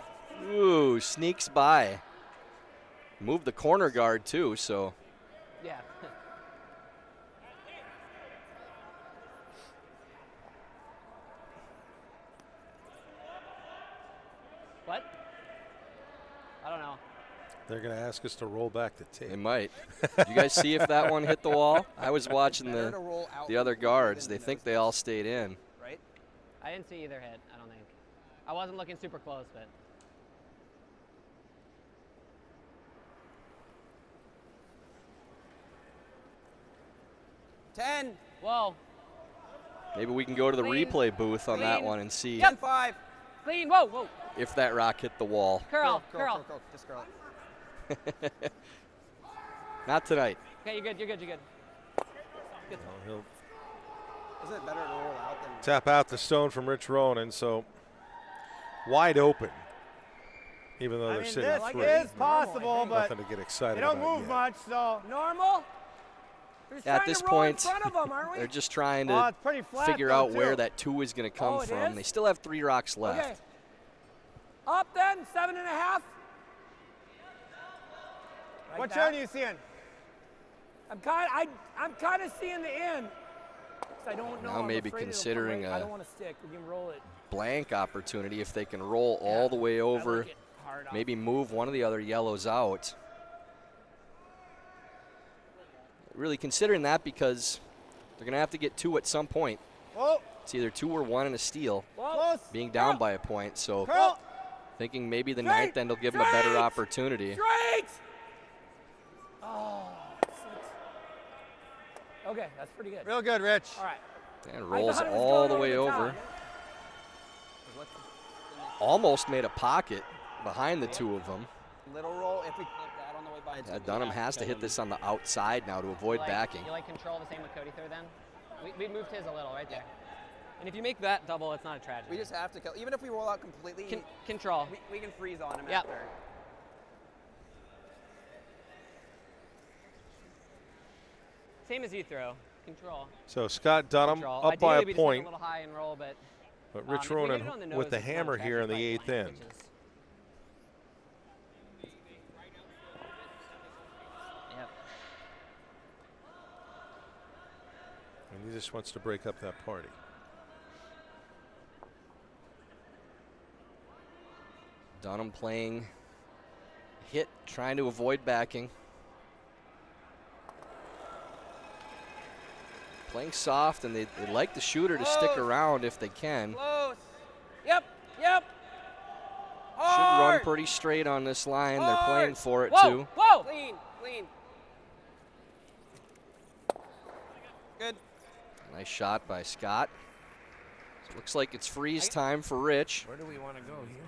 Ooh, sneaks by. Moved the corner guard, too, so. Yeah. What? I don't know. They're going to ask us to roll back the tape. They might. Did you guys see if that one hit the wall? I was watching Better to roll out the other quicker guards. than They think those they all stayed in. Right? I didn't see either hit, I don't think. I wasn't looking super close, but. 10. Whoa. Maybe we can go to the Clean. replay booth on that Clean. one and see 10, 5. Clean, whoa. if that rock hit the wall. Curl. Just curl it. Not tonight. Okay, you're good. Good. He'll Isn't it better to roll out than tap out the stone from Rich Ruohonen, so wide open. Even though I they're mean, sitting this at 3. is possible, but Nothing to get excited they don't about move yet. much, so. Normal? We're just At trying this to roll in point, front of them, aren't we? they're just trying Well, to it's pretty flat, figure though, out where too. that 2 is going to come Oh, it from. is? They still have 3 rocks left. Okay. Up then, 7.5. Like What that. turn are you seeing? I'm kind of seeing the end. 'Cause I don't know. Now I'm maybe afraid it'll come considering right. I a don't want to stick. We can roll it. Blank opportunity if they can roll all the way over, I like it hard off. maybe move one of the other yellows out. Really considering that because they're going to have to get 2 at some point. Whoa. It's either 2 or 1 and a steal, Close. being down by a point. So Curl. thinking maybe the Straight, ninth end will give them a better straight, opportunity. Straight! Oh, 6. Okay, that's pretty good. Real good, Rich. All right. And I rolls thought it was all going the way top. over. Almost made a pocket behind the 2 of them. little roll if we clip that on the way by? Yeah, Dunnam has to hit this on the outside now to avoid backing. You like control the same with Cody throw then? We moved his a little right there. And if you make that double, it's not a tragedy. We just have to kill. Even if we roll out completely, control. We can freeze on him Yep. after. Same as you throw. Control. So Scott Dunnam Control. up by Ideally, a we just hit point. a little high and roll, but Rich if we get it on the Ruohonen nose, with the it's not a hammer here in the tragedy 8th by end. inches. Yep. And he just wants to break up that party. Dunnam playing hit, trying to avoid backing. Playing soft, and they'd like the shooter to stick around if they can. Close. Yep. Yep. Should run pretty straight on this line. They're playing for it too. Whoa! Clean. Clean. Good. Nice shot by Scott. So looks like it's freeze time for Rich. Where do we want to go here?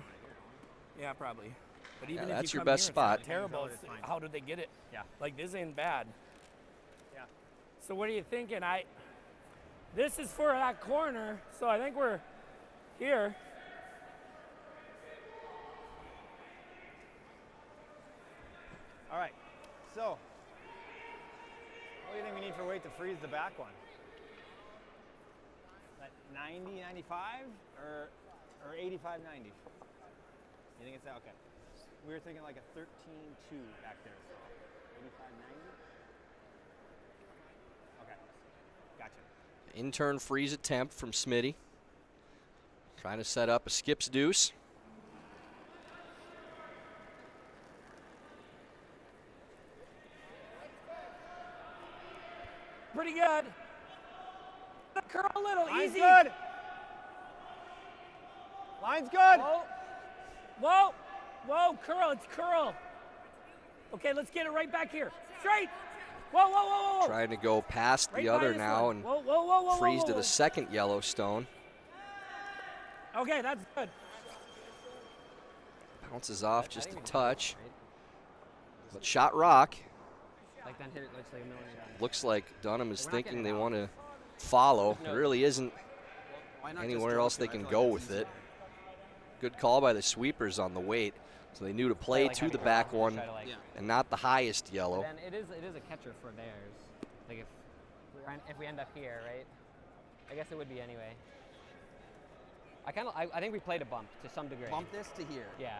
Yeah, probably. But even if that's you your come best here, it's not spot. terrible. It's, how did they get it? Yeah. Like this ain't bad. Yeah. So what are you thinking? This is for that corner, so I think we're here. All right. So, what do you think we need for weight to freeze the back one? That 90, 95, or 85, 90? You think it's that? Okay. We were thinking like a 13.2 back there. So 85, 90? Okay. Gotcha. In-turn freeze attempt from Smitty. Trying to set up a skips deuce. Pretty good. Curl a little, Line's easy. good. Line's good. Whoa. Whoa. Whoa, curl, it's curl. Okay, let's get it right back here. Straight. Whoa, whoa, whoa, whoa. Trying to go past Right the by other this now one. and Whoa, whoa, whoa, whoa, freeze whoa, to whoa. the second Yellowstone. Okay, that's good. Bounces off just a touch. But shot rock. Like then hit it looks like a million times. Looks like Dunnam is We're not thinking getting they out. want to follow. No. There really isn't Why not just anywhere go else to they it? I can feel go like with that's it. Good call by the sweepers on the weight. So they knew to play Like to having the to back try one to, like- Yeah. and not the highest yellow. Then it is a catcher for theirs. Like if we end up here, right? I guess it would be anyway. I think we played a bump to some degree. Bump this to here. Yeah.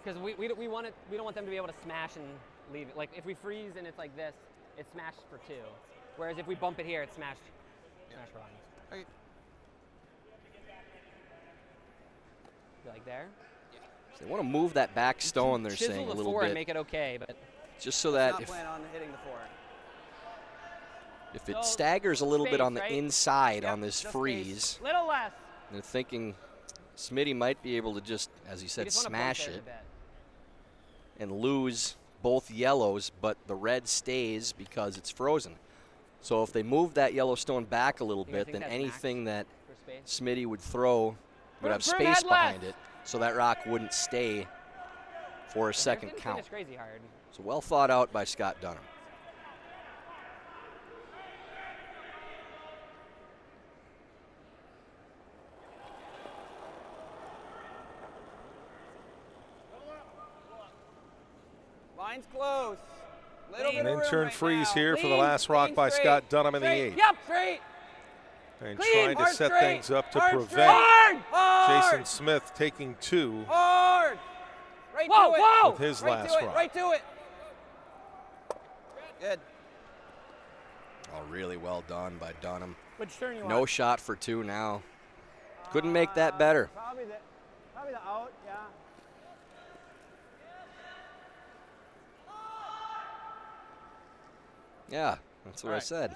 Because we don't want them to be able to smash and leave it. Like if we freeze and it's like this, it's smashed for 2. Whereas if we bump it here, it's smashed runs. Okay. Like there. So they want to move that back stone, they're Chisel saying, a the little 4 bit. and make it okay, but Just so Let's that not plan on hitting the 4. if it So, staggers a little bit space, on the right? inside Yep, on this just space. freeze, little less. they're thinking Smitty might be able to just, as he We said, just wanna bump smash theirs a it bit. and lose both yellows, but the red stays because it's frozen. So if they move that Yellowstone back a little You guys bit, think then that's anything that For space. Smitty would throw would have Broom space head behind left. it, so that rock wouldn't stay for a Theirs second didn't count. finish crazy hard. So well thought out by Scott Dunnam. Line's close. Little bit An of room in-turn right freeze now. here for the Lean, last rock lean by straight. Scott Dunnam in the Straight. 8th. Yep, straight. And Clean, trying to hard set straight. things up to Hard prevent straight. Hard. Jason Smith taking 2 Hard. Right Whoa, to it. whoa. with his Right last to it. rock. Right to it. Good. Oh, really well done by Dunnam. Which turn you No want? shot for 2 now. Couldn't make that better. Probably the out, yeah. Yeah, that's what I All right. said.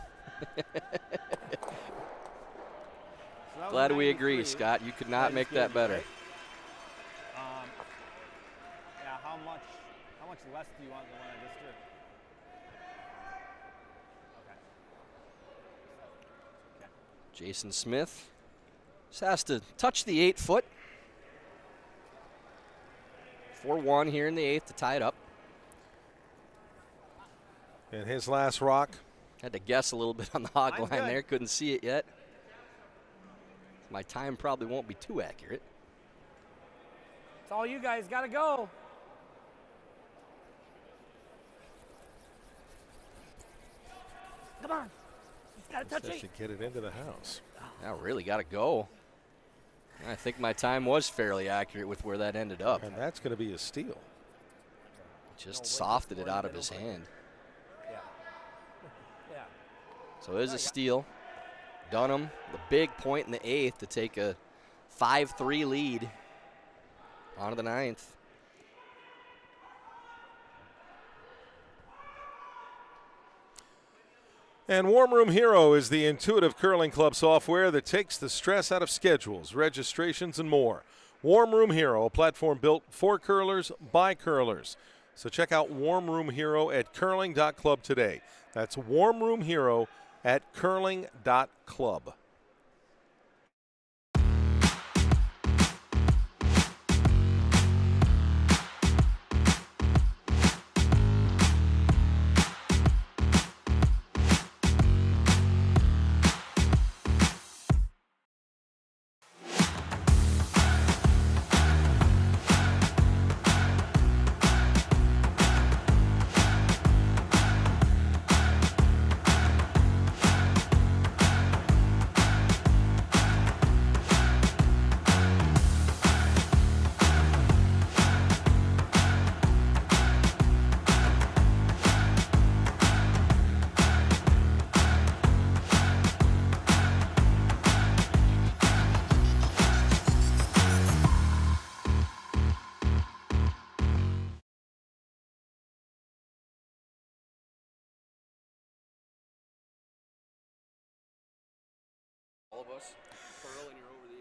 So that was Glad we agree, 93. Scott. You could not That make is that good, better. right? Yeah, how much less do you want than what I just threw? Okay. Jason Smith just has to touch the 8-foot. 4-1 here in the 8th to tie it up. And his last rock. Had to guess a little bit on the hog Mine's line good. there. Couldn't see it yet. My time probably won't be too accurate. It's all you guys. Got to go. Come on. Just got to touch Just it. to get it into the house. Now really got to go. I think my time was fairly accurate with where that ended up. And that's going to be a steal. Just softed it out of his hand. Yeah. Yeah. So there's a steal. Dunnam, the big point in the 8th to take a 5-3 lead on to the 9th. And Warm Room Hero is the intuitive curling club software that takes the stress out of schedules, registrations, and more. Warm Room Hero, a platform built for curlers by curlers. So check out Warm Room Hero at curling.club today. That's Warm Room Hero at curling.club.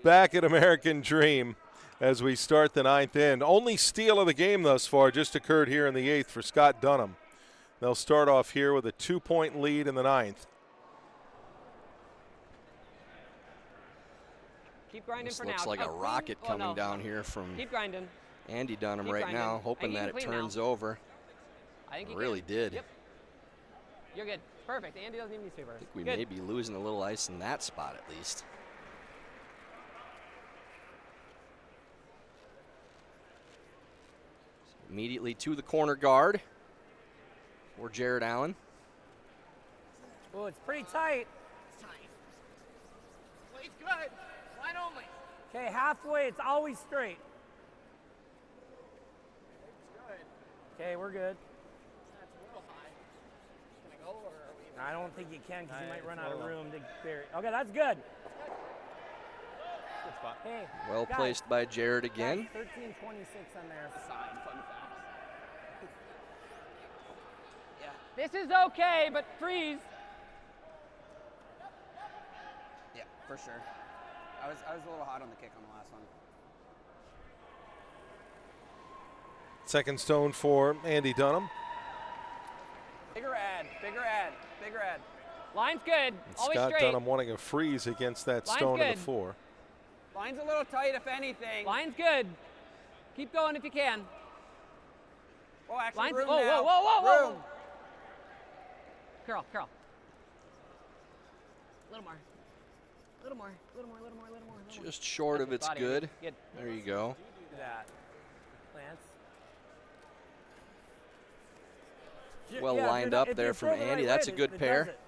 Back at American Dream as we start the 9th inning. Only steal of the game thus far just occurred here in the 8th for Scott Dunnam. They'll start off here with a 2-point lead in the 9th. Keep grinding This for looks now. like a Clean. rocket Oh, coming no. down here from Keep grinding. Andy Dunnam Keep right grinding. now, hoping And you that can it clean turns now. over. I think you Really can. did. Yep. You're good. Perfect. Andy doesn't even need sweeper. I think we Good. may be losing a little ice in that spot at least. So immediately to the corner guard for Jared Allen. Oh, it's pretty tight. It's good. Line only. Okay, halfway, it's always straight. Okay, we're good. That's a little high. Can I go or are we? I don't think you can because you might It's run out of low. room to bury. Okay, that's good. Good spot. Hey, Well guys, placed by Jared again. guys, 13:26 on there. Sign, fun fact. Yeah. This is okay, but freeze. Yeah, for sure. I was a little hot on the kick on the last one. Second stone for Andy Dunnam. Bigger ad, bigger ad, bigger ad. Line's good. And Always Scott straight. Dunnam wanting a freeze against that Line's stone in good. the 4. Line's a little tight, if anything. Line's good. Keep going if you can. Oh, actually, Line's. room Whoa, now. whoa, whoa, whoa, whoa. Room. Curl, curl. A little more. A little more. A little more. A little more. A little more. A little more. Just short of it's Body. good. Good. There you go. That. Lance. Well Yeah, if lined you're- up if there you from throw the Andy. right That's way, a good it pair. does it.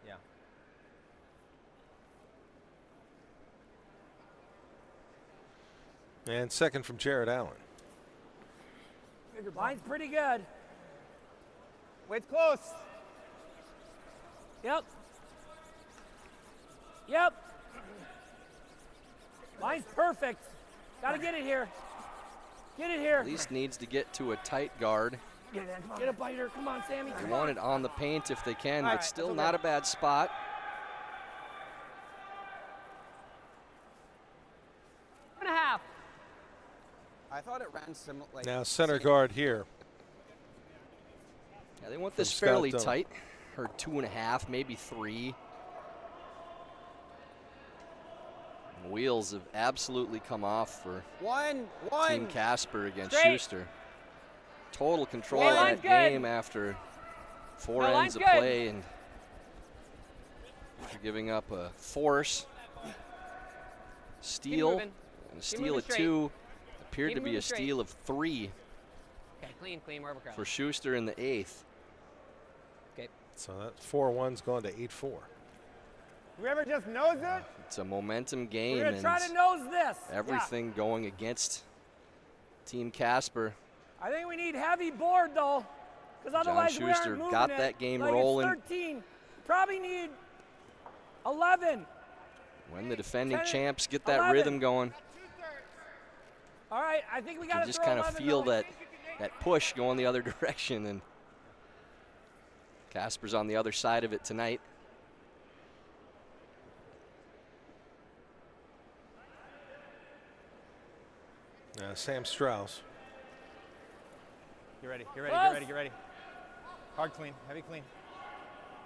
Yeah. And second from Jared Allen. Line's pretty good. Wait's close. Yep. Yep. Line's perfect. Got to get it here. Get it here. At least needs to get to a tight guard. Get a biter. Come on, Sammy. They Come want on. it on the paint if they can, All but right, still that's not okay. a bad spot. And a half. I thought it ran similar. Like Now center guard here. Yeah, they want this Scott fairly Dunnam. tight. Heard 2.5, maybe 3. Wheels have absolutely come off for Team Team Casper against Straight. Schuster. Total control Yeah, of line's that good. game after 4 No, ends line's of good. play, and after giving up a force, steal, moving. and a Keep steal moving of straight. 2. Appeared Keep to be moving a straight. steal of 3 Okay, clean, clean. Wherever curl. for Schuster in the 8th. Okay. So that 4-1's gone to 8-4. Whoever just knows it. It's a momentum game, We're going to and try to nose this. everything going against Team Casper. Yeah. I think we need heavy board, though, because otherwise we Schuster aren't moving got it. that game like rolling. It's 13. Probably need 11. When the defending 10, champs get that 11. rhythm going, All right, I think we got you to just throw kind of 11 feel going. that push going the other direction, and Casper's on the other side of it tonight. Sam Strauss. Get ready. Get ready. Close. Get ready. Get ready. Hard clean. Heavy clean.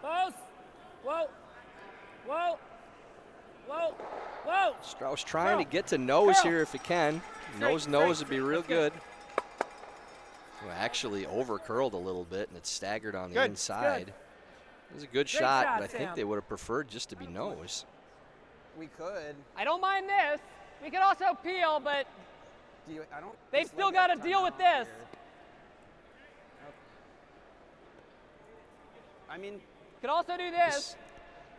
Close. Whoa. Whoa. Whoa. Whoa. Strauss trying to Curl. get to nose Curl. here if he can. Nose straight, would be real that's good. good. Well, actually over curled a little bit, and it's staggered on the Good. inside. It was a good Great shot, shot, but I think Sam. they would have preferred just to be nose. We could. I don't mind this. We could also peel, but Do you, I don't. They've this still leg gotta up deal with timeout this. here. I mean, could also do this.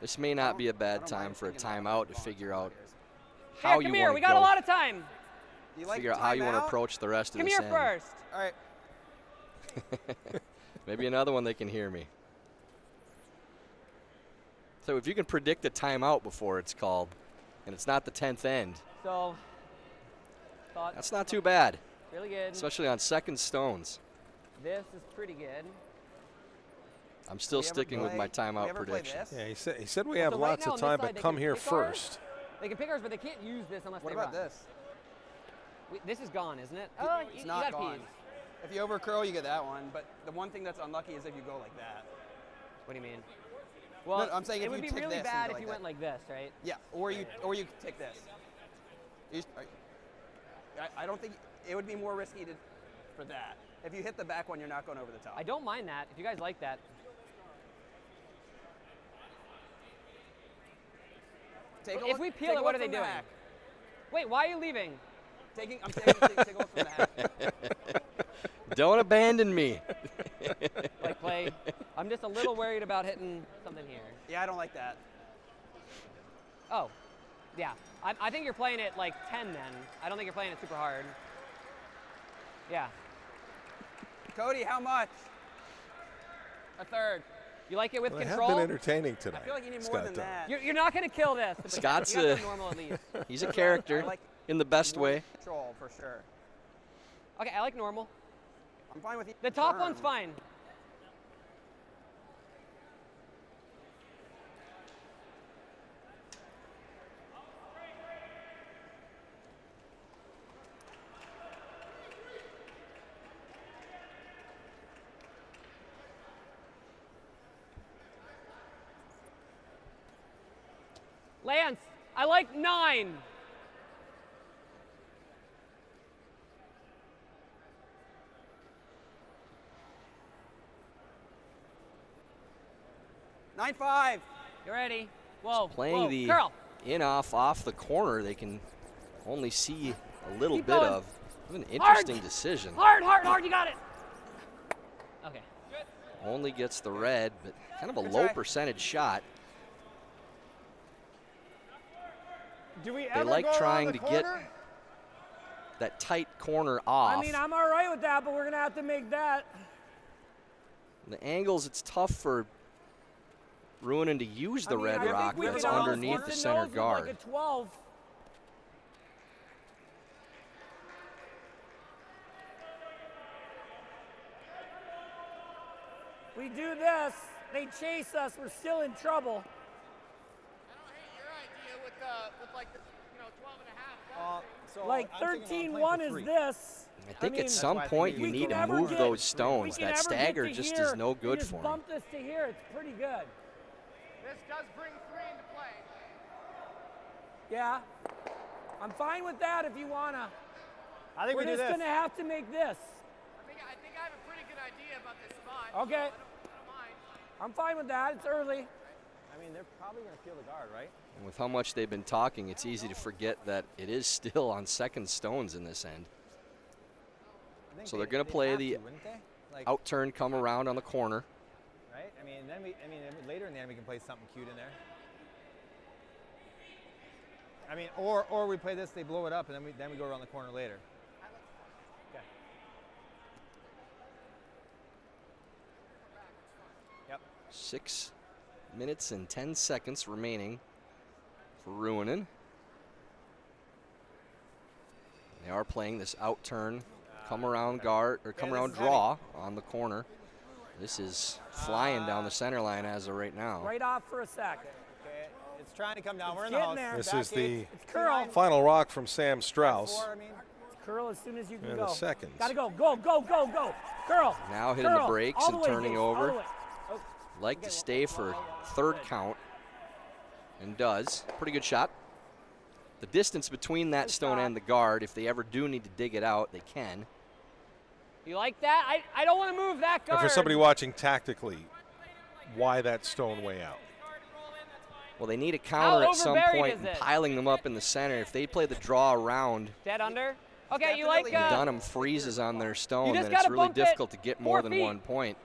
This may not be a I bad don't time mind for a thinking about timeout to long figure timeout out here. how Come you here. want We to got go. a lot of time. Do you like Figure out how you want to timeout? approach the rest of Come this here end. first. All right. Maybe another one they can hear me. So if you can predict a timeout before it's called, and it's not the 10th end, So, thought that's not too bad, really good. especially on second stones. This is pretty good. I'm still sticking with my timeout prediction. Yeah, he said we have So right lots now of on this time, side, but they come can here pick ours. first. They can pick ours, but they can't use this unless What they about run. this? This is gone, isn't it? Oh, It's you not got gone. peas. If you over curl, you get that one. But the one thing that's unlucky is if you go like that. What do you mean? Well, I'm saying it if would you be take really this and bad go if like you that. went like this, right? Yeah, or you take this. I don't think it would be more risky for that. If you hit the back one, you're not going over the top. I don't mind that. If you guys like that. If we peel it, what are they doing? Wait, why are you leaving? I'm taking a look from the hat. Don't abandon me. Like play. I'm just a little worried about hitting something here. Yeah, I don't like that. Oh, yeah. I think you're playing it like 10 then. I don't think you're playing it super hard. Yeah. Cody, how much? A third. You like it with Well, they control? have been entertaining tonight. I feel like you need more than that. You're not going to kill this. but Scott's you got the normal at least. He's a character I like in the best more way. Control for sure. Okay, I like normal. I'm fine with you. The top one's fine. Lance, I like 9. Nine 5. You ready? Whoa, Playing whoa. the Curl. off the corner, they can only see a little Keep bit going. of. An interesting decision. Hard, you got it. Okay. Only gets the red, but kind of a Good low try. percentage shot. Do we They ever like go around trying the to get corner? that tight corner off. I mean, I'm all right with that, but we're going to have to make that. The angles, it's tough for Ruohonen to use the red I rock think we that's can almost underneath hit the the center nose with guard. Like a 12. We do this, they chase us, we're still in trouble. I don't hate your idea with like the 12 and a half. So Like I'm thinking about 13-1 playing is for 3. this. I think mean, at some why I point think you we need can to never move get- those We stones. can That never get stagger to just here. is no We good just for him. bump this to here, it's pretty good. This does bring 3 into play. Yeah. I'm fine with that if you wanna. I think We're we do just this. gonna have to make this. I think I have a pretty good idea about this spot. Okay. I don't mind. I'm fine with that, it's early. I mean, they're probably going to peel the guard, right? And with how much they've been talking, it's easy to forget that it is still on second stones in this end. I think So they're gonna play have the to, wouldn't they? Like, Out turn, come around on the corner. right? I mean, later in the end we can play something cute in there. I mean, or we play this, they blow it up, and then we go around the corner later. Okay. Yep. 6 minutes and 10 seconds remaining for Ruohonen. They are playing this out turn, come around guard, or come this around is draw on the corner. This is flying down the center line as of right now. Right off for a sec. Okay. It's trying to come down. We're in getting the house. there. This Back is the eight. It's curl. final rock from Sam Strauss. 4, I mean. Curl as soon as you can In go. the seconds. Gotta go, go, go, go, go. Curl. Now hitting the Curl. brakes All the and way, turning Jason, all over. the way. Oh, Like to stay for third count, and does. Pretty good shot. The distance between that stone and the guard, if they ever do need to dig it out, they can. You like that? I don't want to move that guard. And for somebody watching tactically, why that stone way out? Well, they need a counter at some overburied point, is and it? piling them up in the center. If they play the draw around, Dead under? Okay, you like Dunnam freezes on their stone, just then it's gotta really bump it difficult to get more 4 than feet. 1 point.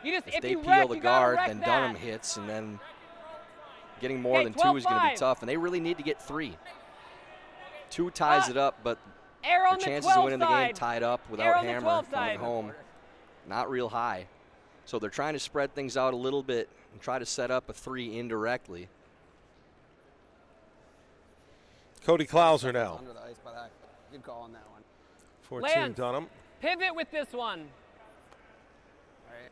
you just If if they you peel wreck, the you gotta guard, wreck then that. Dunnam hits, and then getting more Okay, than 2 is going to be 12-5. tough. And they really need to get 3. 2 ties it up, but Air their on the chances of 12 winning the game side. tied up Air without on the hammer 12 coming side. home, not real high. So they're trying to spread things out a little bit and try to set up a 3 indirectly. Cody Klauser now. Under the ice by that. Good call on that one. For Lance. Team Dunnam. Pivot with this one. All right.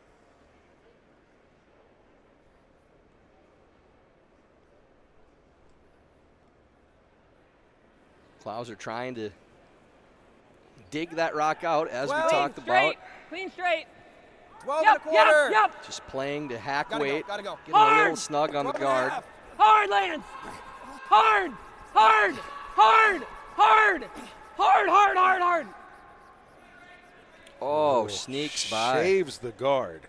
Klauser trying to dig that rock out, as we 12. talked Straight. about. Clean straight. 12 and a quarter. Yep. Just playing to hack Gotta go, weight, gotta go. getting a little Hard. snug on the 12 and a guard. half. Hard, Lance. Hard. Hard. Hard. Hard. Hard, hard, hard, hard. Oh, sneaks by. Shaves the guard.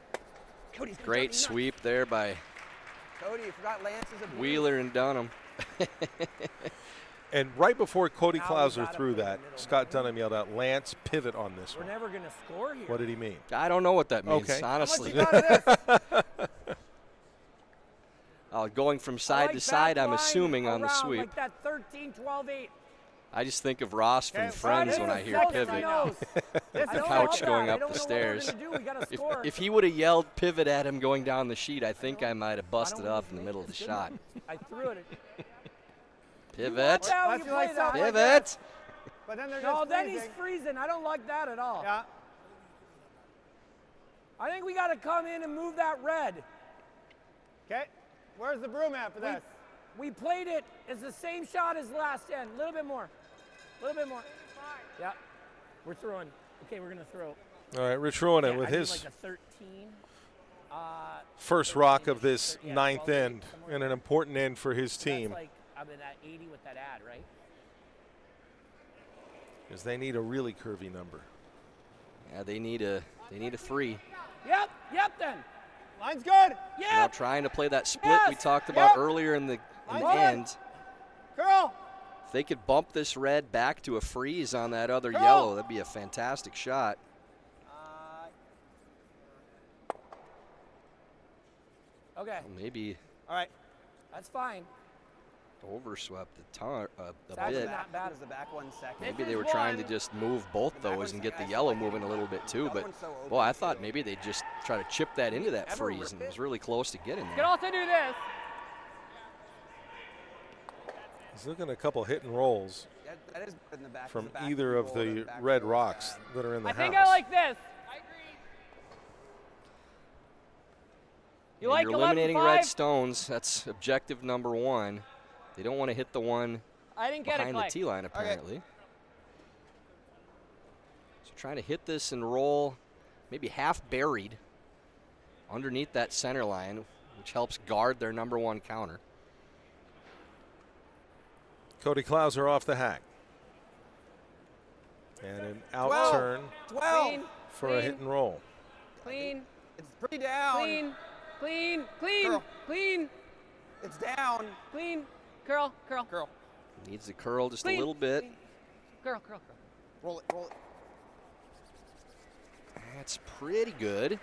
Great sweep there by Cody, you forgot Lance's abuse. Wheeler and Dunnam. And right before Cody Now we Klauser gotta threw play that, the middle. Scott Dunham yelled out, "Lance, pivot on this We're one." never going to score here. What did he mean? I don't know what that means, Okay. honestly. How much you got of this? Going from I side like to side, back I'm line assuming on the around, sweep. Like that 13, 12, 8. I just think of Ross from Okay, Friends when I hear pivot. The couch going up the stairs. If he would have yelled pivot at him going down the sheet, I think I might have busted up in the middle of the shot. I threw it. Pivot. That's how Let's you do play like that. something like Pivot. But then they're No, just then he's freezing. freezing. I don't like that at all. Yeah. I think we got to come in and move that red. Okay. Where's the broom at for this? We played it. It's the same shot as last end. A little bit more. A little bit more. Yeah. We're throwing. Okay, we're going to throw. All right, Rich Ruohonen Yeah, with I think his like a 13. first rock of this Yeah, ninth 12, end and an important end for his team, That's like, I'm in that 80 with that ad, right? because they need a really curvy number. Yeah, they need a 3. Yep, then. Line's good. Now Yep. trying to play that split we Yes. talked about Yep. earlier in the Line. end. Girl. If they could bump this red back to a freeze on that other Go. yellow, that'd be a fantastic shot. Okay, Maybe All right. that's fine. overswept a It's actually bit. not bad. Is the back one second? Maybe This they is were trying to one. just move both those and get the yellow moving a little bit too. But, well, I thought maybe they'd just try to chip that into that freeze, and it was really close to getting You can there. also do this. He's looking at a couple hit and rolls That is in the back. from the back either of roll, the back red roll, rocks yeah. that are in the I house. think I like this. You Yeah, like you're eliminating red 11-5? stones. That's objective number 1. They don't want to hit the one I didn't get it, behind the Clay. tee line, apparently. So trying to hit this and roll maybe half buried underneath that center line, which helps guard their number 1 counter. Cody Klauser off the hack. And an out 12. turn 12. Clean, for a clean, hit and roll. clean, It's pretty down. clean, clean, clean, Curl. clean, It's down. clean. Curl, curl, Girl. Needs to curl just clean. a little bit. Clean. Curl, curl, curl. Roll it. Roll it. That's pretty good.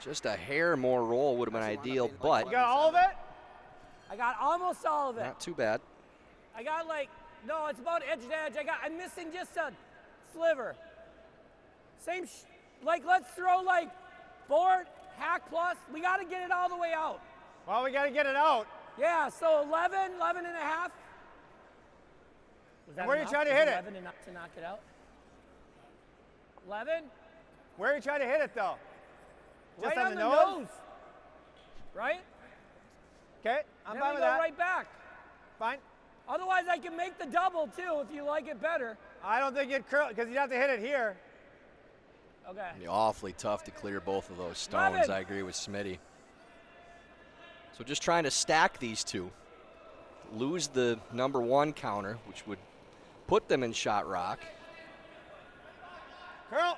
Just a hair more roll would have been Actually wound up ideal, being like but You got all of it? I got almost all of it. not too bad. I got like, no, it's about edge to edge. I'm missing just a sliver. Same, like let's throw like board, hack plus. We got to get it all the way out. Well, we got to get it out. Yeah, so 11 and a half. Was that Where are you enough? trying to Was hit it? 11 enough to knock it out? 11? Where are you trying to hit it, though? Just Right on the nose? Right? Okay, I'm Then fine we with go that. right back. Fine. Otherwise, I can make the double too if you like it better. I don't think you'd curl because you'd have to hit it here. Okay. It'd be awfully tough to clear both of those stones. 11. I agree with Smitty. So just trying to stack these two. Lose the number 1 counter, which would put them in shot rock. Curl.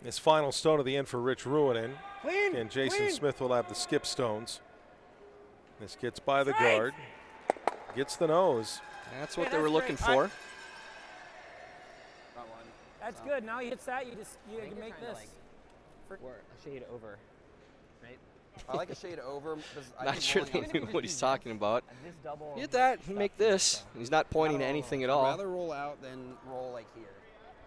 This final stone of the end for Rich Ruohonen. Clean. And Jason clean. Smith will have the skip stones. This gets by the Straight. guard. Gets the nose. That's what Okay, they were that's looking great. for. Front one. That's good. Now he hits that, you can make this. Or a shade over, right? I like a shade over. because I Not think sure rolling they out- knew what he's talking about. This double. Hit that, make this. He's not pointing to anything at all. Rather roll out than roll like here.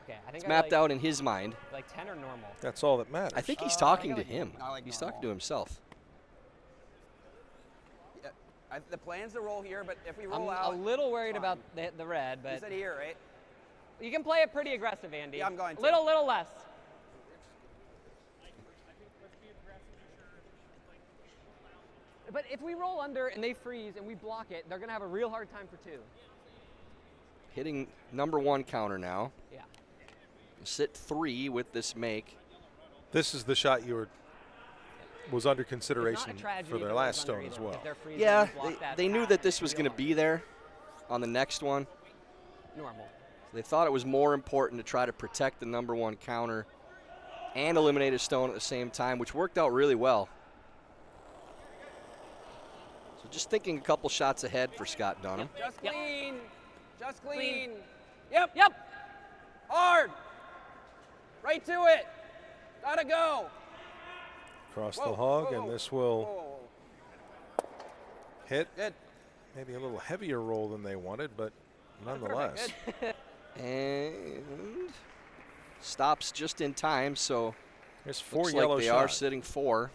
Okay, I think It's I mapped like, out in his mind. like 10 or normal. That's all that matters. I think he's I talking to like him. I like He's normal. talking to himself. Yeah, the plan's to roll here, but if we roll I'm out, a little worried fine. about the red, You but said here, right? you can play it pretty aggressive, Andy. Yeah, I'm going to. Little less. But if we roll under and they freeze and we block it, they're going to have a real hard time for 2. Hitting number 1 counter now. Yeah. Sit 3 with this make. This is the shot was under It's consideration not a tragedy for if their it last goes stone under as either. well. If they're freezing, Yeah, we block that they knew path, that this was real going to hard. be there on the next one. Normal. They thought it was more important to try to protect the number 1 counter and eliminate a stone at the same time, which worked out really well. So just thinking a couple shots ahead for Scott Dunnam. Just clean. Just clean. Yep. Yep. Hard. Right to it. Gotta go. Across Whoa, the hog, whoa, and this will whoa. hit. Good. Maybe a little heavier roll than they wanted, but nonetheless. And stops just in time, so There's 4 looks yellow like they shots. are sitting 4.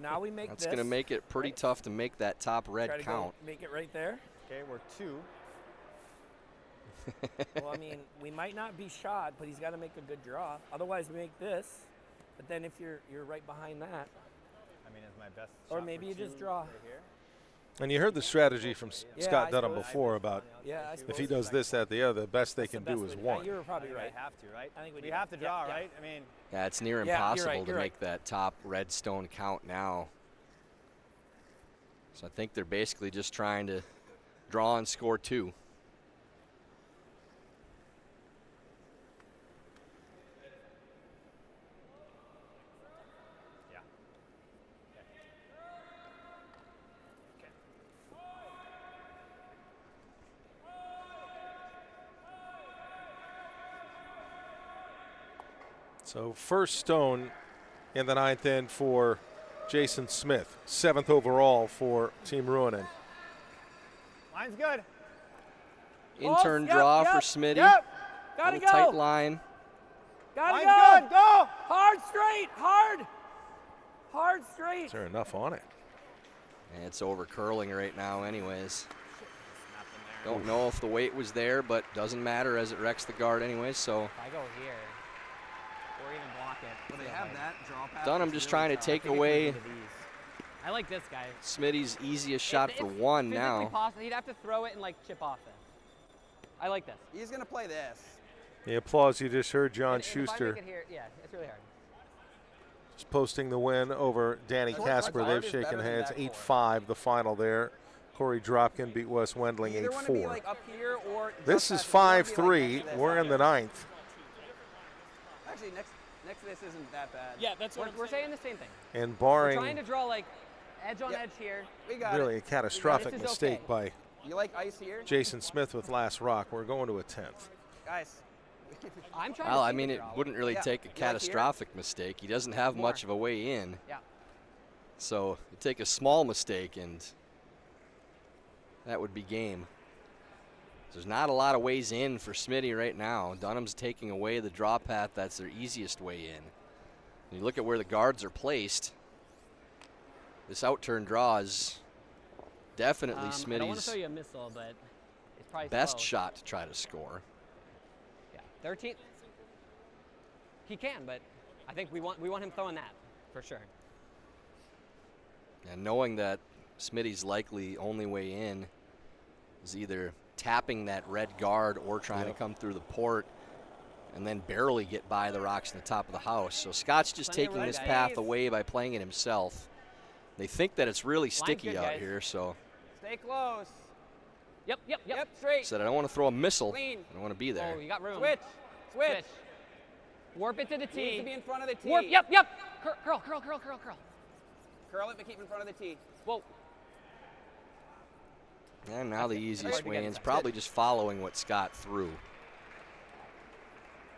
Now we make That's this. going to make it pretty tough to make that top red Try to count. go make it right there. Okay, we're 2. Well, I mean, we might not be shot, but he's got to make a good draw. Otherwise, we make this. But then if you're right behind that, I mean, it's my best. or shot maybe for you just 2 draw. Right here. And you heard the strategy from Yeah, Scott I Dunnam suppose. before about Yeah, I if he suppose. does this, that, the other, the best they That's the can do best is way to- 1. You were probably I think right. I have to, right? I think we We do have that. to draw, Yeah, yeah. right? I mean, Yeah, it's near Yeah, you're impossible right, to you're make that top red stone count now. So I think they're basically just trying to draw and score 2. yeah. So first stone in the 9th inning for Jason Smith, 7th overall for Team Ruohonen. Mine's good. In-turn yep, draw yep, for Smitty. Yep. Gotta Little tight go. line. Gotta Mine's go. good. Go. Hard straight. Hard. Hard straight. Is there enough on it? And it's over curling right now anyways. Don't know if the weight was there, but doesn't matter as it wrecks the guard anyways. So If I go here, or even block it. Well, they have that draw path. Dunnam It's just really trying to tough. take I think it's away one of these. I like this guy. Smitty's easiest shot It's for 1 physically now. possible. He'd have to throw it and like chip off this. I like this. He's gonna play this. The applause you just heard, John And if I Schuster make it here, yeah, it's really hard. just posting the win over Danny Short Casper. putt They've is shaken better than hands, back 8-5 the final there. Corey Dropkin beat Wes Wendling You either want to be 8-4. like up here or This just is past it. You wanna be, like, 5-3. next to this. We're in the 9th. Actually, next to this isn't that bad. Yeah, that's what We're saying the same thing. And We're trying barring to draw like edge on Yep. edge here. We got really a it. catastrophic This is mistake okay. by You like ice here, Jason Smith with last rock, we're going to a 10th. guys? I'm trying Well, to I see mean, the it draw. wouldn't really Yeah. take a You like here? catastrophic mistake. He doesn't have More. much of a way in. Yeah. So you take a small mistake and that would be game. There's not a lot of ways in for Smitty right now. Dunnam's taking away the draw path. That's their easiest way in. You look at where the guards are placed. This outturn draw is definitely I don't want to Smitty's show you a missile, but it's probably best close. shot to try to score. Yeah, 13. He can, but I think we want him throwing that for sure. And knowing that Smitty's likely only way in is either tapping that red guard or trying to come through the port and then barely get by the rocks in the top of the house. So Scott's just Plenty of taking red this guys. path away by playing it himself. They think that it's really sticky good, out guys. here, so Stay close. Yep. Yep, straight. said I don't want to throw a missile. Clean. I don't want to be there. Oh, you got room. Switch. Switch. Warp it to the Needs tee. to be in front of the tee. Warp. Yep. Curl. Curl it, but keep in front of the tee. Whoa. And now the easiest to way get in is inside. probably just following what Scott threw.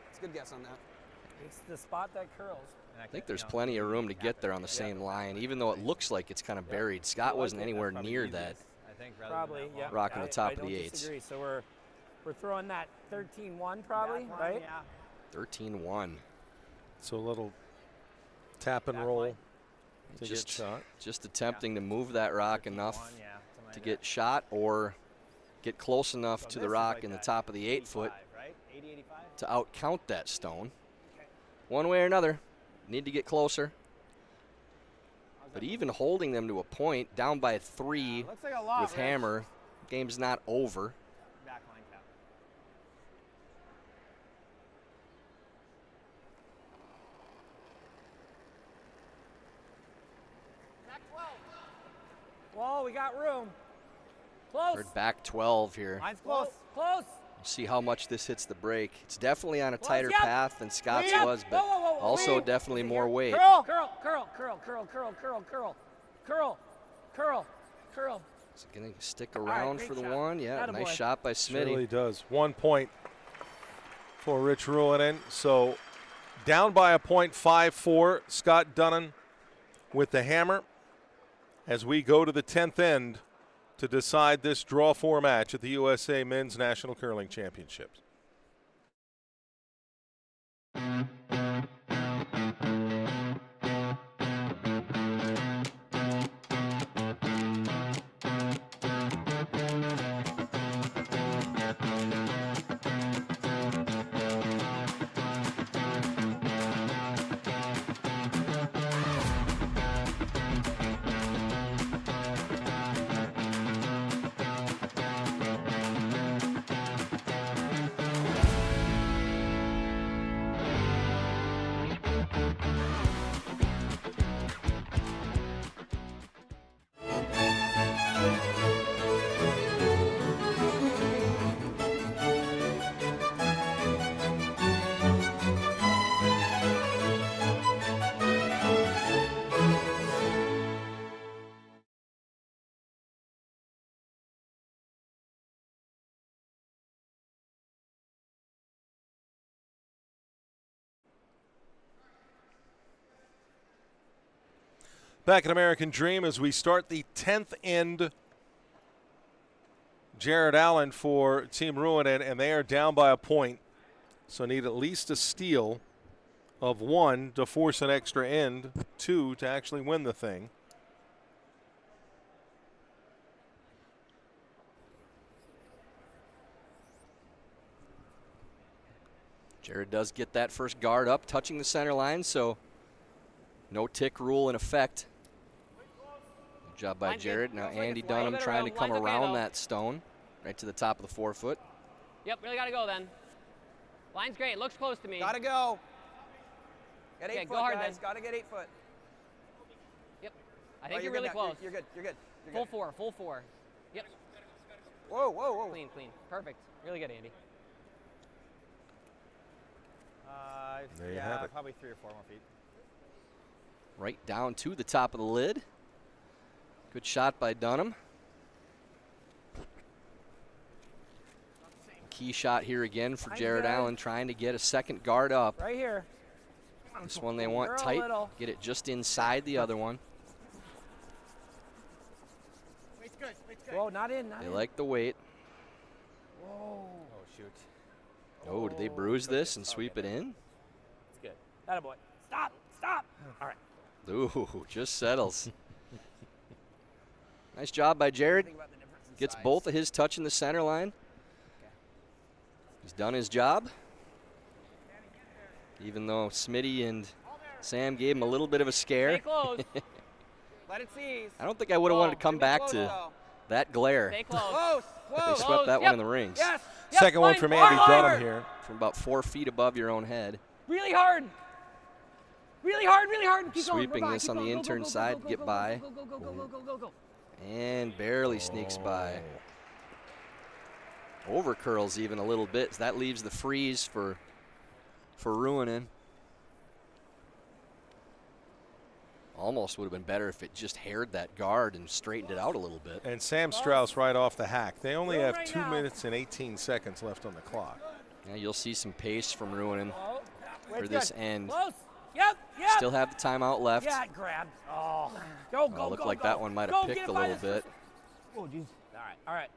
It's a good guess on that. It's the spot that curls. I think there's plenty of room to get there on the same line, even though it looks like it's kind of buried. Scott wasn't anywhere near that. I think rather than Probably, that yeah. long. Rock on the top I of don't the eights. disagree. So we're throwing that 13-1 probably, Back line, right? Yeah. 13-1. So a little tap and Back roll line. to Just- get shot. Just attempting to move that rock 13-1, enough yeah, something like to that. get shot or get close enough So to this the is rock like in the that top of the 8-foot 85, right? 80, 85? to outcount that stone. One way or another, need to get closer. But even holding them to a point, down by 3 Looks like a lot, with Rich. hammer, game's not over. Backline cap. Back 12. Whoa, we got room. Close. We're back 12 here. Mine's close. Close. We'll see how much this hits the break. It's definitely on a Close, tighter yep. path than Scott's Yep. was, but Whoa, whoa, whoa, also lead. definitely more weight. Curl, curl, curl, curl, curl, curl, curl, curl, curl, curl, curl. Is it going to stick right, around great for the shot. one? Yeah, Attaboy. nice shot by Smitty. Surely does. 1 point for Rich Ruohonen. So down by a point, 5-4. Scott Dunnam with the hammer as we go to the 10th end to decide this draw 4 match at the USA Men's National Curling Championships. Back at American Dream as we start the 10th end. Jared Allen for Team Ruohonen, and they are down by a point. So need at least a steal of 1 to force an extra end, 2 to actually win the thing. Jared does get that first guard up, touching the center line, so no tick rule in effect. Good job by Line's good. Jared. Now Looks like Andy it's a little Dunnam bit trying to around. come Line's okay, around though. that stone, right to the top of the forefoot. Yep, really got to go then. Line's great. Looks close to me. Gotta go. Get 8 Okay, foot, go hard guys. then. Gotta get 8 foot. Yep. I Oh, think you're good really now. close. You're good. You're good. You're Full good. 4, full 4. Yep. Whoa, whoa, whoa. Clean, clean. Perfect. Really good, Andy. There you yeah, have it. probably 3 or 4 more feet. Right down to the top of the lid. Good shot by Dunnam. Key shot here again for Nice Jared guy. Allen, trying to get a second guard up. Right here. This one they want Girl, tight, little. get it just inside the other one. Wait's good. Wait's good. Whoa, not in, not They in. like the weight. Whoa. Oh, shoot. Oh, did they bruise this and sweep it in? It's good. Attaboy. Stop. Stop. All right. Ooh, just settles. Nice job by Jared. Think about the difference in Gets size. both of his touch in the center line. He's done his job. Even though Smitty and Sam gave him a little bit of a Stay scare. close. Let it seize. I don't think I would have wanted to come Give me back close, to though. that glare. Stay close. Close. They Whoa. swept that Yep. one in the rings. Yes. Yep, Second one line, from Andy line. Dunnam here. From about 4 feet above your own head. Really hard. Really hard, really hard. Keep going. Sweeping We're this keep on the going. Go, intern go, go, side go, to go, get go, by. Go, go, go, go, go, go, go, go. And barely sneaks by. Over curls even a little bit. So that leaves the freeze for Ruohonen. Almost would have been better if it just haired that guard and straightened it out a little bit. And Sam Strauss right off the hack. They only Go have right 2 now. minutes and 18 seconds left on the clock. Yeah, you'll see some pace from Ruohonen Oh, for wait, this good. end. Close. Yep, yep. Still have the timeout left. Yeah, it grabbed. Oh. Go, go, looked go, like go. that one might Go, have get picked it a by little this bit. person. Oh, jeez. All right, all right.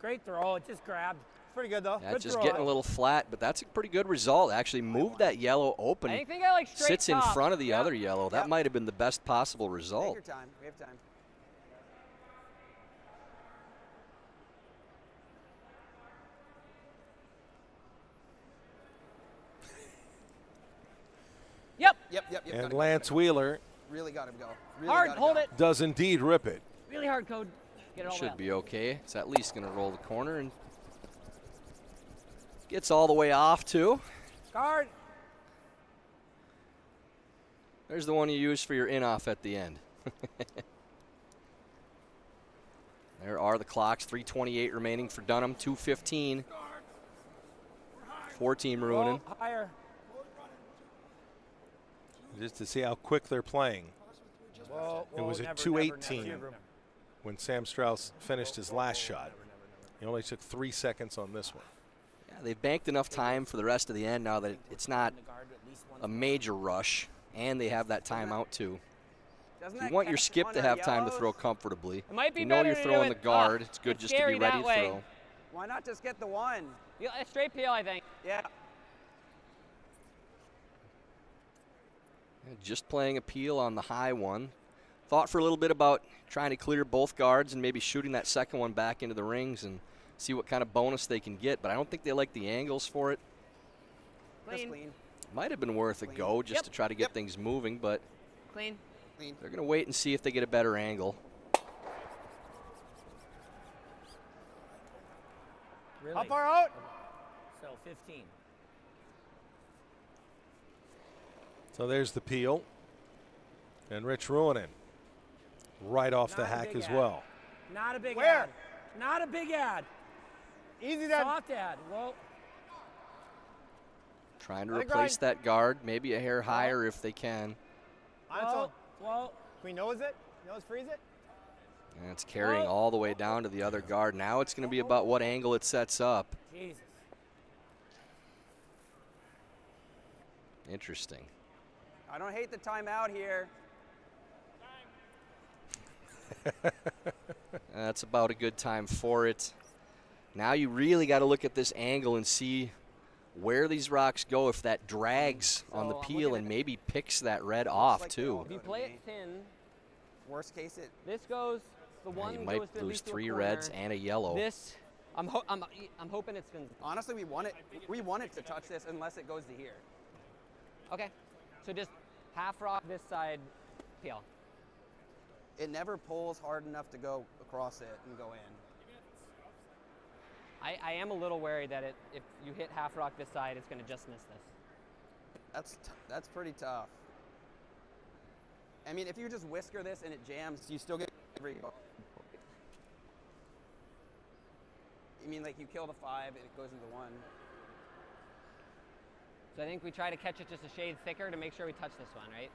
Great throw. It just grabbed. Pretty good, though. That's Good just throw. getting a little flat, but that's a pretty good result. Actually moved that yellow open. I think I like straight Sits in top. front of the Yep. other yellow. That Yep. might have been the best possible Take result. your time. We have time. Yep. Yep. And Lance Wheeler Really got to go. Really Hard, gotta hold go. it. Does indeed rip it. Really hard, Code. Get it all the way Should up. be okay. It's at least going to roll the corner and gets all the way off too. Guard. There's the one you use for your in-off at the end. There are the clocks. 3:28 remaining for Dunnam. 2:15 for Team Ruohonen. Roll higher. Just to see how quick they're playing. Whoa, It was never, at never, 2:18 never. when Sam Strauss finished his last shot. He only took 3 seconds on this one. Yeah, they've banked enough time for the rest of the end now that it's not a major rush, and they have that timeout too. Doesn't You that want your catch skip one to of have the time to yellows? throw comfortably. It might be You know better you're to do throwing it. the guard. Ah, It's good it's just to be scary ready that to way. throw. Why not just get the one? Yeah, a straight peel, I think. Yeah. Just playing a peel on the high one. Thought for a little bit about trying to clear both guards and maybe shooting that second one back into the rings and see what kind of bonus they can get, but I don't think they like the angles for it. Just Clean. clean. Might have been worth a go just to try to get things moving, but Clean. Clean. they're going to wait and see if they get a better angle. Really? How far out? So 15. So there's the peel. And Rich Ruohonen right off the Not a hack big as ad. well. Not a big Where? ad. Not a big ad. Easy then. Soft ad. Whoa. Trying to Let it replace grind. that guard, maybe a hair higher if they can. Ansel, Whoa. can we nose it? Nose freeze it? And it's carrying all the way down to the other guard. Now it's going to be about what angle it sets up. Jesus. Interesting. I don't hate the timeout here. That's about a good time for it. Now you really got to look at this angle and see where these rocks go if that drags on the So I'm peel looking and at- mayes picks that red off like they all too. If you Go to play me. it thin, Worst case, it. this goes, the Now one you goes might to at lose least to a 3 corner. reds and a yellow. This, I'm hoping it spins. Honestly, we want it. We want it to touch this unless it goes to here. Okay, so just half rock this side, peel. It never pulls hard enough to go across it and go in. I am a little wary that if you hit half rock this side, it's going to just miss this. That's pretty tough. I mean, if you just whisker this and it jams, you still get every go. You mean like you kill the 5 and it goes into 1? So I think we try to catch it just a shade thicker to make sure we touch this one, right?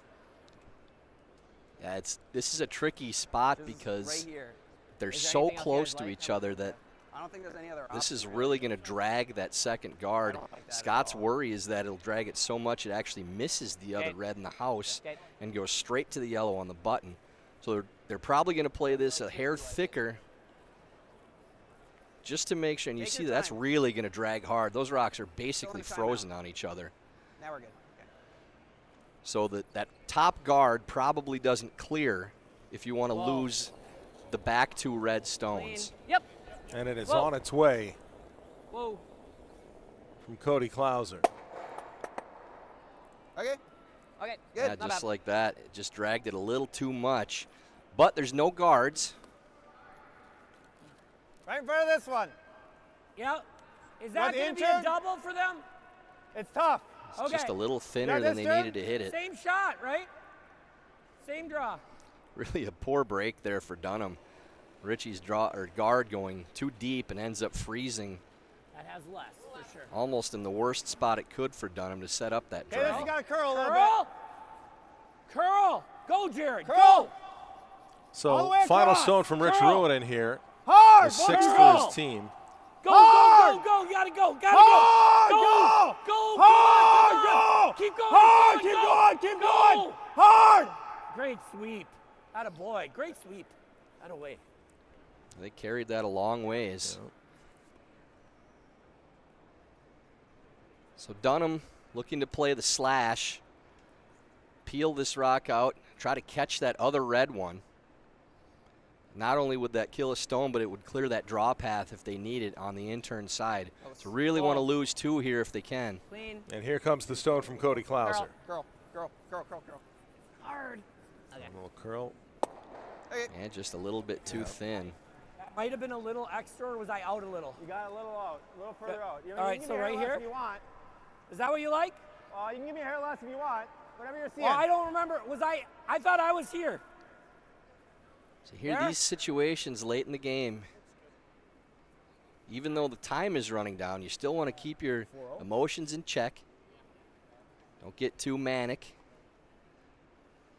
Yeah, this is a tricky spot This is because right here. they're Is there so anything else you close guys to like? each other that I don't think there's any other this option, is really going to drag that second guard. don't like that at Scott's all. worry is that it'll drag it so much it actually misses the other Okay. red in the house Okay. and goes straight to the yellow on the button. So they're probably going to play this a hair thicker just to make sure. And you Take see your that's time. really going to drag hard. Those rocks are basically the timeout. frozen on each other. Now we're good. Okay. So that top guard probably doesn't clear if you want to Whoa. lose the back 2 red Clean. stones. Yep. And it is Whoa. on its way Whoa. from Cody Klauser. Okay. Okay. Good. Yeah, Not just bad. like that. It just dragged it a little too much. But there's no guards. Right in front of this one. Yep. Is Want that the going to be a intern? double for them? It's tough. It's Okay. just a little thinner this than they turn? needed to hit it. Same shot, right? Same draw. Really a poor break there for Dunnam. Richie's guard going too deep and ends up freezing That has less, for sure. almost in the worst spot it could for Dunnam to set up that Okay, this drag. you got to curl a little bit. Curl! Curl! Go, Jared! Curl! Go! All the So way final across. stone from Rich Curl. Ruohonen here. Hard! The both 6th for Curl. his team. Go, Hard! go, go, go! You gotta go! Gotta Hard! go! Go! Go! Hard! Come on! Go! Keep going! Hard! Keep Keep going! going! Keep Go! going! Hard! Great sweep. Atta boy. Great sweep. Atta way. They carried that a long ways. So Dunnam looking to play the slash, peel this rock out, try to catch that other red one. Not only would that kill a stone, but it would clear that draw path if they need it on the intern side. So really want to lose 2 here if they can. Clean. And here comes the stone from Cody Klauser. Girl. Girl. Girl. Girl. Girl. Hard. Okay. A little curl. And just a little bit too thin. That might have been a little extra, or was I out a little? You got a little out, a little further out. You All right, can so give me right hair less here? if you want. Is that what you like? You can give me a hair less if you want. Whatever you're seeing. Well, I don't remember. I thought I was here. So here, these situations late in the game, even though the time is running down, you still want to keep your emotions in check. Don't get too manic.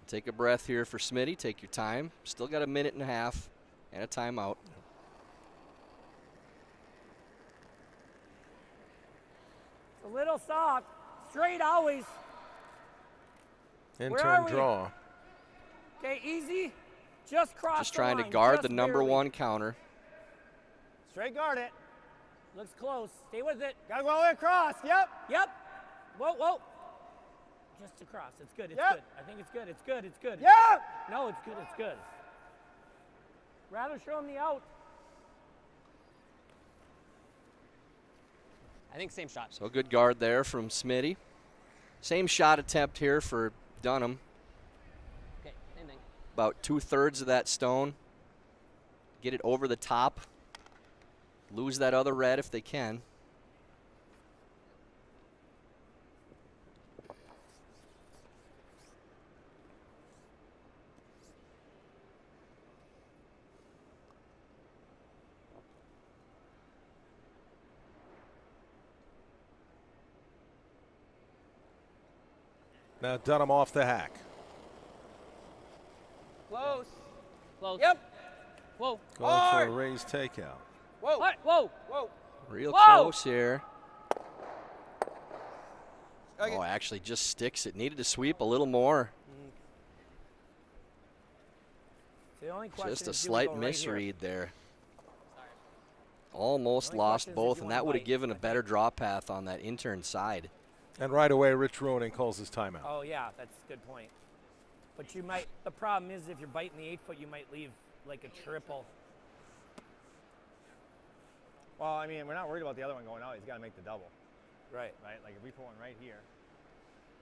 Take a breath here for Smitty. Take your time. Still got a minute and a half and a timeout. It's a little soft. Straight always. In Where turn are we? draw. Okay, easy. Just cross Just the trying line, to guard just the number barely. one counter. Straight guard it. Looks close. Stay with it. Gotta go all the way across. Yep. Yep. Whoa, whoa. Just across. It's good. It's Yep. good. I think it's good. It's good. It's good. Yep. No, it's good. It's good. Rather show him the out. I think same shot. So good guard there from Smitty. Same shot attempt here for Dunnam. Okay, same thing. About 2/3 of that stone. Get it over the top. Lose that other red if they can. Now Dunnam off the hack. Close. Close. Yep. Whoa. Going for a raised takeout. Whoa. What? Whoa. Whoa. Real Whoa. close here. Okay. Oh, actually just sticks it. Needed to sweep a little more. The only question Just a is, do we slight go right here? misread there. Almost The only lost question is if both, you and wanna that would have bite, given a I better draw path on that intern side. And right away, Rich Ruohonen calls his timeout. Oh yeah, that's a good point. But you might. The problem is if you're biting the 8-foot, you might leave like a triple. Well, I mean, we're not worried about the other one going out. He's got to make the double, Right. right? Like if we put one right here,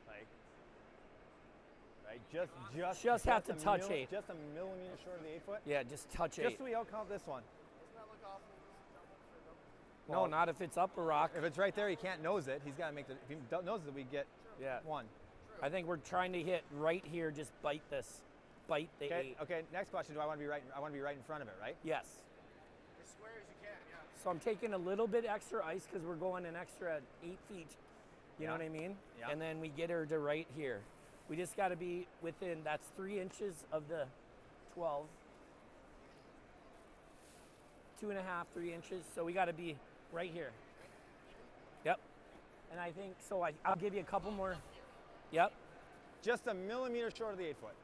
like, right, just have to a touch 8. just a millimeter short of the 8-foot. Yeah, just touch Just 8. so we outcount this one. No, not if it's up a rock. If it's right there, he can't nose it. He's got to make the. If he noses it, we get Yeah. one. I think we're trying to hit right here. Just bite this. Bite the 8. Okay. Okay. Next question. Do I want to be right? I want to be right in front of it, right? Yes. As square as you can, yeah. So I'm taking a little bit extra ice because we're going an extra 8 feet. You know Yeah. what I mean? Yeah. And then we get her to right here. We just got to be within. That's 3 inches of the 12. 2.5, 3 inches. So we got to be right here. Yep. And I think so. I'll give you a couple more. Yep. Just a millimeter short of the 8-foot.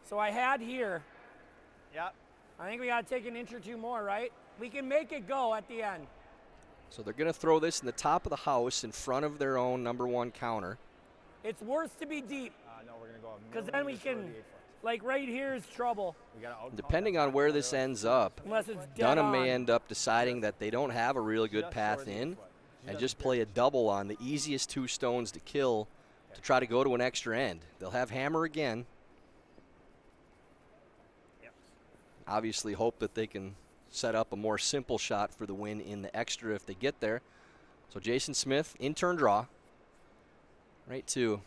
So I had here. Yep. I think we got to take an inch or two more, right? We can make it go at the end. So they're going to throw this in the top of the house in front of their own number one counter. It's worse to be deep No, we're gonna go a because then we millimeter short of can, the 8-foot. like right here is trouble We gotta outcount Depending that on where front this other- ends up, unless it's dead Dunnam on. may end up deciding that they don't have a real good Just path short of the in 8-foot. and just play a double on the easiest 2 stones to kill to try to go to an extra end. They'll have hammer again. Yep. Obviously hope that they can set up a more simple shot for the win in the extra if they get there. So Jason Smith, in turn draw. Right to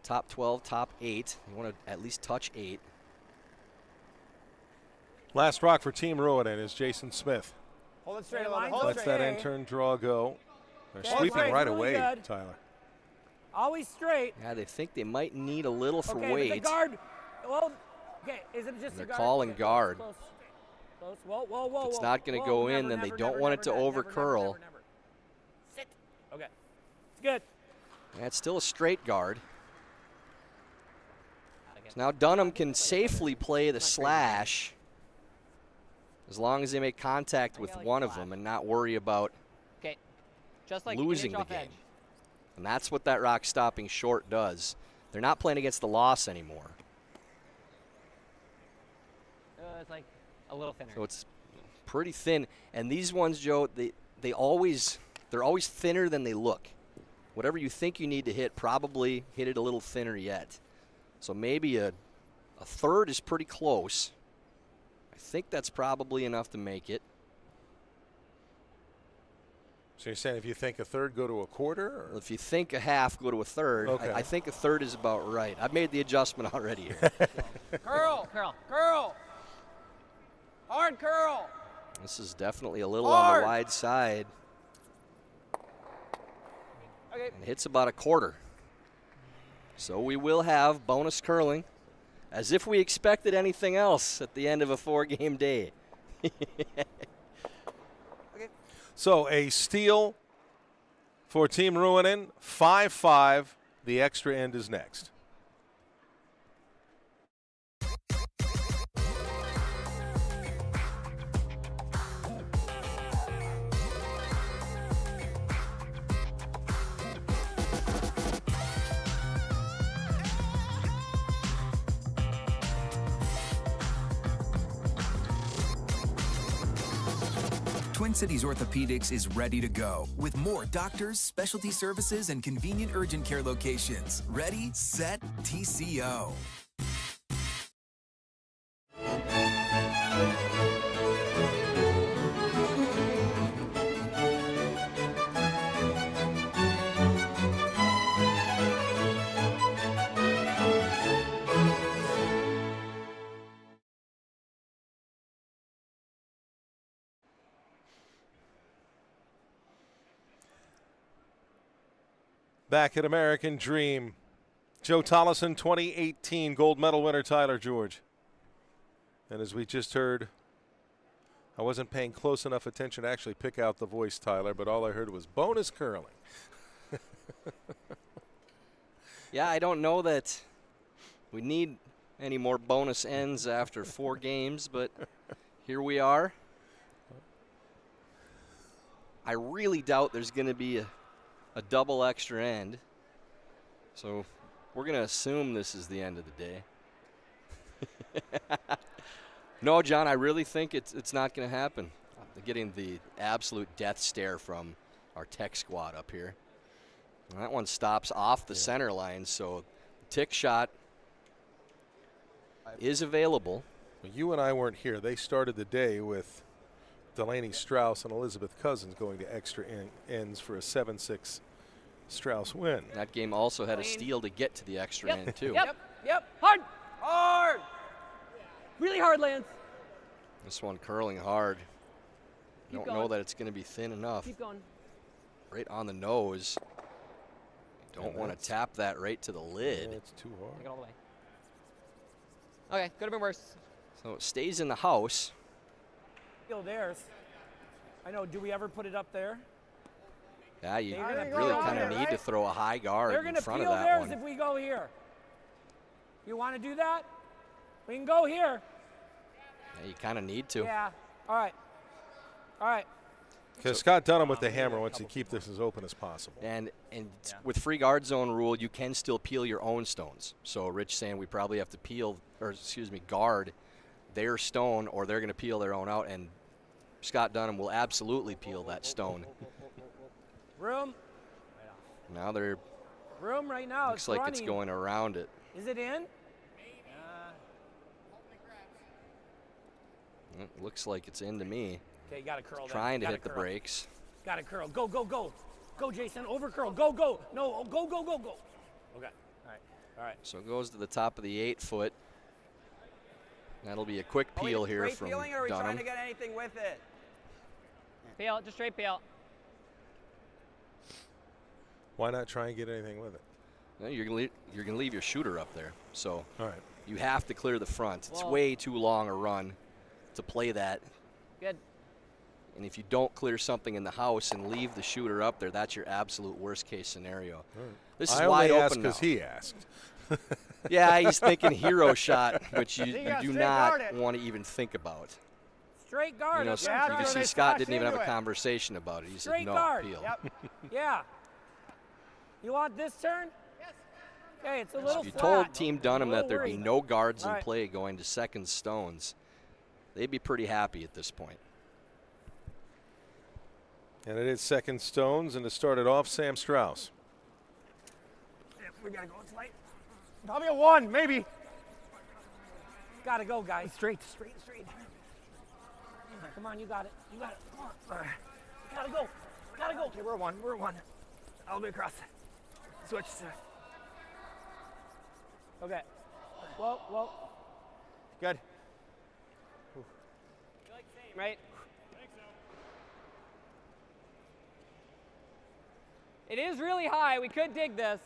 top 12, top 8. You want to at least touch 8. Last rock for Team Ruohonen is Jason Smith. Hold it straight. Okay, Hold it. lines Hold it Lets straight. that Okay. in-turn draw go. They're Okay, sweeping right, right really away, good. Tyler. Always straight. Yeah, they think they might need a little for Okay, but weight. the guard. Well, okay, is it just They're a guard? calling Okay, guard. Close, close. Whoa, whoa, whoa, If it's whoa. not gonna Whoa, go never, in, then they never, don't never, want never, it to never, over never, curl. never, never. Sit. Okay. It's good. That's still a straight guard. So now Dunnam can safely play the slash as long as they make contact with one of them and not worry about Okay. Just like losing an the inch off game. edge. And that's what that rock stopping short does. They're not playing against the loss anymore. It's like a little thinner. So it's pretty thin. And these ones, Joe, they're always thinner than they look. Whatever you think you need to hit, probably hit it a little thinner yet. So maybe a A third is pretty close. I think that's probably enough to make it. So you're saying if you think a third, go to a quarter? Or? If you think a half, go to a third. Okay. I think a third is about right. I've made the adjustment already here. Curl. Curl. Curl. Hard curl. This is definitely a little on the wide side. Okay. And hits about a quarter. So we will have bonus curling, as if we expected anything else at the end of a 4-game day. So a steal for Team Ruohonen, 5-5. The extra end is next. Twin Cities Orthopedics is ready to go with more doctors, specialty services, and convenient urgent care locations. Ready, set, TCO. Back at American Dream, Joe Tollison, 2018 gold medal winner Tyler George. And as we just heard, I wasn't paying close enough attention to actually pick out the voice, Tyler, but all I heard was bonus curling. Yeah, I don't know that we need any more bonus ends after 4 games, but here we are. I really doubt there's going to be a double extra end. So we're going to assume this is the end of the day. No, John, I really think it's not going to happen. I'm getting the absolute death stare from our tech squad up here. And that one stops off the center line, so the tick shot is available. Well, you and I weren't here. They started the day with Delaney Strauss and Elizabeth Cousins going to extra ends for a 7-6 Strauss win. That game also had a steal to get to the extra end, too. Yep. Hard. Hard. Really hard, Lance. This one curling hard. Keep Don't know that it's going to be thin enough. Keep going. Right on the nose. Don't want to tap that right to the lid. It's too hard. Take it all the way. Okay, could have been worse. So it stays in the house. Feel theirs. I know. Do we ever put it up there? Yeah, you They're gonna really go kind of there, need to right? throw a high guard They're in going to front of peel that theirs one. if we go here. You want to do that? We can go here. Yeah, you kind of need to. Yeah. All right. All right. Because Scott Dunnam with the hammer wants to keep this as open as possible. And with free guard zone rule, you can still peel your own stones. So Rich saying we probably have to guard their stone, or they're going to peel their own out, and Scott Dunnam will absolutely peel that stone. Room. Now they're Room right now. looks like it's going around it. Is it in? It looks like it's in to me. Okay, you got to curl that. Trying to hit the brakes. Got to curl. Go, go, go. Go, Jason. Over curl. Go, go. No, go, go, go, go. Okay. All right. All right. So it goes to the top of the 8-foot. That'll be a quick peel here Straight from peeling, or are we trying Dunnam. to get anything with it? Peel, just straight peel. Why not try and get anything with it? No, you're gonna leave your shooter up there. So All right. you have to clear the front. It's Whoa. way too long a run to play that. Good. And if you don't clear something in the house and leave the shooter up there, that's your absolute worst case scenario. This is I wide only asked open because now. he asked. Yeah, he's thinking hero shot, which you gotta do straight not guard it. want to even think about. Straight guard. You know, that's you what I'm can trying see to Scott slash didn't even have a into it. conversation about it. He said, Straight no, guard. peel. Yep. Yeah. You want this turn? Yes. Okay, it's a little If you flat. told Team Dunnam A that little there'd be worried. no guards in All right. play going to second stones, they'd be pretty happy at this point. And it is second stones, and to start it off, Sam Strauss. We got to go. It's light. Probably a 1, maybe. Gotta go, guys. Straight. Come on, you got it. You got it. Come on. All right. Gotta go. Okay, we're one. All the way across. Switch. Okay. Whoa. Good. You like the same, right? It is really high. We could dig this.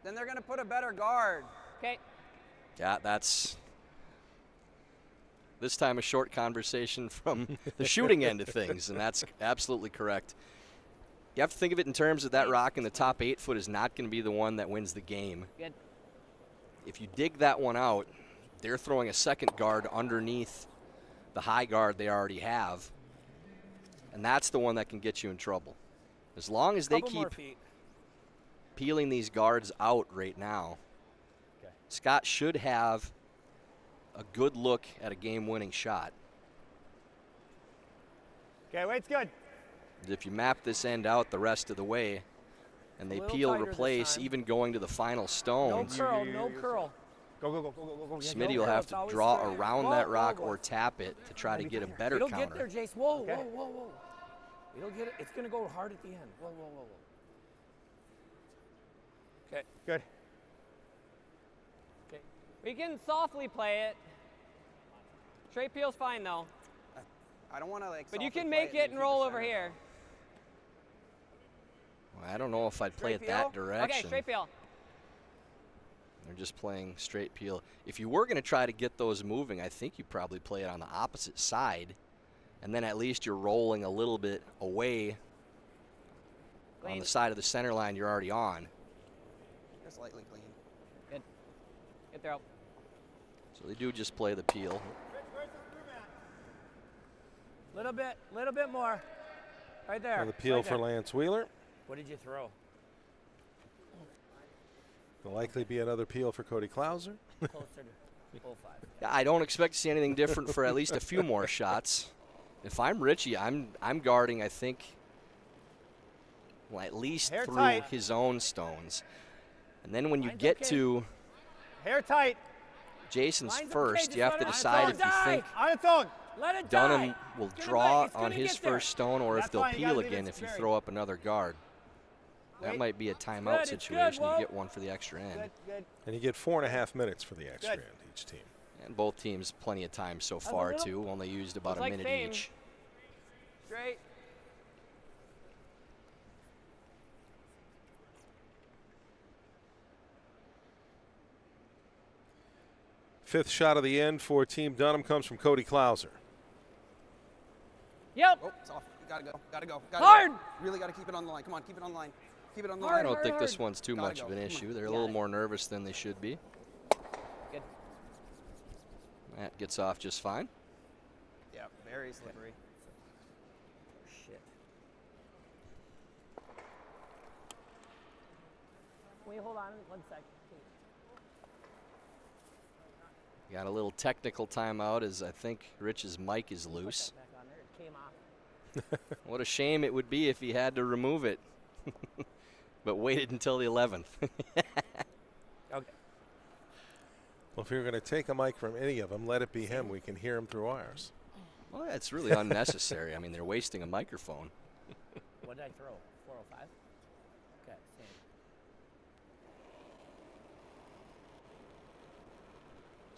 Then they're going to put a better guard. Okay. Yeah, that's this time a short conversation from the shooting end of things, and that's absolutely correct. You have to think of it in terms of that rock in the top 8 foot is not going to be the one that wins the game. Good. If you dig that one out, they're throwing a second guard underneath the high guard they already have, and that's the one that can get you in trouble. As long as they keep peeling these guards out right now, Scott should have a good look at a game-winning shot. Okay, weight's good. If you map this end out the rest of the way, and they peel, replace, even going to the final stones, No curl. Go. Smitty will have to draw around that rock or tap it to try to get a better It'll counter. get there, Jace. Whoa. It'll get it. It's going to go hard at the end. Whoa. Okay. Good. Okay. We can softly play it. Straight peel's fine though. I don't want to But you can make it and roll over here. Well, I don't know if I'd play it that direction. Okay, straight peel. They're just playing straight peel. If you were going to try to get those moving, I think you probably play it on the opposite side, and then at least you're rolling a little bit away on the side of the center line you're already on. Just lightly clean. Good. Good throw. So they do just play the peel. Little bit more. Right there. And the peel for Lance Wheeler. What did you throw? There'll likely be another peel for Cody Klauser. Closer to 05. Yeah, I don't expect to see anything different for at least a few more shots. If I'm Richie, I'm guarding, I think, well, at least Hair through tight. his own stones. And then when you get to Hair tight. Jason's Line's okay, first, just you have let to it decide if you die. think On its own. Let it Dunnam die. will It's gonna draw it's gonna on his get there. first stone, or if That's they'll fine, you peel gotta do again this if you very- throw up another guard. That Wait. might be a good, timeout it's good, situation. Whoa. You get one for the extra end. Good. And you get 4.5 minutes for the extra Good. end each team. And both teams plenty of time so a far, little- too. Only used about Looks a like minute fame. each. Straight. Fifth shot of the end for Team Dunnam comes from Cody Klauser. Yep. Oh, it's off. You gotta go. Hard. Go. Really gotta keep it on the line. Come on, keep it on the line. Keep it on the I line. don't think hard. this one's too Gotta much go. of an Come issue. on. They're a little more nervous than they should be. Good. That gets off just fine. Yeah, very slippery. Shit. Wait, hold on 1 sec. Got a little technical timeout as I think Rich's mic is loose. Back on there. It came off. What a shame it would be if he had to remove it. But waited until the 11th. Okay. Well, if you're going to take a mic from any of them, let it be him. We can hear him through ours. Well, that's really unnecessary. I mean, they're wasting a microphone. What did I throw? 405? Okay, same.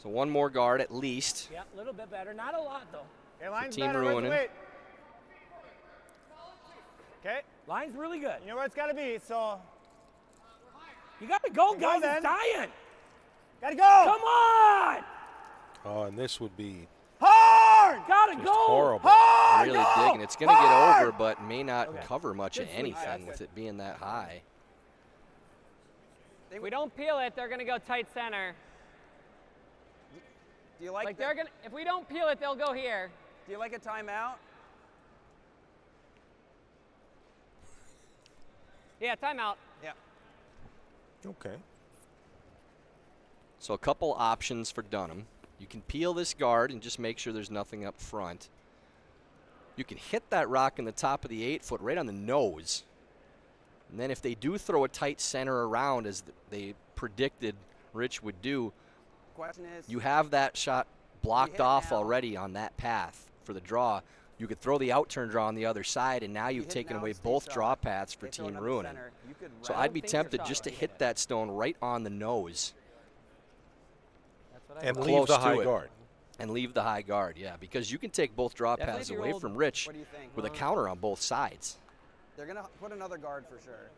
So one more guard at least. Yeah, a little bit better. Not a lot, though. Okay, line's Team better. Where's the Ruohonen. weight? Okay. Line's really good. You know where it's got to be, so You got to go, Go guys. then. It's dying. got to go. Come on. Oh, and this would be Hard. Got to just go. horrible. Hard. Really go. digging. It's going to get Hard. over, but may not Okay. cover much of Good sweep. anything with it being that high. If we don't peel it, they're gonna go tight center. Do you like, Like they're gonna. If we don't peel it, they'll go here. Do you like a timeout? Yeah, timeout. Yeah. Okay. So a couple options for Dunnam. You can peel this guard and just make sure there's nothing up front. You can hit that rock in the top of the 8 foot right on the nose. And then if they do throw a tight center around, as they predicted Rich would do, question is, You have that shot blocked hit it off now. already on that path for the draw. You could throw the out-turn draw on the other side, and now you you've hit taken now, away stay both shot. draw paths for They throw it Team on the Ruohonen. center. You could So wrap I'd be think you're tempted shot just to when you hit hit it. that stone right on the nose That's what I And thought. leave Close the to high it. guard. and leave the high guard, yeah, because you can take both draw Definitely paths if you away rolled- from Rich What do you think? with a counter on both sides. They're going to put another guard for sure.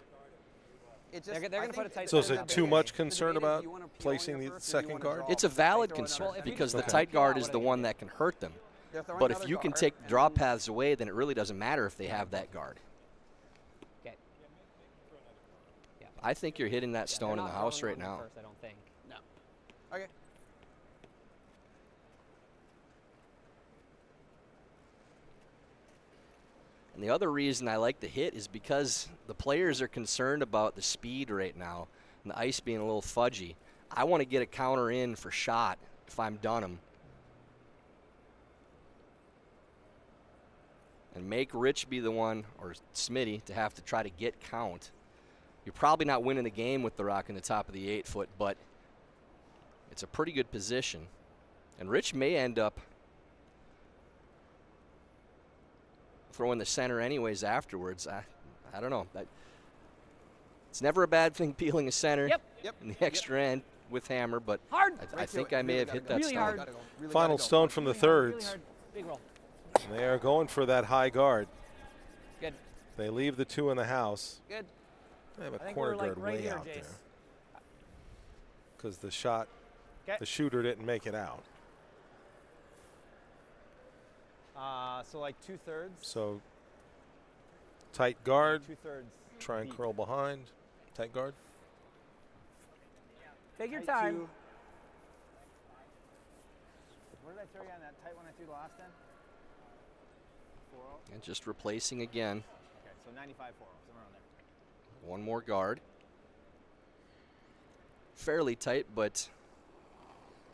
It They're just, gonna I put think a tight it's So is center it on too the much base. concern debate is, about do you wanna peel placing on the your first or do second you wanna guard? draw? It's a Because if they valid throw another concern center- because the Okay. tight guard Yeah, is what the are they one gonna that can hurt them. They're throwing But if another you can guard, take and draw then- paths away, then it really doesn't matter if they have that guard. Okay. I think you're hitting that Yeah, stone they're in the not house throwing right one now. First, I don't think. No. Okay. And the other reason I like the hit is because the players are concerned about the speed right now and the ice being a little fudgy. I want to get a counter in for shot if I'm Dunnam. And make Rich be the one, or Smitty, to have to try to get count. You're probably not winning the game with the rock in the top of the 8-foot, but it's a pretty good position. And Rich may end up throwing the center anyways afterwards. I don't know. It's never a bad thing peeling a center Yep. Yep. in the extra end with hammer, but Hard. I think I may have hit that Really stone. hard. Final stone from the Really thirds. hard. Big roll. And they are going for that high guard. Good. They leave the two in the house. Good. They have a I think corner we're like guard right way here, out Jace. there. Because the shot, 'Kay. the shooter didn't make it out. So like 2/3. So tight guard, 2/3. try and deep. curl behind. Tight guard. Take your Tight time. two. Where did I throw you on that tight one I threw the last time? 4-0. And just replacing again. Okay, so 95-4, somewhere around there. One more guard. Fairly tight, but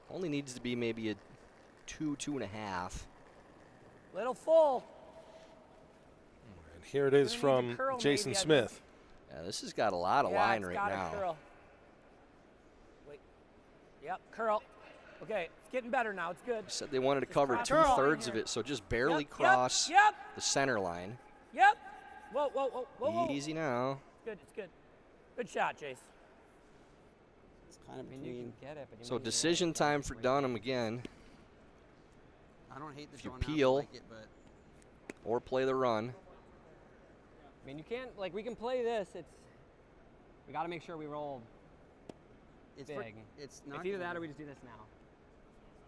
only needs to be maybe a 2.5. Little full. And here it is Gonna need from to curl Jason maybe, I Smith. Yeah, this has got a lot of Yeah, line it's right gotta now. Curl. Wait. Yep, curl. Okay, it's getting better now. It's good. Said they wanted to cover cross. 2/3 Curl. of it, so just barely Yep, cross Yep. the center line. Yep. Whoa, whoa, whoa, whoa, whoa. Easy now. It's good. It's good. Good shot, Jace. It's kind of I mean, you between. can get it, but you So might need to decision roll it time back for right Dunnam again, I don't hate the If you draw now, I peel- like it, but or play the run. I mean, you can't, like, we can play this. We got to make sure we roll it's big. it's not. It's either that or we just do this now.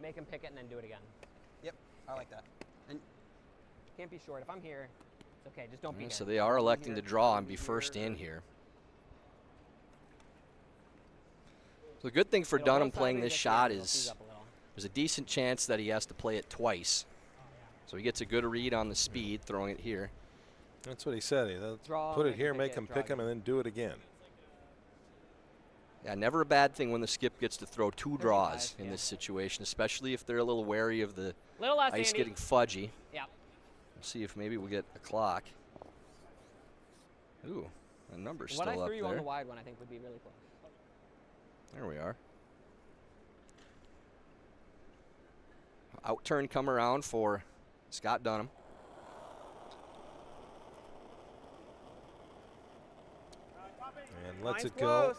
Make him pick it and then do it again. Yep, I like that. And Can't be short. If I'm here, it's okay. Just don't be Yeah, here. so they are electing to here, draw one and be here, first in or- here. So the good thing for It'll go Dunnam playing sideways this at the shot end, it'll tease is up a little. there's a decent chance that he has to play it twice. So he gets a good read on the speed throwing it here. That's what he said. He'll Draw, put it make him here, pick make it, him draw pick him, again. and then do it again. Yeah, never a bad thing when the skip gets to throw two draws 35, in yeah. this situation, especially if they're a little wary of the Little less, ice Andy. getting fudgy. Yeah. We'll see if maybe we'll get a clock. Ooh, the number's What I still up threw you on there. the wide one, I think, would be really close. There we are. Out turn come around for Scott Dunnam. And lets line's it go. close.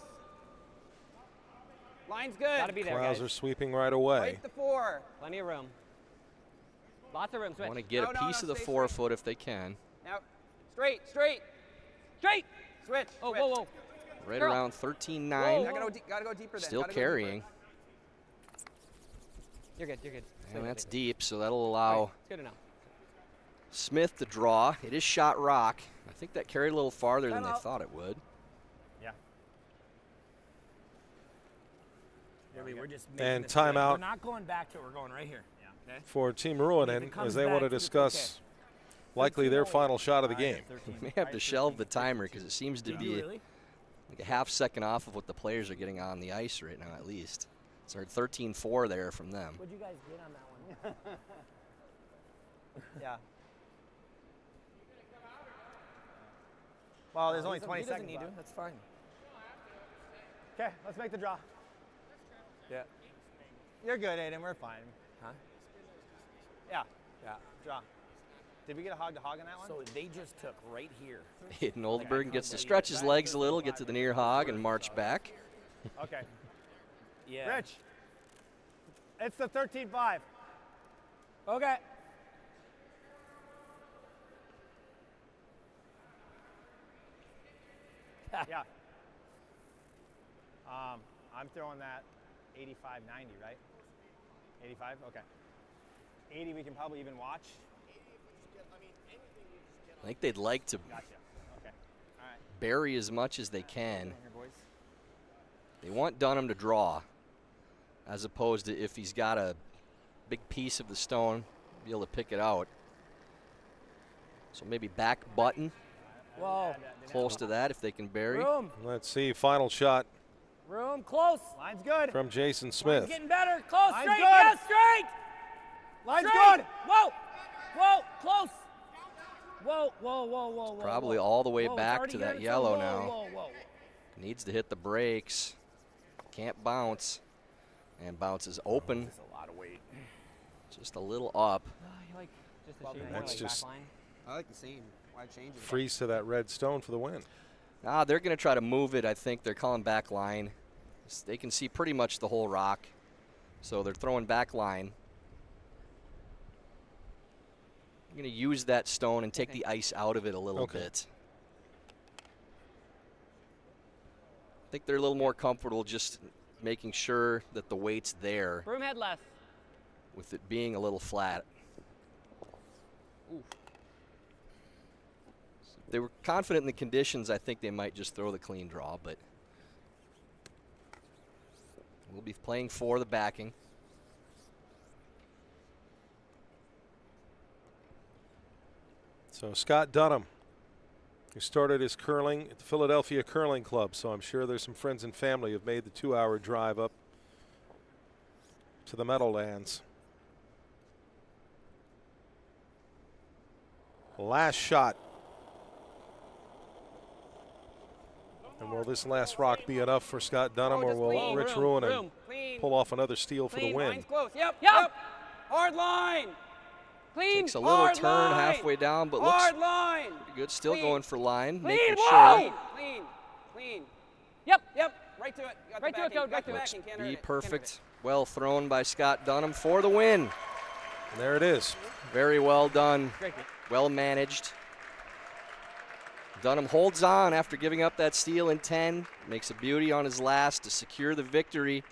Line's good. Got to be there, Clouds guys. are sweeping right away. Right the 4. Plenty of room. Lots of room. Switch. Want to get No, a no, piece no, of the stay 4 straight. foot if they can. Now, straight, straight. Straight. Switch. Oh, switch. whoa, whoa. Right Girl. around 13.9. Gotta go deeper then. Still gotta go carrying. deeper. You're good. You're good. And that's Stay deep, so that'll good. allow It's good enough. Smith to draw. It is shot rock. I think that carried a little farther than they Timeout. thought it would. Yeah. Really, we're just And making this straight. timeout. We're not going back to it. We're going right here. Yeah. Okay. For Team If it Ruohonen comes as they back want to to it's discuss likely their final shot of the All right, game. 13. We may have to shelve the timer because it seems to Did you be really? like a half second off of what the players are getting on the ice right now, at least. So 13-4 there from them. What'd you guys get on that one? Yeah. Well, there's only He 20 doesn't seconds need to. left. That's fine. Okay, let's make the draw. Yeah. You're good, Aiden. We're fine. Huh? Yeah. Yeah. Draw. Did we get a hog to hog on that one? So they just took right here. Hayden Oldberg gets to stretch his legs a little, get to the near hog, and march back. Okay. Yeah. Rich. It's the 13-5. Okay. Yeah. I'm throwing that 85-90, right? 85? Okay. 80 we can probably even watch. I think they'd like to Gotcha. Okay. All right. bury as much as they can. Here, boys. They want Dunnam to draw, as opposed to if he's got a big piece of the stone, be able to pick it out. So maybe back button, Whoa. close to that if they can bury. Room. Let's see, final shot Room. Close. Line's good. from Jason Line's Smith. getting better. Close. Line's Straight. good. Yes, straight. Line's Straight. good. Whoa. Whoa. Close. Whoa, whoa, whoa, whoa, whoa. Probably whoa. all the way Whoa, it's back already to that getting yellow whoa, now. Whoa, whoa, whoa. Needs to hit the brakes. Can't bounce. And bounces open. That's a lot of weight. Just a little up. Like just Well, a shade more that's like just- back line. I like the scene. Why change it? Freeze to that red stone for the win. They're going to try to move it. I think they're calling back line. They can see pretty much the whole rock. So they're throwing back line. I'm going to use that stone and take the ice out of it a little Okay. bit. I think they're a little more comfortable just making sure that the weight's there Broom head less. with it being a little flat. Ooh. They were confident in the conditions. I think they might just throw the clean draw, but we'll be playing for the backing. So Scott Dunnam, who started his curling at the Philadelphia Curling Club, so I'm sure there's some friends and family who've made the 2-hour drive up to the Meadowlands. Last shot. And will this last rock be enough for Scott Dunnam, or will Rich Ruohonen pull off another steal for the win? Line's close. Yep. Yep. Hard line. Clean. Takes a little hard turn line. halfway down, but Hard looks line. pretty good. Still Clean. going for line, Clean. making Whoa. sure. Clean. Clean. Yep. Yep. Right to it. You got Right the to it, backing. Code, right Got the to it. backing. Can't hurt Be it. Can't hurt perfect. Well thrown by Scott Dunnam for the win. And there it is. Very well done. Great. Well managed. Dunnam holds on after giving up that steal in 10. Makes a beauty on his last to secure the victory.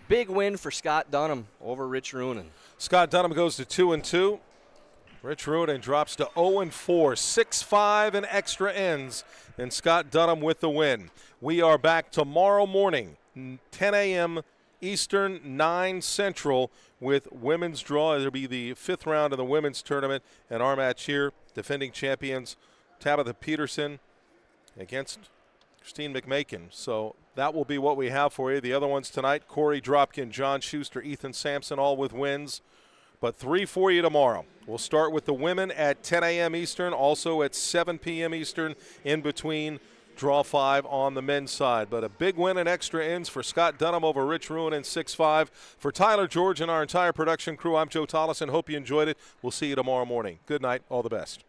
Big win for Scott Dunnam over Rich Ruohonen. Scott Dunnam goes to 2-2. Rich Ruohonen drops to 0-4, 6-5 in extra ends, and Scott Dunnam with the win. We are back tomorrow morning, 10 a.m. Eastern, 9 Central, with women's draw. It'll be the 5th round of the women's tournament, and our match here, defending champions Tabitha Peterson against Christine McMakin. So that will be what we have for you. The other ones tonight, Corey Dropkin, John Schuster, Ethan Sampson, all with wins. But 3 for you tomorrow. We'll start with the women at 10 a.m. Eastern, also at 7 p.m. Eastern, in between draw 5 on the men's side. But a big win in extra ends for Scott Dunnam over Rich Ruohonen, 6-5. For Tyler George and our entire production crew, I'm Joe Tollison. Hope you enjoyed it. We'll see you tomorrow morning. Good night. All the best.